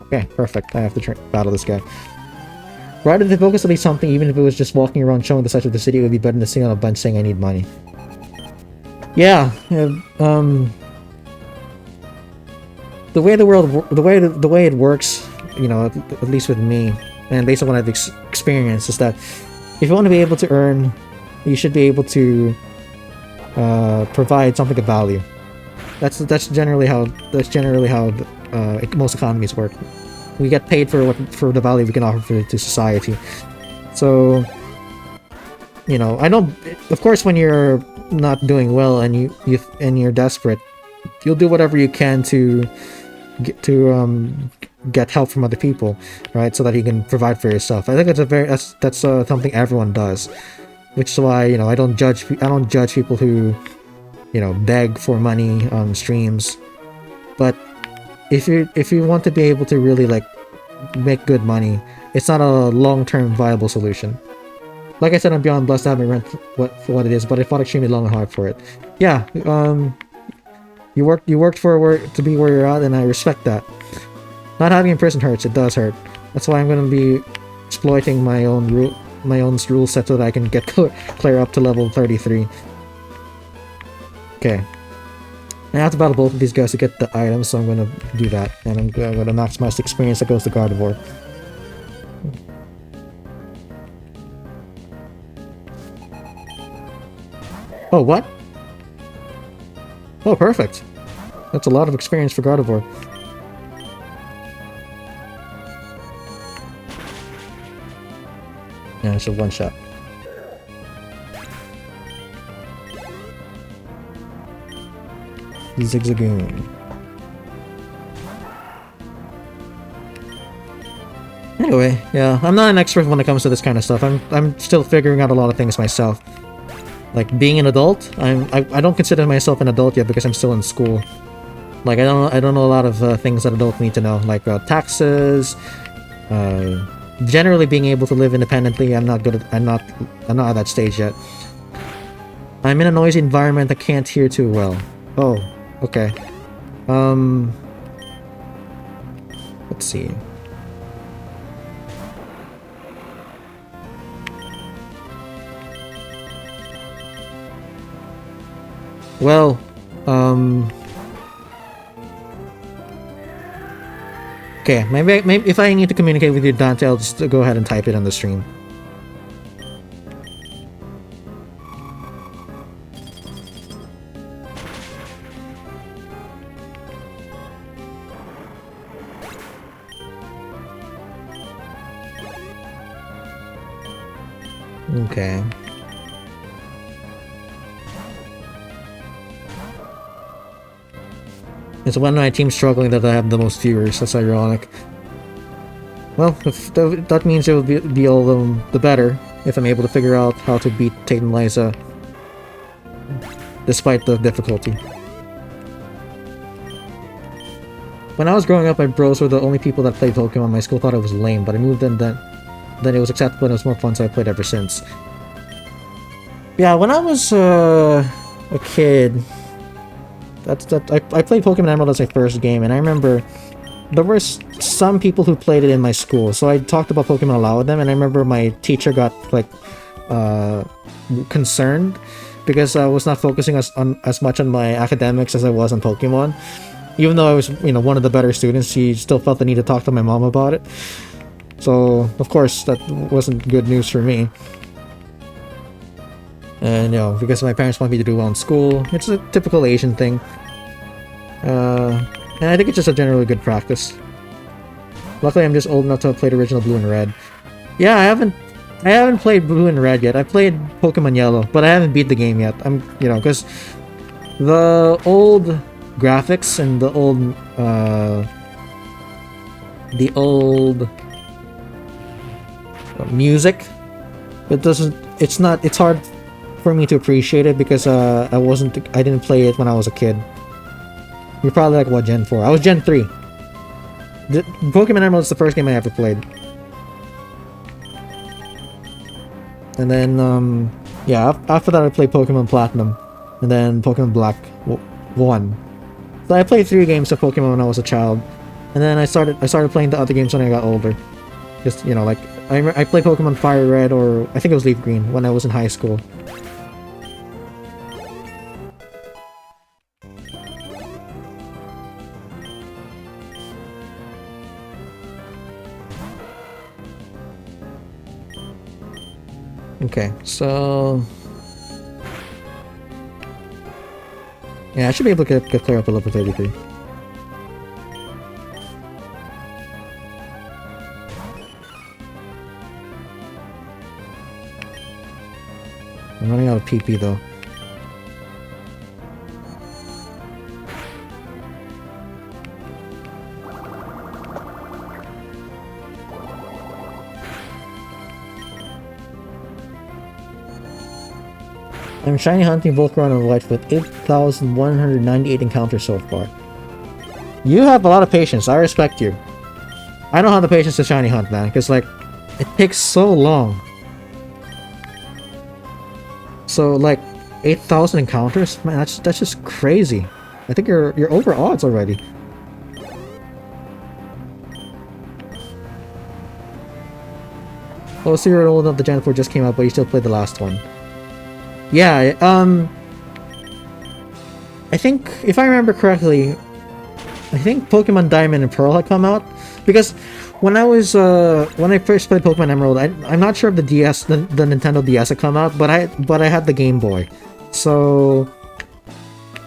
Okay, perfect. I have to battle this guy. Rather than focus on something, even if it was just walking around showing the size of the city, it would be better than sitting on a bench saying I need money. Yeah, the way it works, you know, at least with me, and based on what I've experienced, is that if you want to be able to earn, you should be able to provide something of value. That's generally how most economies work. We get paid for the value we can offer to society. So, you know, I know, of course, when you're not doing well and you're desperate, you'll do whatever you can to get help from other people, right? So that you can provide for yourself. I think that's something everyone does, which is why, you know, I don't judge people who, you know, beg for money on streams. But if you want to be able to really like make good money, it's not a long-term viable solution. Like I said, I'm beyond blessed to have my rent for what it is, but I fought extremely long and hard for it. Yeah, you worked to be where you're at, and I respect that. Not having in prison hurts. It does hurt. That's why I'm gonna be exploiting my own rule set so that I can get clear up to level 33. Okay. I have to battle both of these guys to get the items, so I'm gonna do that, and I'm gonna maximize the experience that goes to Gardevoir. Oh, what? Oh, perfect. That's a lot of experience for Gardevoir. Yeah, it's a one-shot. Zigzagoon. Anyway, yeah, I'm not an expert when it comes to this kind of stuff. I'm still figuring out a lot of things myself. Like being an adult, I don't consider myself an adult yet because I'm still in school. Like I don't know a lot of things that adults need to know, like taxes, generally being able to live independently. I'm not at that stage yet. I'm in a noisy environment. I can't hear too well. Oh. Okay. Let's see. Well, okay, maybe if I need to communicate with you, Dante, I'll just go ahead and type it on the stream. Okay. It's when my team's struggling that I have the most viewers. That's ironic. Well, if that means it will be all the better if I'm able to figure out how to beat Tate and Liza despite the difficulty. When I was growing up, my bros were the only people that played Pokemon. My school thought it was lame, but I moved in then it was acceptable and it was more fun, so I played ever since. Yeah, when I was a kid, I played Pokémon Emerald as my first game, and I remember there were some people who played it in my school, so I talked about Pokemon aloud with them, and I remember my teacher got like concerned because I was not focusing as much on my academics as I was on Pokemon. Even though I was, you know, one of the better students, she still felt the need to talk to my mom about it. So, of course, that wasn't good news for me. And, you know, because my parents want me to do well in school. It's a typical Asian thing. And I think it's just a generally good practice. Luckily, I'm just old enough to have played original Blue and Red. Yeah, I haven't played Blue and Red yet. I played Pokemon Yellow, but I haven't beat the game yet. Because the old graphics and the old music, it's hard for me to appreciate it because I didn't play it when I was a kid. You're probably like, what, Gen 4? I was Gen 3. Pokemon Emerald is the first game I ever played. And then, yeah, after that I played Pokemon Platinum. And then Pokemon Black 1. So I played 3 games of Pokemon when I was a child. And then I started playing the other games when I got older. Just, like, I played Pokemon Fire Red, or I think it was Leaf Green, when I was in high school. Okay, so... yeah, I should be able to get clear up to level 33. I'm running out of PP though. I'm shiny hunting Volcarona and White with 8,198 encounters so far. You have a lot of patience, I respect you. I don't have the patience to shiny hunt, man, because like, it takes so long. So like, 8,000 encounters? Man, that's just crazy. I think you're over odds already. Oh, so you're old enough, the Gen 4 just came out, but you still played the last one. Yeah, I think, if I remember correctly, I think Pokemon Diamond and Pearl had come out, because when I first played Pokemon Emerald, I'm not sure if the Nintendo DS had come out, but I had the Game Boy, so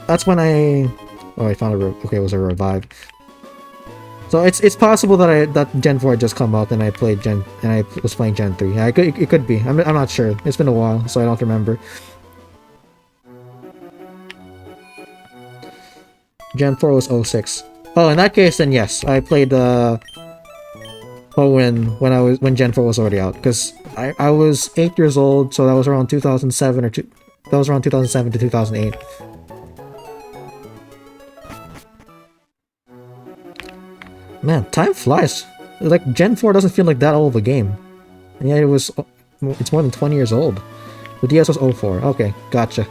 that's when I found it was a revive. So it's possible that Gen 4 had just come out and I was playing Gen 3. Yeah, it could be. I'm not sure. It's been a while, so I don't remember. Gen 4 was 06. Oh, in that case, then yes, I played when Gen 4 was already out, because I was 8 years old, so that was around 2007 that was around 2007 to 2008. Man, time flies. Like, Gen 4 doesn't feel like that old of a game. And yet it's more than 20 years old. The DS was 04. Okay, gotcha.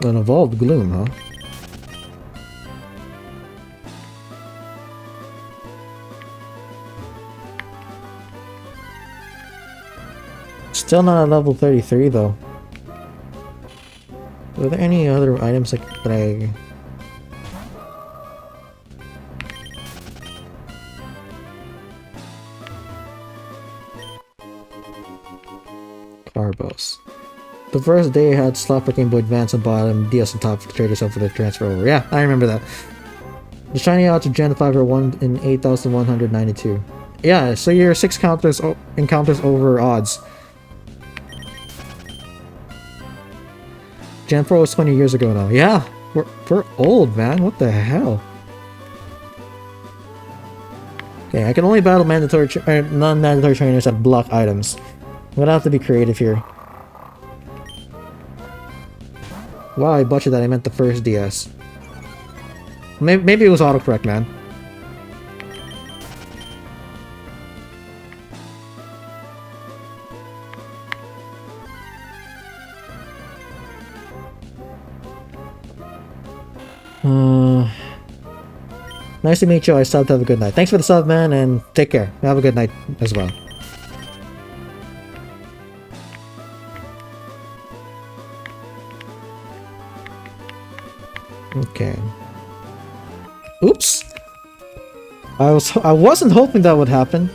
An evolved Gloom, huh? Still not at level 33 though. Were there any other items that I... Carbos. The first day had Slapper Game Boy Advance on bottom, DS on top, trade yourself for the transfer over. Yeah, I remember that. The shiny odds of Gen 5 are 1 in 8,192. Yeah, so you're 6 encounters over odds. Gen 4 was 20 years ago now. Yeah, we're old, man. What the hell? Okay, I can only battle non-mandatory trainers that block items. I'm gonna have to be creative here. Wow, I butchered that. I meant the first DS. Maybe it was autocorrect, man. Nice to meet you. I still have a good night. Thanks for the sub, man, and take care. Have a good night as well. Okay. Oops. I wasn't hoping that would happen.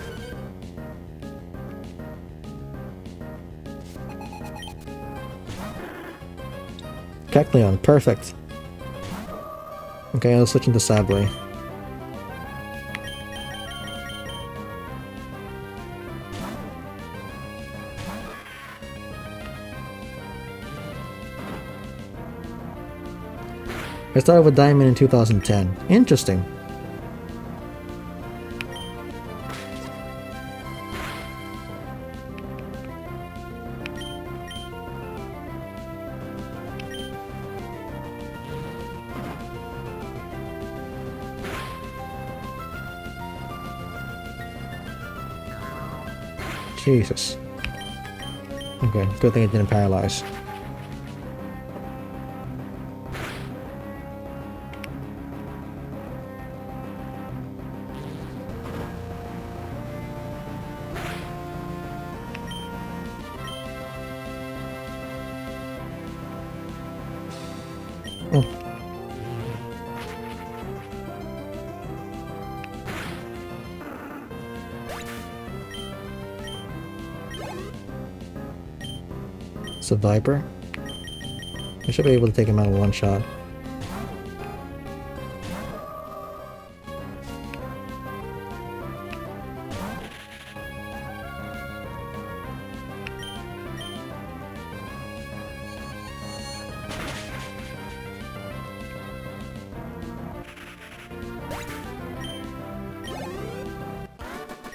Kecleon, perfect. Okay, I'll switch into Sablé. I started with Diamond in 2010. Interesting. Jesus. Okay, good thing it didn't paralyze. Oh. It's a Viper. I should be able to take him out in one shot.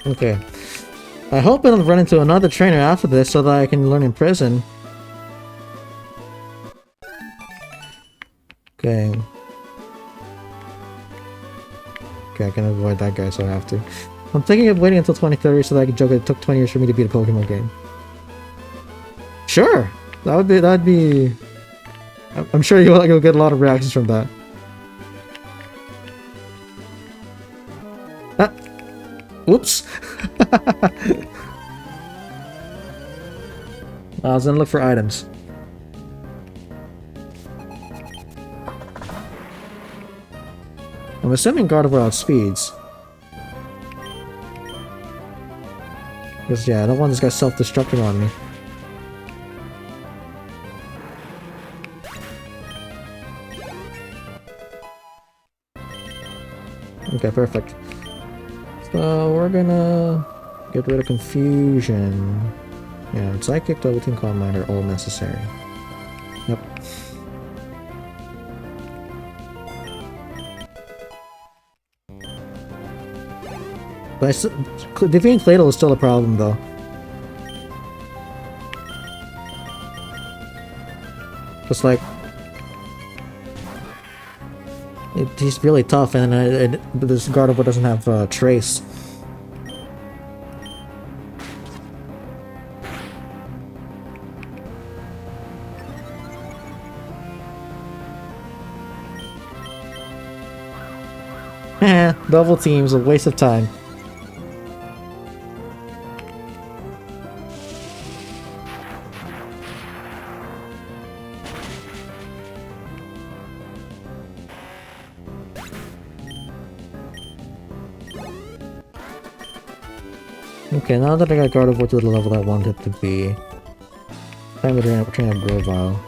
Okay. I hope I don't run into another trainer after this so that I can learn in prison. Okay. Okay, I can avoid that guy, so I have to. I'm thinking of waiting until 2030 so that I can joke it took 20 years for me to beat a Pokemon game. Sure! That'd be... I'm sure you'll get a lot of reactions from that. Ah! Whoops! I was gonna look for items. I'm assuming Gardevoir outspeeds. Because yeah, I don't want this guy self-destructing on me. Okay, perfect. So we're gonna get rid of confusion. Yeah, Psychic, Double Team, Calm Mind are all necessary. Yep. But defeating Claydol is still a problem, though. Just like... he's really tough, and this Gardevoir doesn't have Trace. Double team's a waste of time. Okay, now that I got Gardevoir to the level I want it to be, time to train up Grovyle.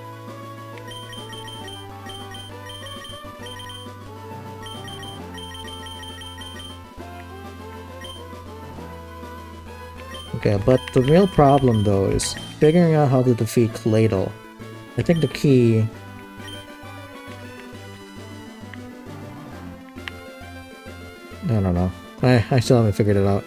Okay, but the real problem though is figuring out how to defeat Claydol. I think the key... I don't know. I still haven't figured it out.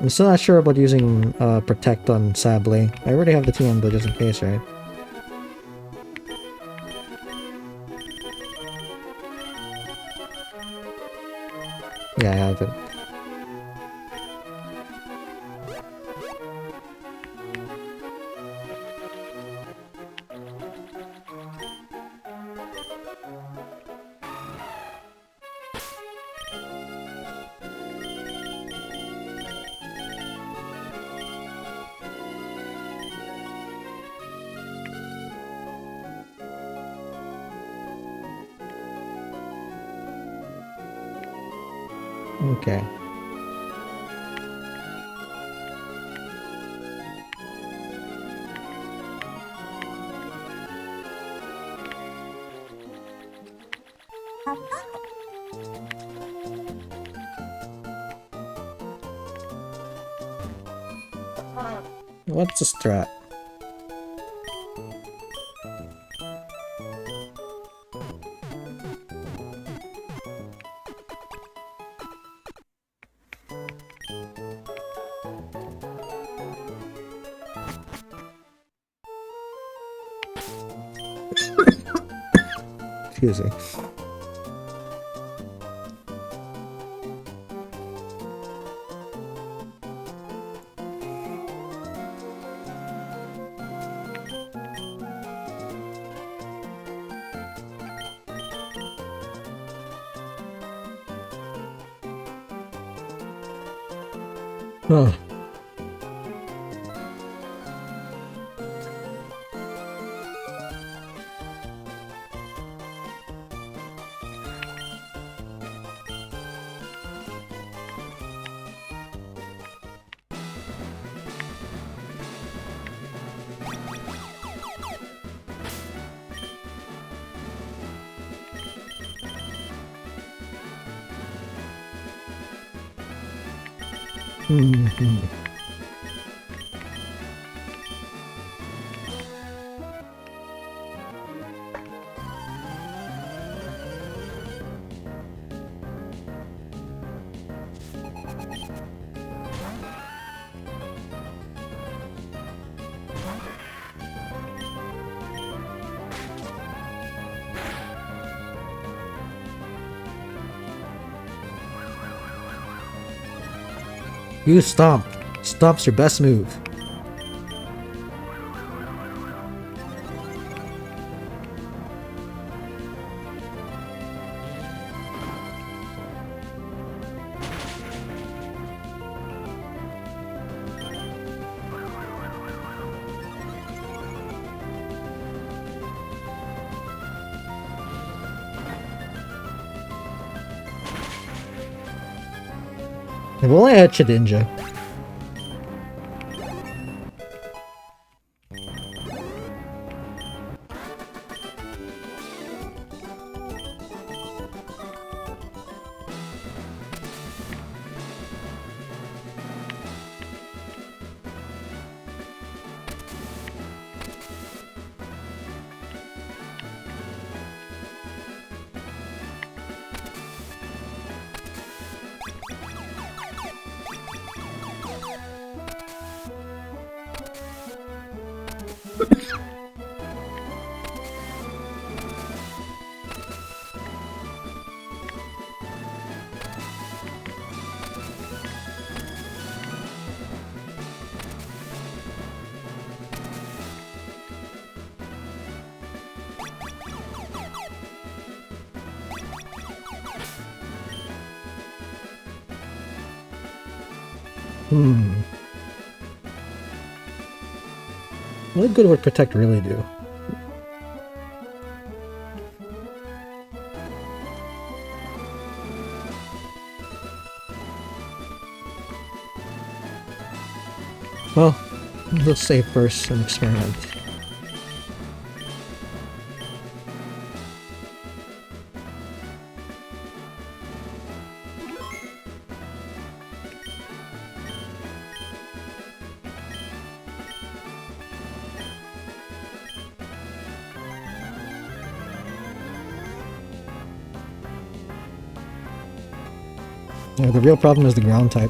I'm still not sure about using Protect on Sablé. I already have the TM though, just in case, right? Yeah, I haven't. Okay. What's the strat? Excuse me. Oh. You stomp. Stomp's your best move. If only I had Shedinja. What good would Protect really do? Well, let's save first and experiment. Yeah, the real problem is the ground type.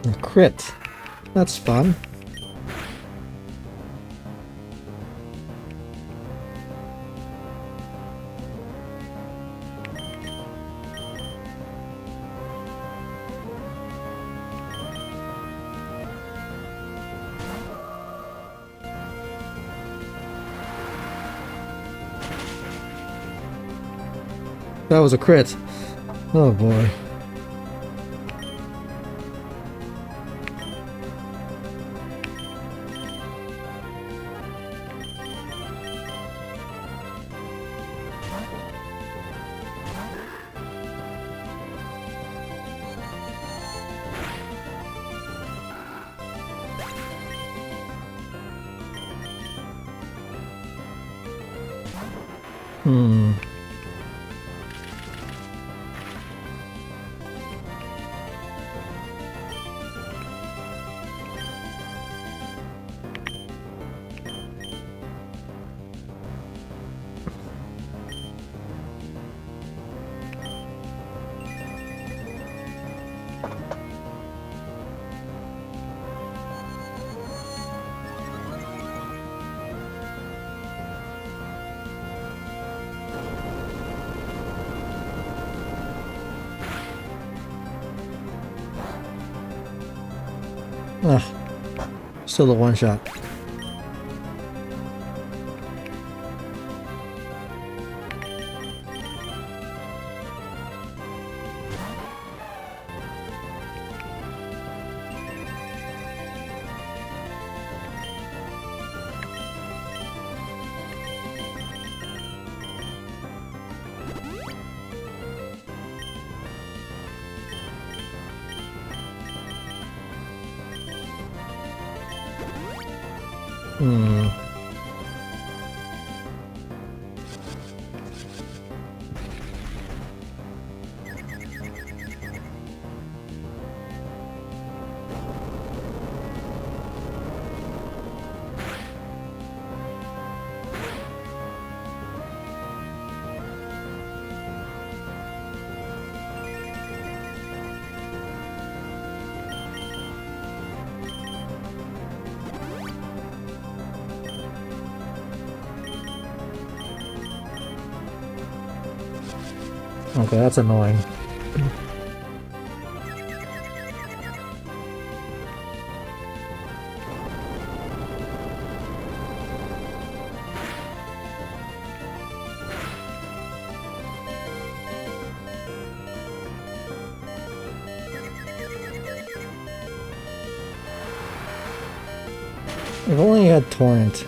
A crit. That's fun. That was a crit. Oh boy. Hmm. Ugh. Still a one shot. Hmm. Okay, that's annoying. If only you had Torrent.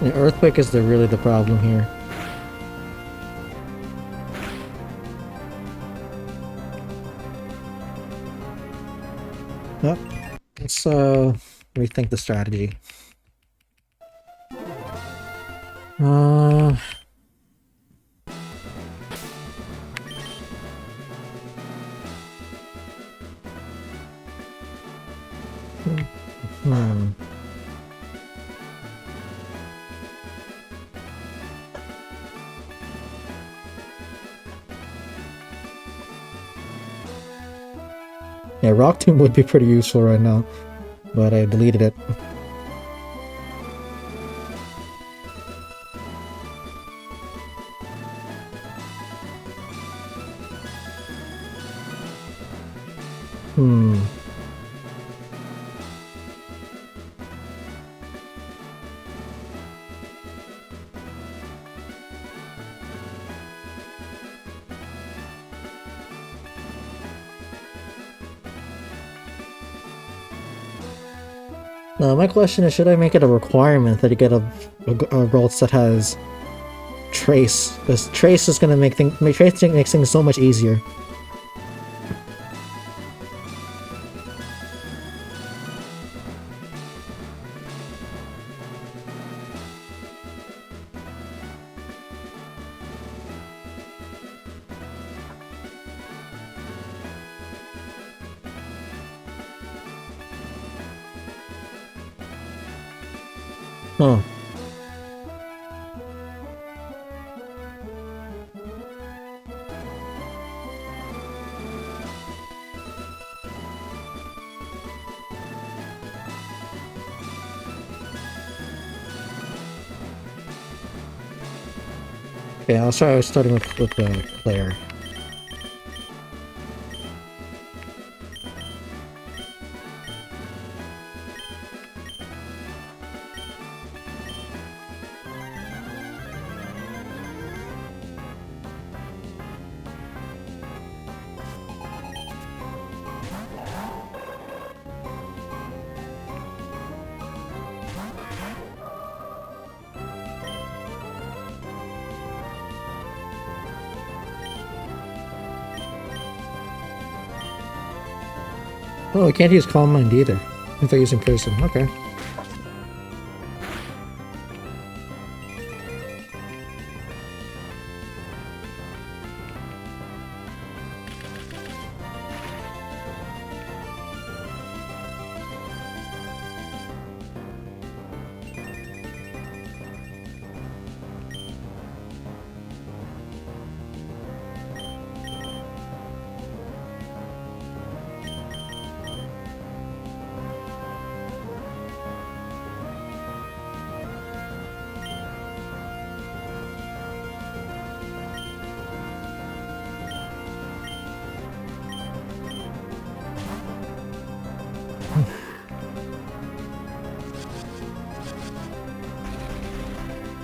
The Earthquake is really the problem here. Yep. Let's rethink the strategy. Hmm. Yeah, Rock Tomb would be pretty useful right now, but I deleted it. Hmm. My question is, should I make it a requirement that you get a Ralts that has Trace? Because Trace is gonna make Trace makes things so much easier. Huh. Okay, I'll start starting with the player. Oh, I can't use Calm Mind either. If I use Imprison. Okay.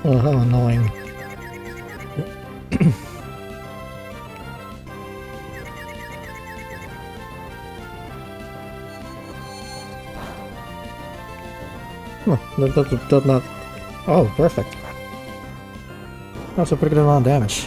Oh, how annoying. Huh, that not... Oh, perfect. That's a pretty good amount of damage.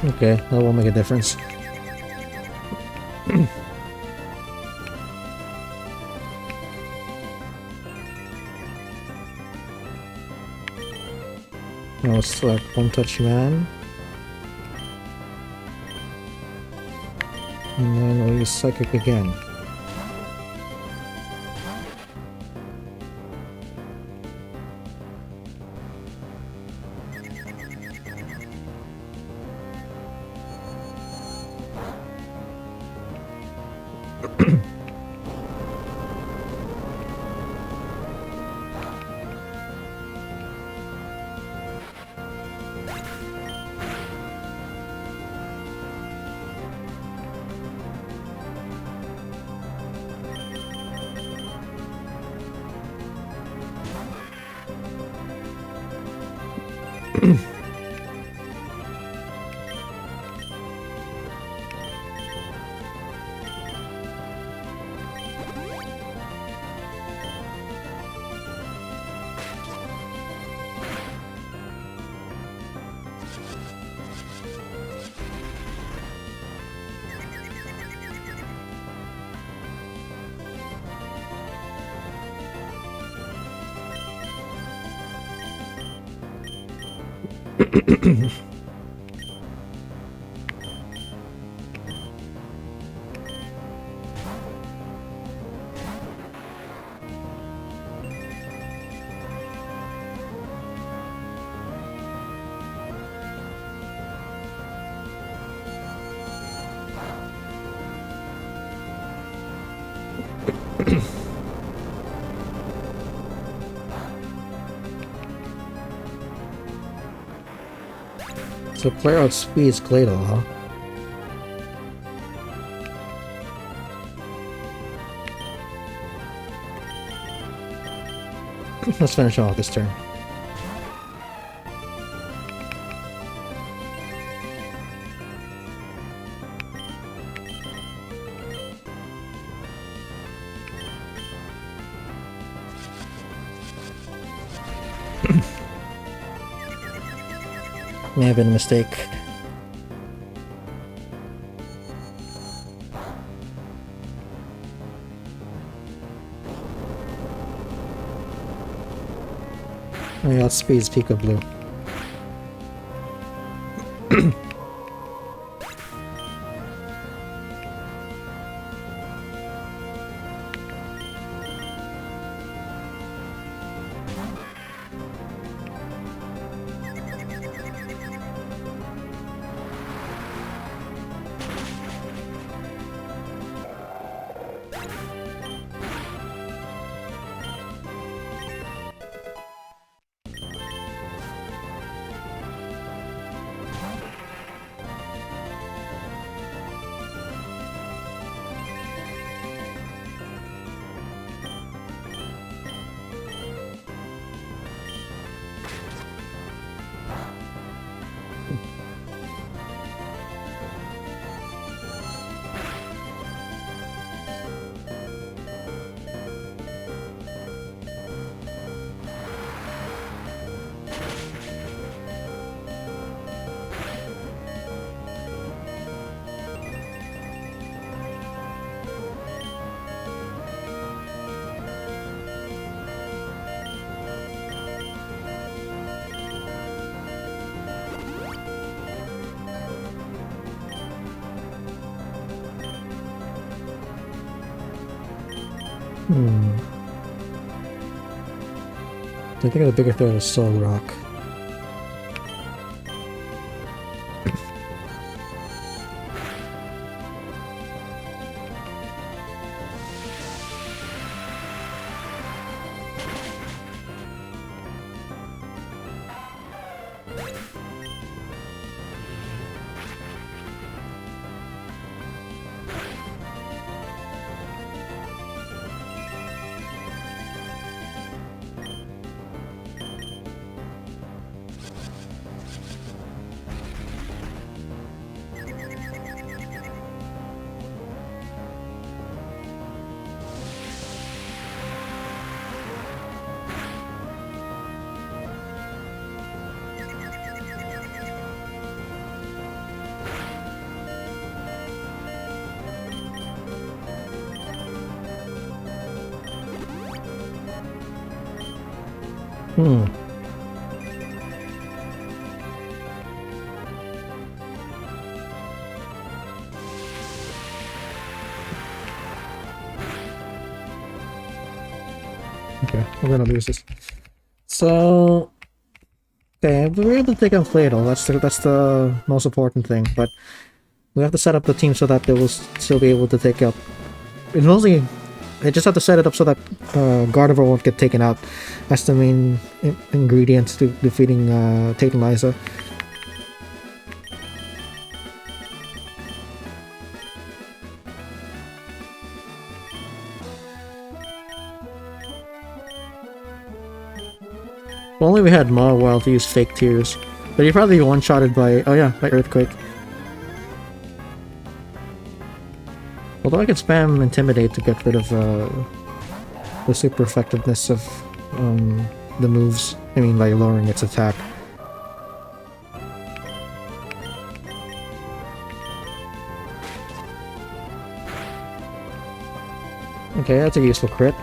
Okay, that will make a difference. I'll select One Touch Man. And then we'll use Psychic again. So player outspeeds Claydol, huh? Let's finish off this turn. May have been a mistake. Oh yeah, outspeeds Pika Blue. I think the bigger threat is Soul Rock. Okay, we're gonna lose this. So, okay, we were able to take on Claydol. That's the most important thing. But we have to set up the team so that they will still be able to take up. It's mostly, they just have to set it up so that Gardevoir won't get taken out. That's the main ingredient to defeating Titanizer. If only we had Mawile to use fake tears. But you're probably one-shotted by... Oh yeah, by Earthquake. Although I could spam Intimidate to get rid of the super effectiveness of the moves. I mean, by lowering its attack. Okay, that's a useful crit.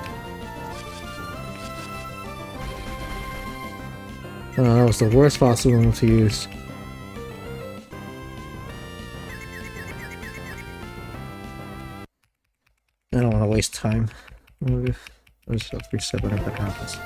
Oh, that was the worst possible move to use. I don't want to waste time. I'll just have to reset whenever that happens.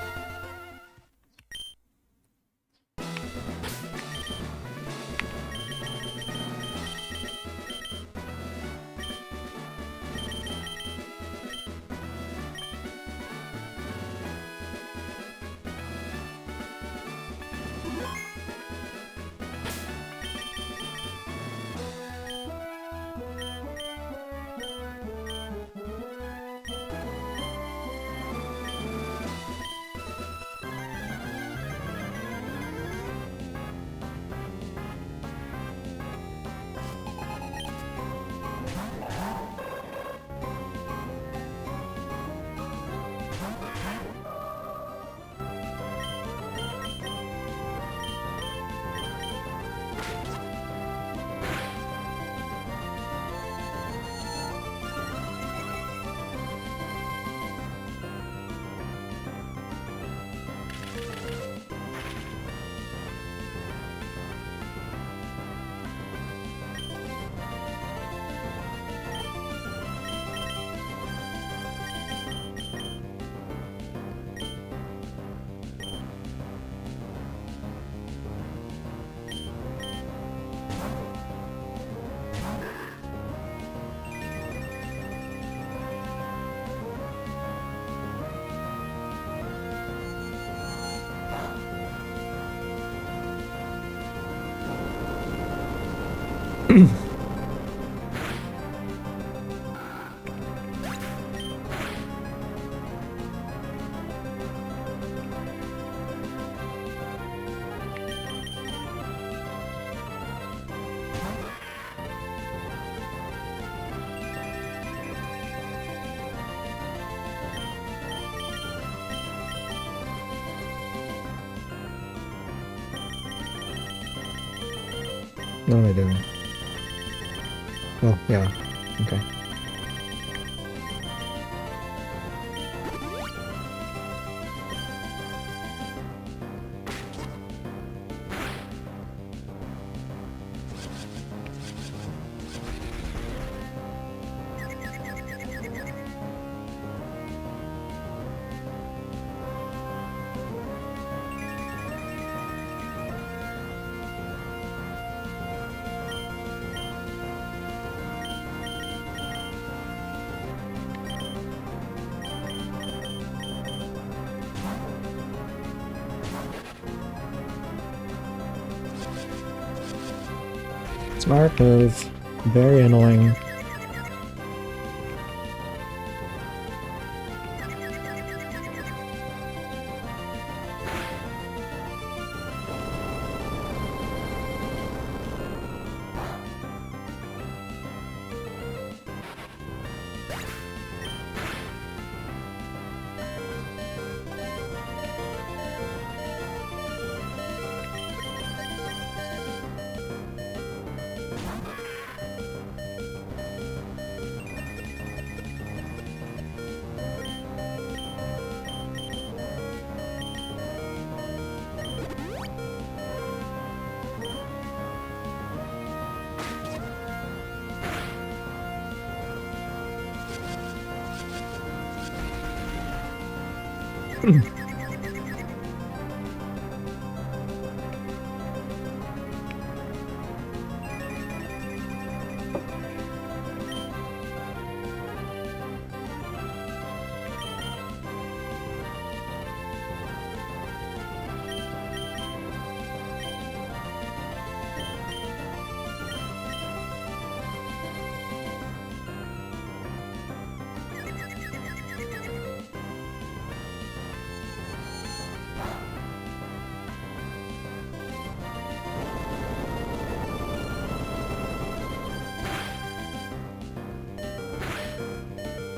What am I doing? Oh, yeah. Okay. Smart move. Very annoying.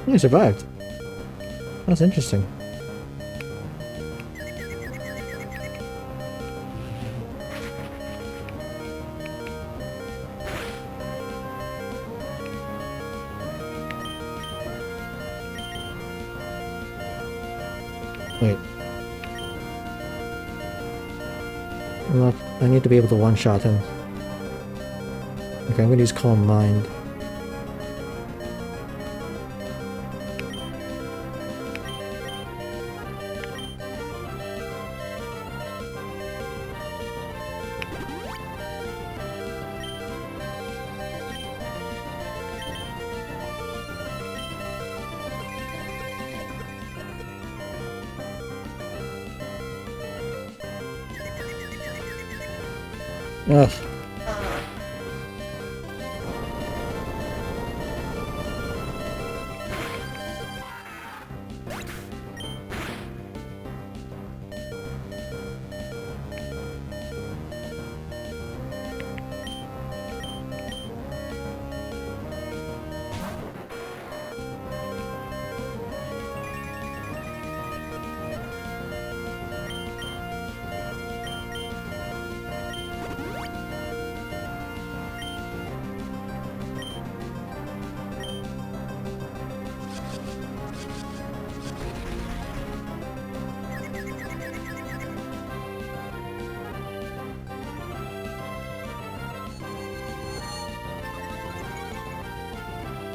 I survived. That's interesting. Wait. I need to be able to one-shot him. Okay, I'm gonna use Calm Mind. Ugh.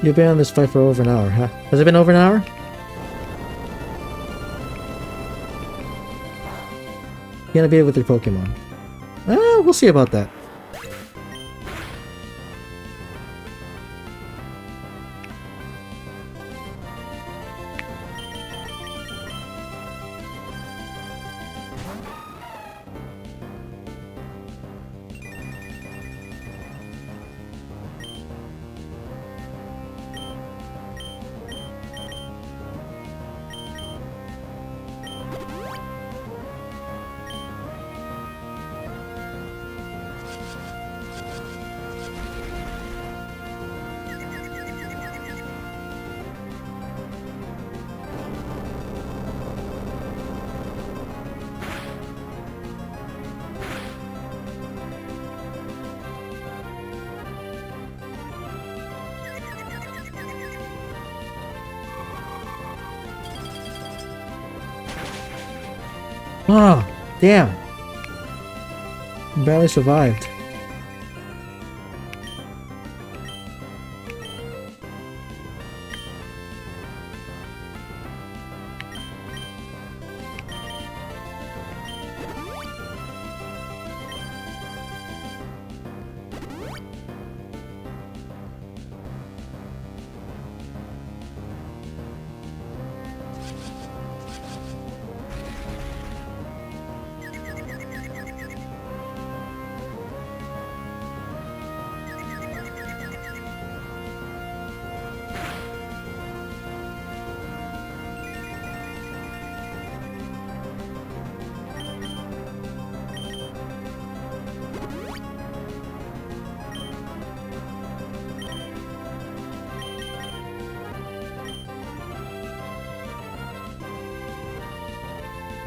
You've been on this fight for over an hour, huh? Has it been over an hour? You gotta beat it with your Pokemon. We'll see about that. Oh, damn. Barely survived.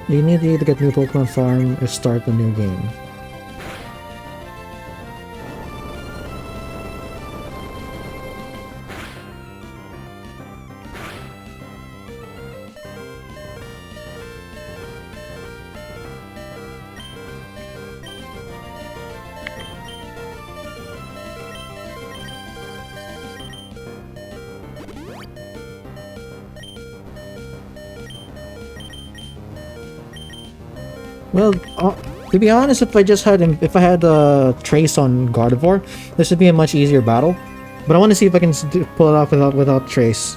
You need to either get new Pokemon Farm or start the new game. Well, to be honest, if I had Trace on Gardevoir, this would be a much easier battle. But I want to see if I can pull it off without Trace.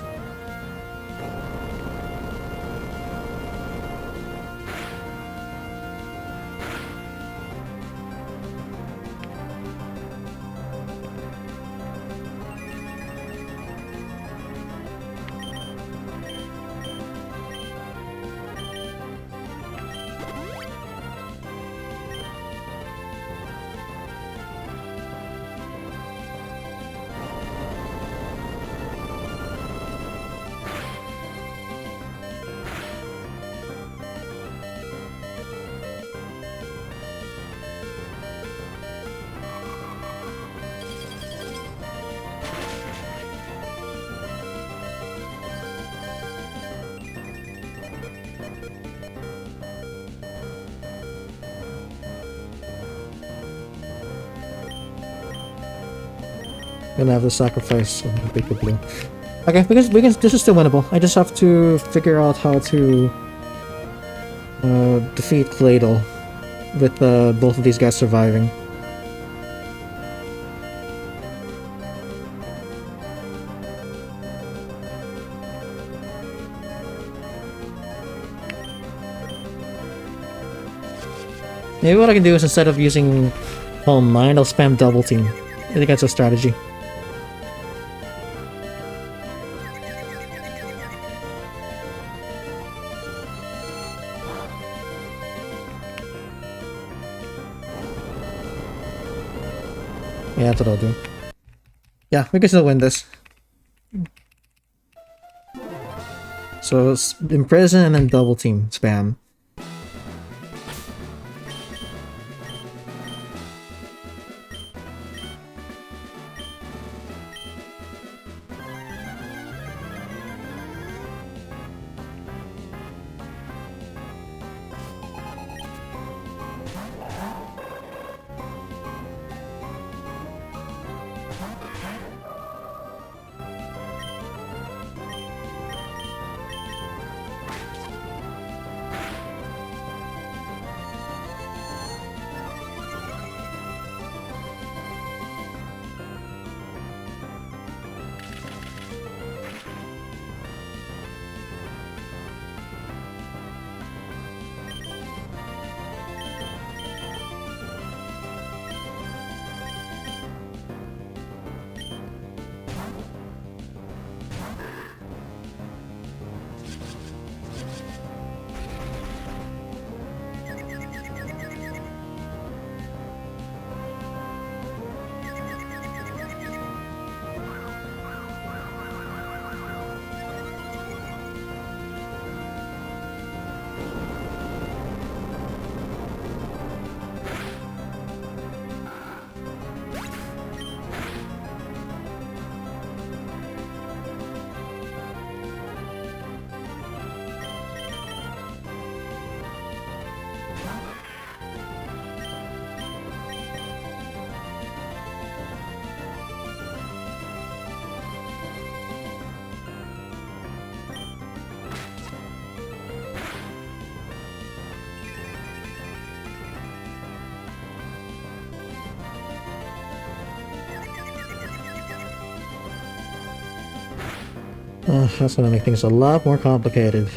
Gonna have to sacrifice Big Blue. Okay, because this is still winnable. I just have to figure out how to defeat Claydol with both of these guys surviving. Maybe what I can do is instead of using Calm Mind, I'll spam Double Team. I think that's a strategy. Yeah, that's what I'll do. Yeah, we can still win this. So, Imprison and then Double Team spam. That's gonna make things a lot more complicated.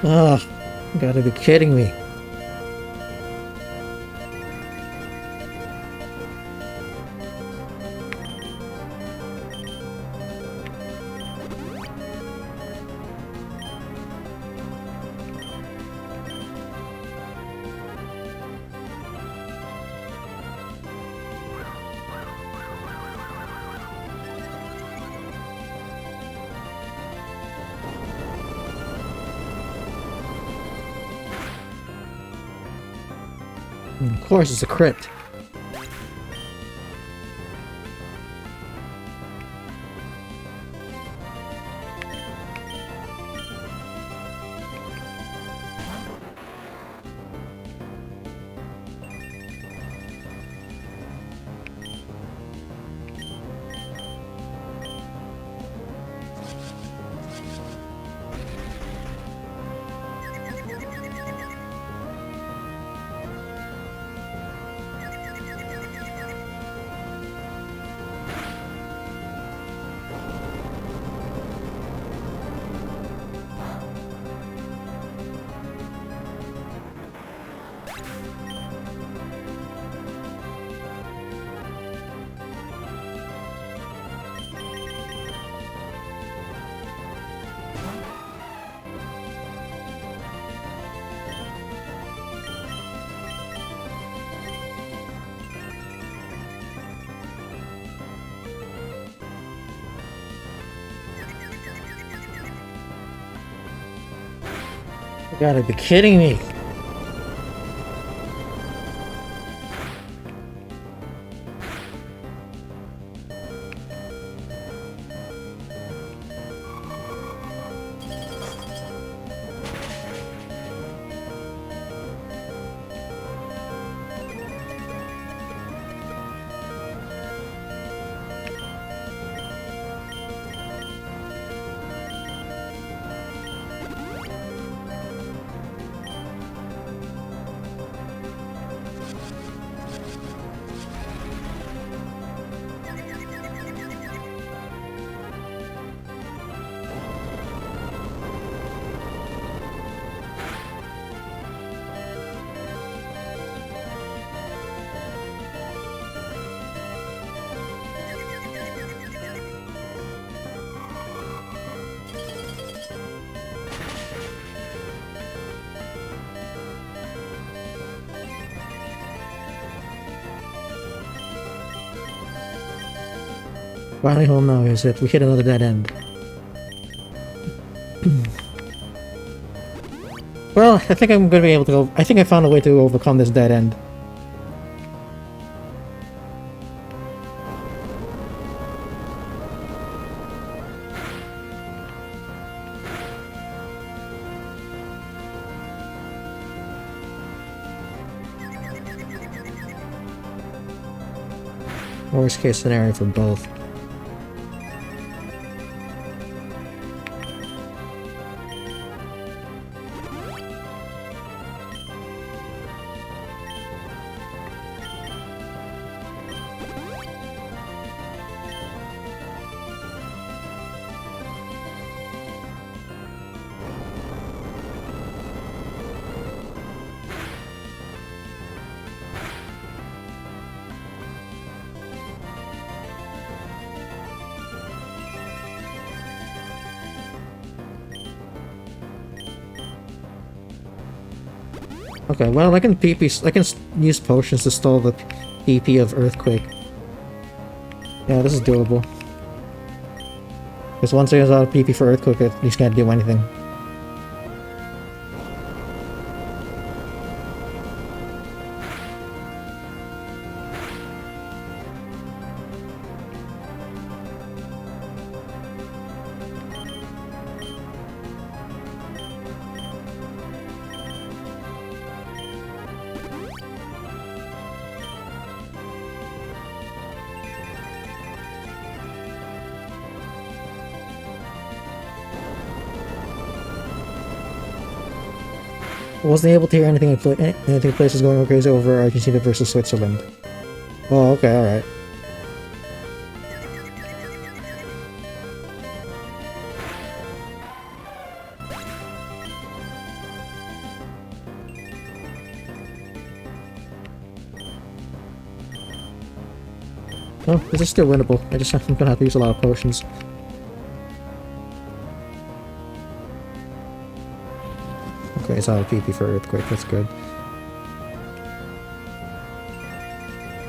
Ugh, you gotta be kidding me. Of course, it's a crit. You gotta be kidding me! Finally home now, is it? We hit another dead end. Well, I think I'm gonna be able to go. I think I found a way to overcome this dead end. Worst case scenario for both. Okay, well, I can use potions to stall the PP of Earthquake. Yeah, this is doable. Because once there's out of PP for Earthquake, he's can't do anything. I wasn't able to hear anything. Anything places going crazy over Argentina versus Switzerland. Oh, okay, all right. Oh, this is still winnable. I'm gonna have to use a lot of potions. Okay, it's out of PP for Earthquake, that's good.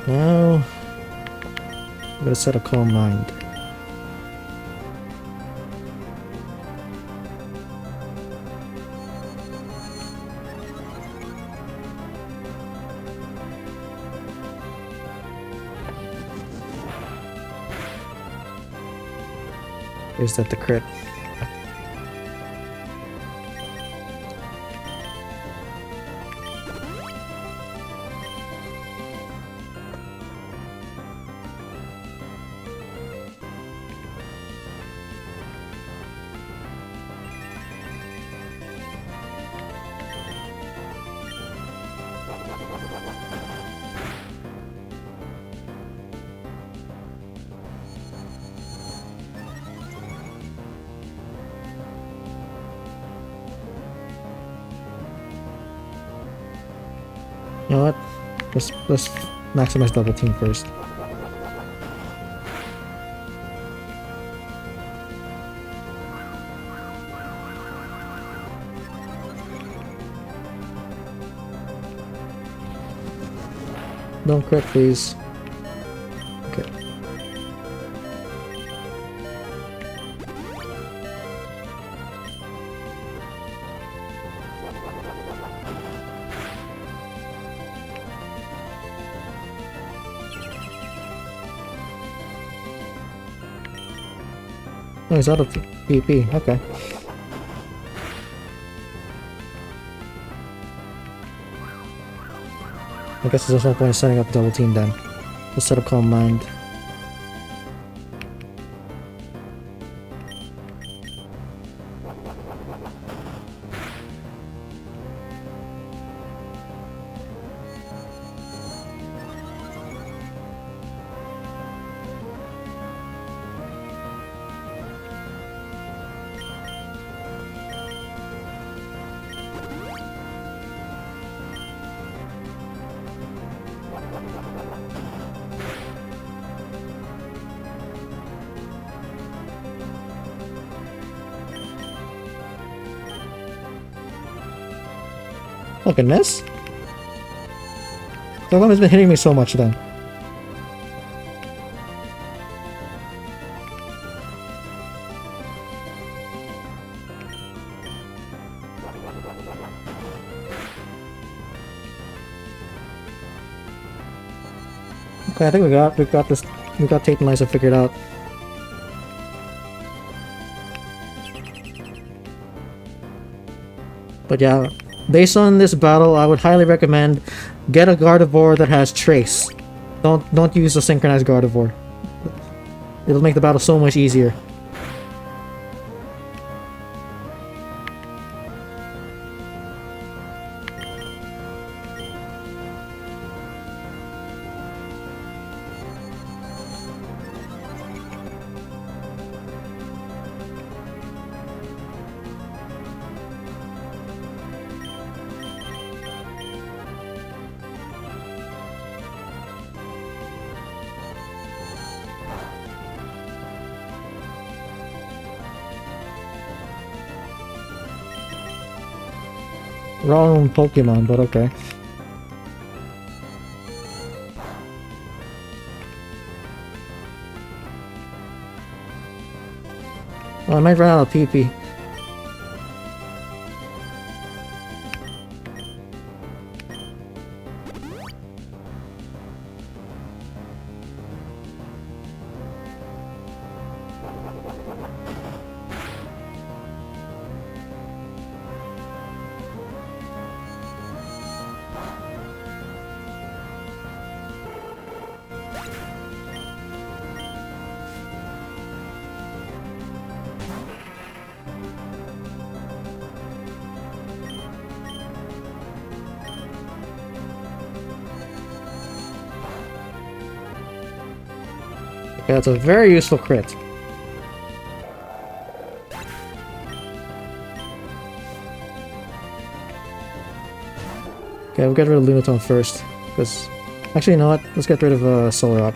Now, I'm gonna set a calm mind. Is that the crit? You know what? Let's maximize double team first. Don't crit, please. Okay. Oh, he's out of PP. Okay. I guess there's no point in setting up double team then. Let's set up Calm Mind. Fucking miss? How come has been hitting me so much then? Okay, I think we got this, we got Tate and Lysa figured out. But yeah, based on this battle, I would highly recommend get a Gardevoir that has Trace. Don't use a synchronized Gardevoir. It'll make the battle so much easier. Wrong Pokemon, but okay. Well, I might run out of PP. Okay, that's a very useful crit. Okay, we'll get rid of Lunatone first, because... Actually, you know what? Let's get rid of Solrock.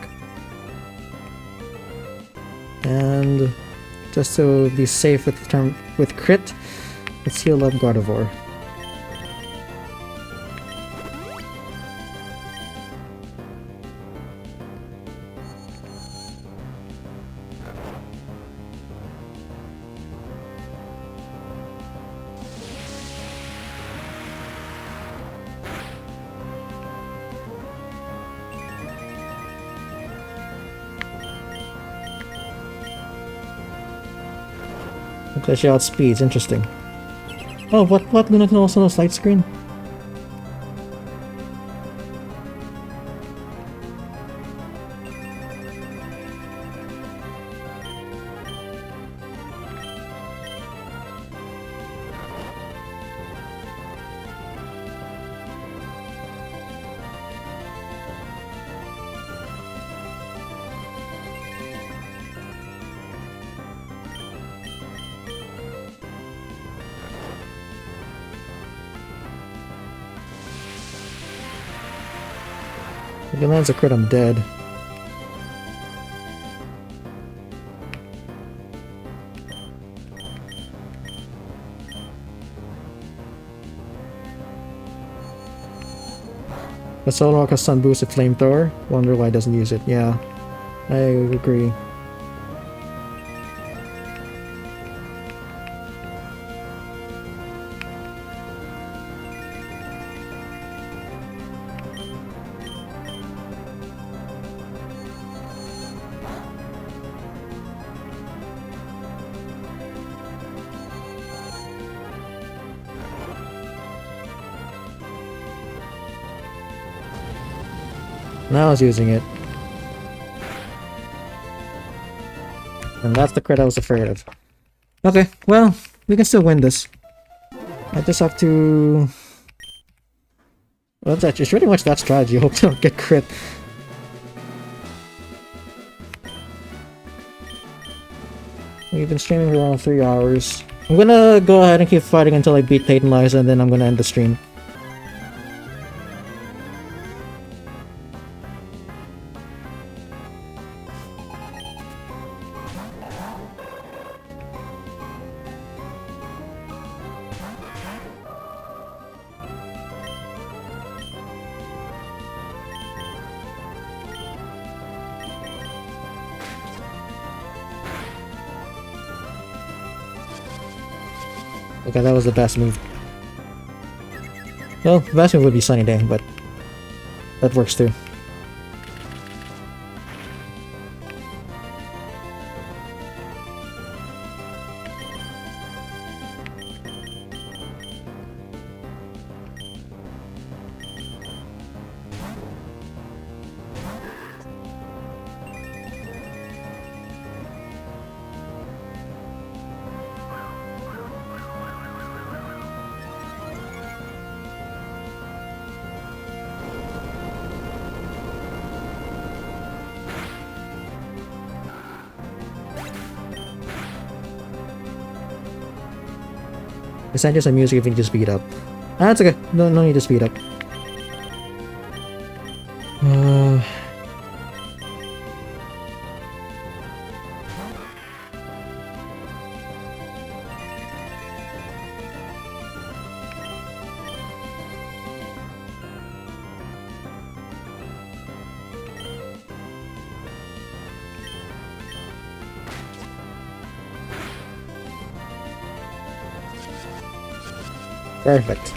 And... just to be safe with crit, let's heal up Gardevoir. Okay, she outspeeds, interesting. Oh, what? Lunatone also knows Light Screen? If it lands a crit, I'm dead. The Solrock has Sun boosted Flamethrower. Wonder why it doesn't use it. Yeah, I agree. Now I was using it. And that's the crit I was afraid of. Okay, well, we can still win this. I just have to... Well, it's pretty much that strategy. Hope to don't get crit. We've been streaming for around 3 hours. I'm gonna go ahead and keep fighting until I beat Tate and Liza, and then I'm gonna end the stream. Okay, that was the best move. Well, the best move would be Sunny Day, but that works too. It's not just a music if you need to speed up. Ah, that's okay. No need to speed up. Perfect.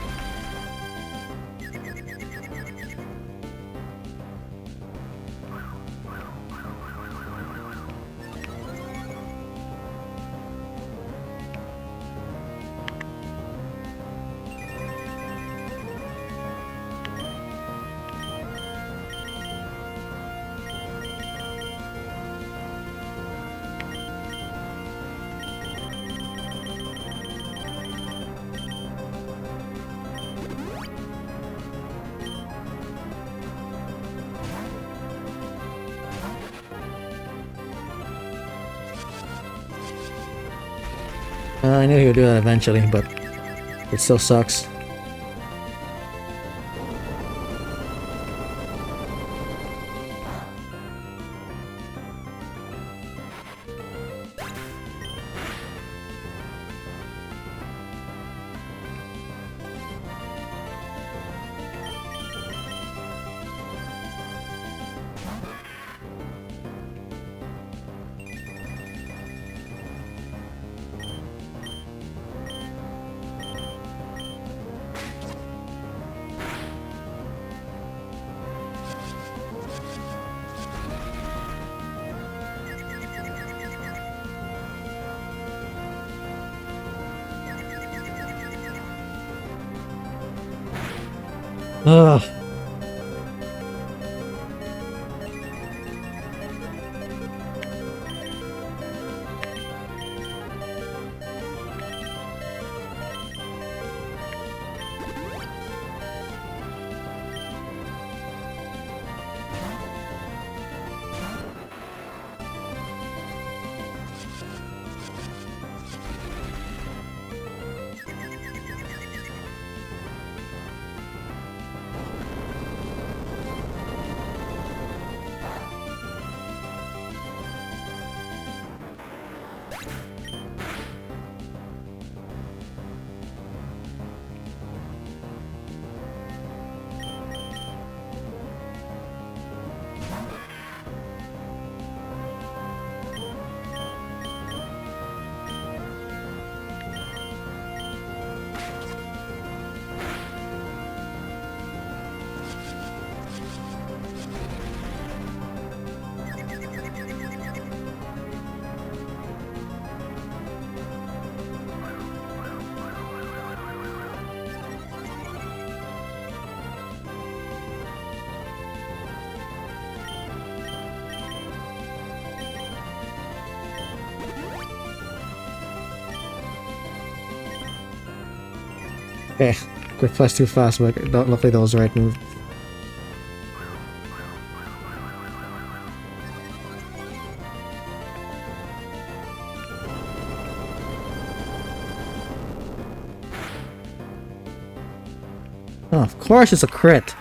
I knew he would do that eventually, but it still sucks. Ugh. Eh, quick plus too fast, but luckily that was the right move. Oh, of course it's a crit.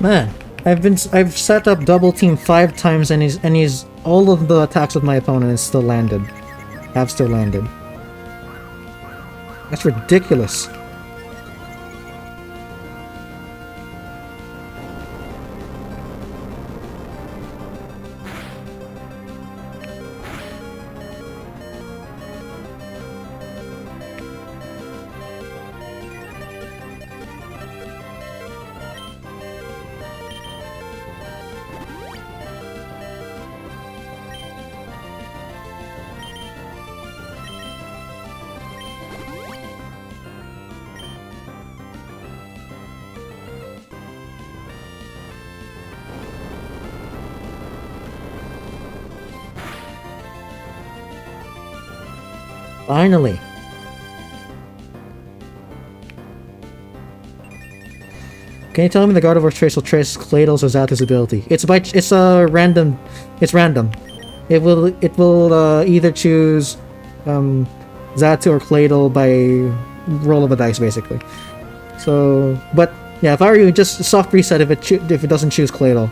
Man, I've set up double team 5 times and he's all of the attacks with my opponent has still landed. Have still landed. That's ridiculous. Finally. Can you tell me the Gardevoir's Trace will trace Cladle's or Zatu's ability? It's random. It's random. It will either choose Zatu or Cladle by roll of a dice, basically. So, but yeah, if I were you, just soft reset if it doesn't choose Cladle.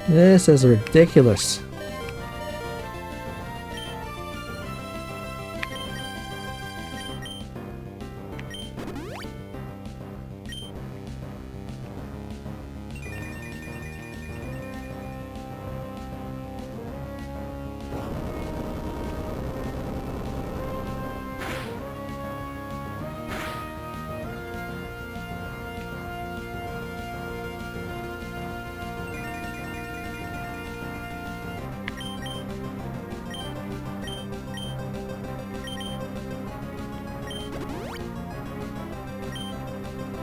This is ridiculous.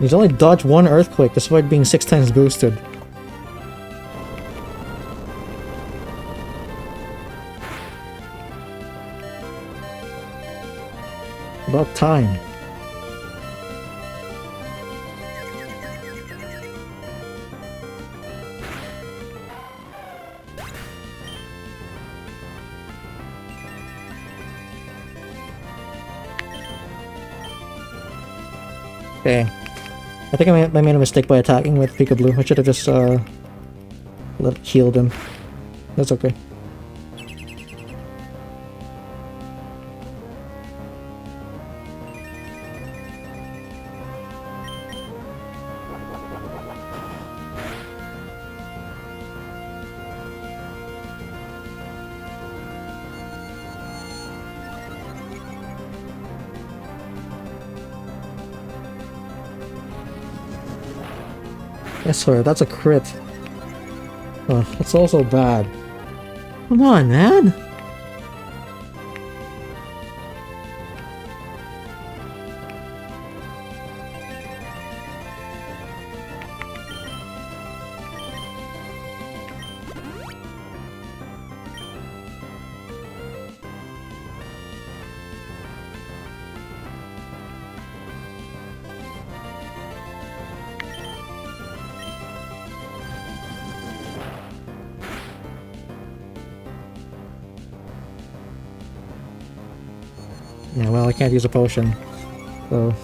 He's only dodged 1 Earthquake despite being 6 times boosted. About time. Okay. I think I made a mistake by attacking with Pika Blue. I should have just healed him. That's okay. I swear, that's a crit. Oh, that's also bad. Come on, man! Yeah, well, I can't use a potion, so...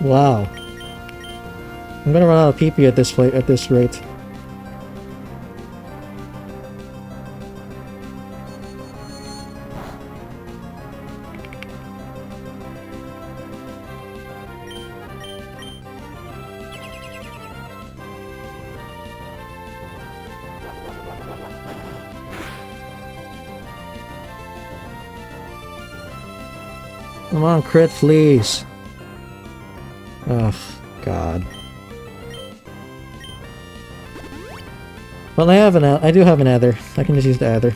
Wow. I'm gonna run out of PP at this rate. Come on, crit, please. Oh, God. Well, I do have an Ether. I can just use the Ether.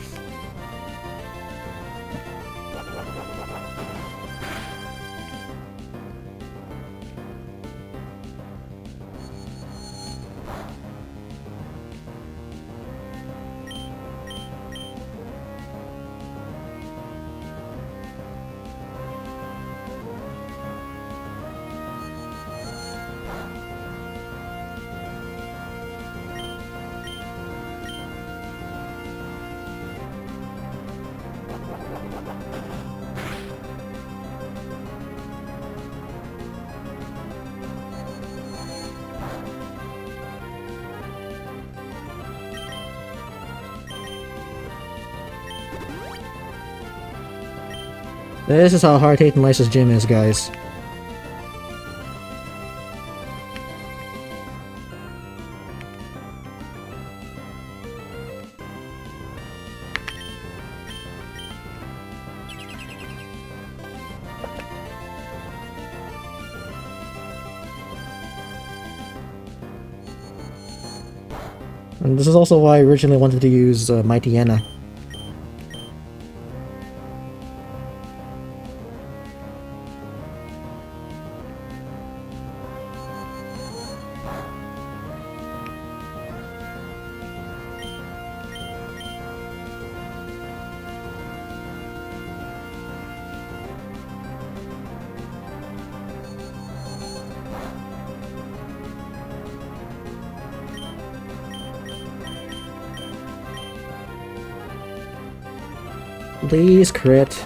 This is how hard-hitting Lysa's gym is, guys. And this is also why I originally wanted to use Mighty Anna. Please crit.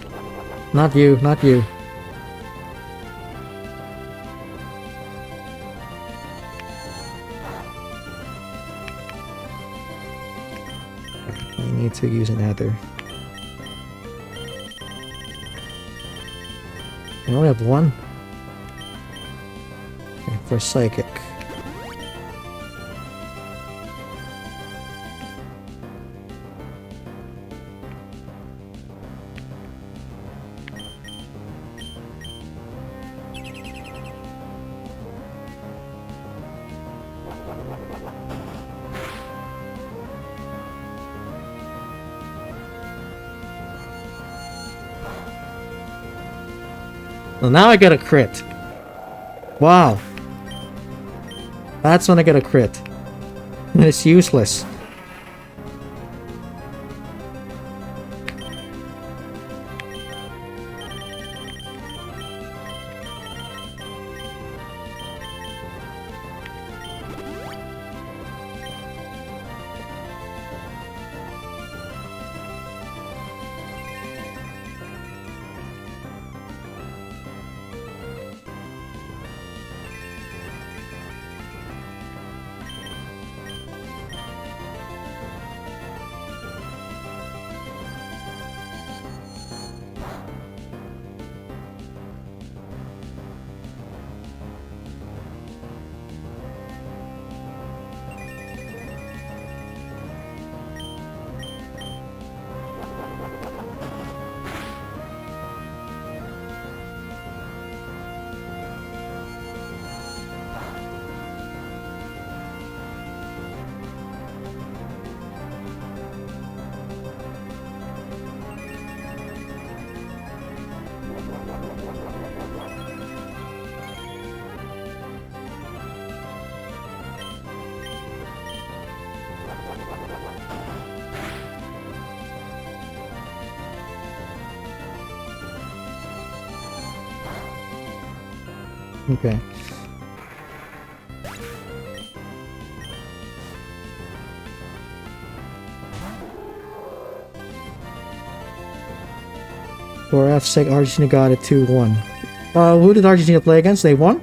Not you, not you. I need to use another. I only have one. Okay, for Psychic. Well, now I get a crit. Wow. That's when I get a crit. And it's useless. Okay. For F's sake, Argentina got it 2-1. Who did Argentina play against? They won?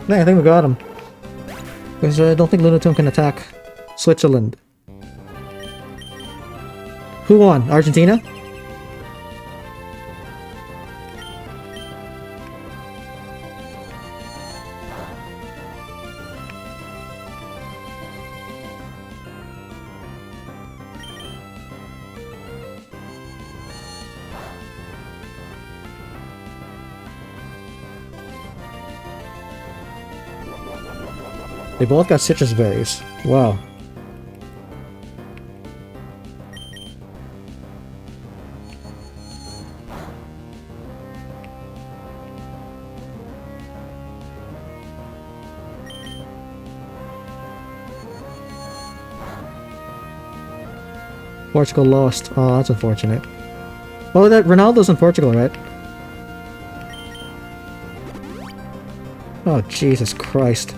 Yeah, I think we got him. Because I don't think Lunatone can attack Switzerland. Who won? Argentina? They both got citrus berries. Wow. Portugal lost. Oh, that's unfortunate. Oh, that Ronaldo's in Portugal, right? Oh, Jesus Christ.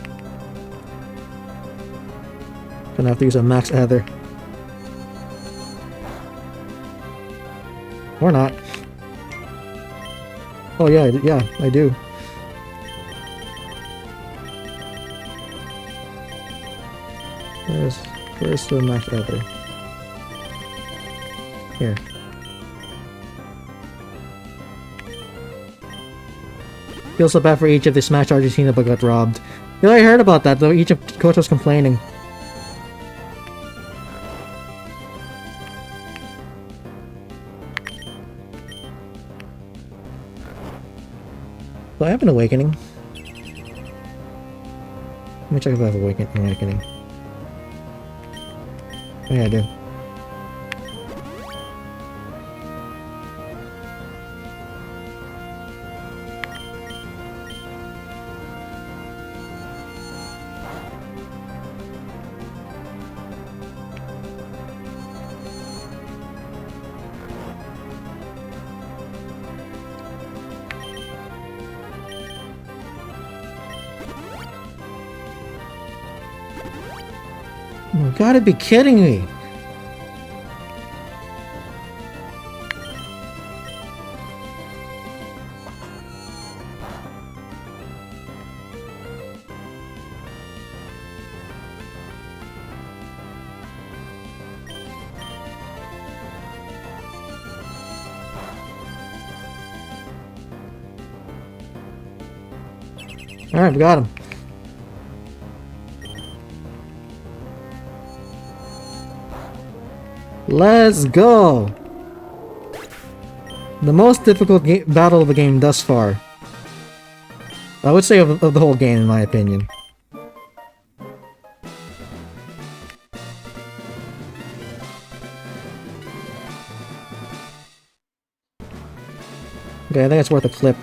Gonna have to use a max ether. Or not. Oh yeah, yeah, I do. Where's the max ether? Here. Feel so bad for Egypt, they smashed Argentina but got robbed. Yeah, I heard about that though, Egypt coach was complaining. Do I have an awakening? Let me check if I have awakening. Oh yeah, I do. You gotta be kidding me! Alright, we got him. Let's go! The most difficult battle of the game thus far. I would say of the whole game, in my opinion. Okay, I think it's worth a clip.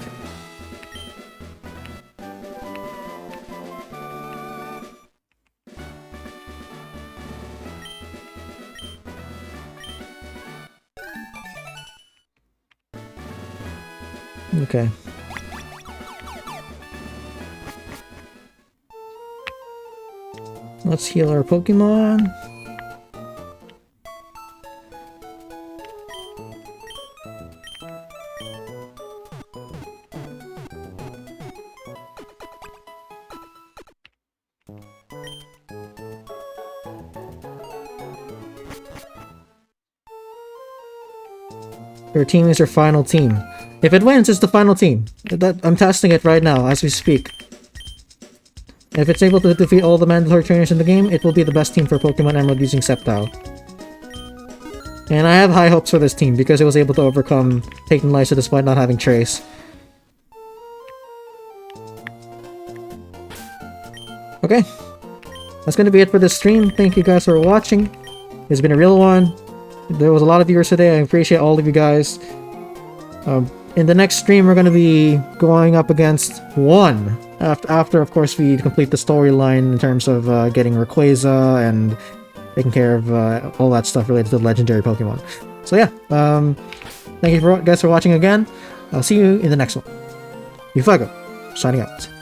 Okay. Let's heal our Pokemon. Your team is your final team. If it wins, it's the final team. I'm testing it right now, as we speak. If it's able to defeat all the mandatory trainers in the game, it will be the best team for Pokémon Emerald using Sceptile. And I have high hopes for this team, because it was able to overcome taking Lysa despite not having Trace. Okay. That's gonna be it for this stream. Thank you guys for watching. It's been a real one. There was a lot of viewers today. I appreciate all of you guys. In the next stream, we're going to be going up against one. After, of course, we complete the storyline in terms of getting Rayquaza and taking care of all that stuff related to the legendary Pokemon. So yeah, thank you guys for watching again. I'll see you in the next one. DFuego, signing out.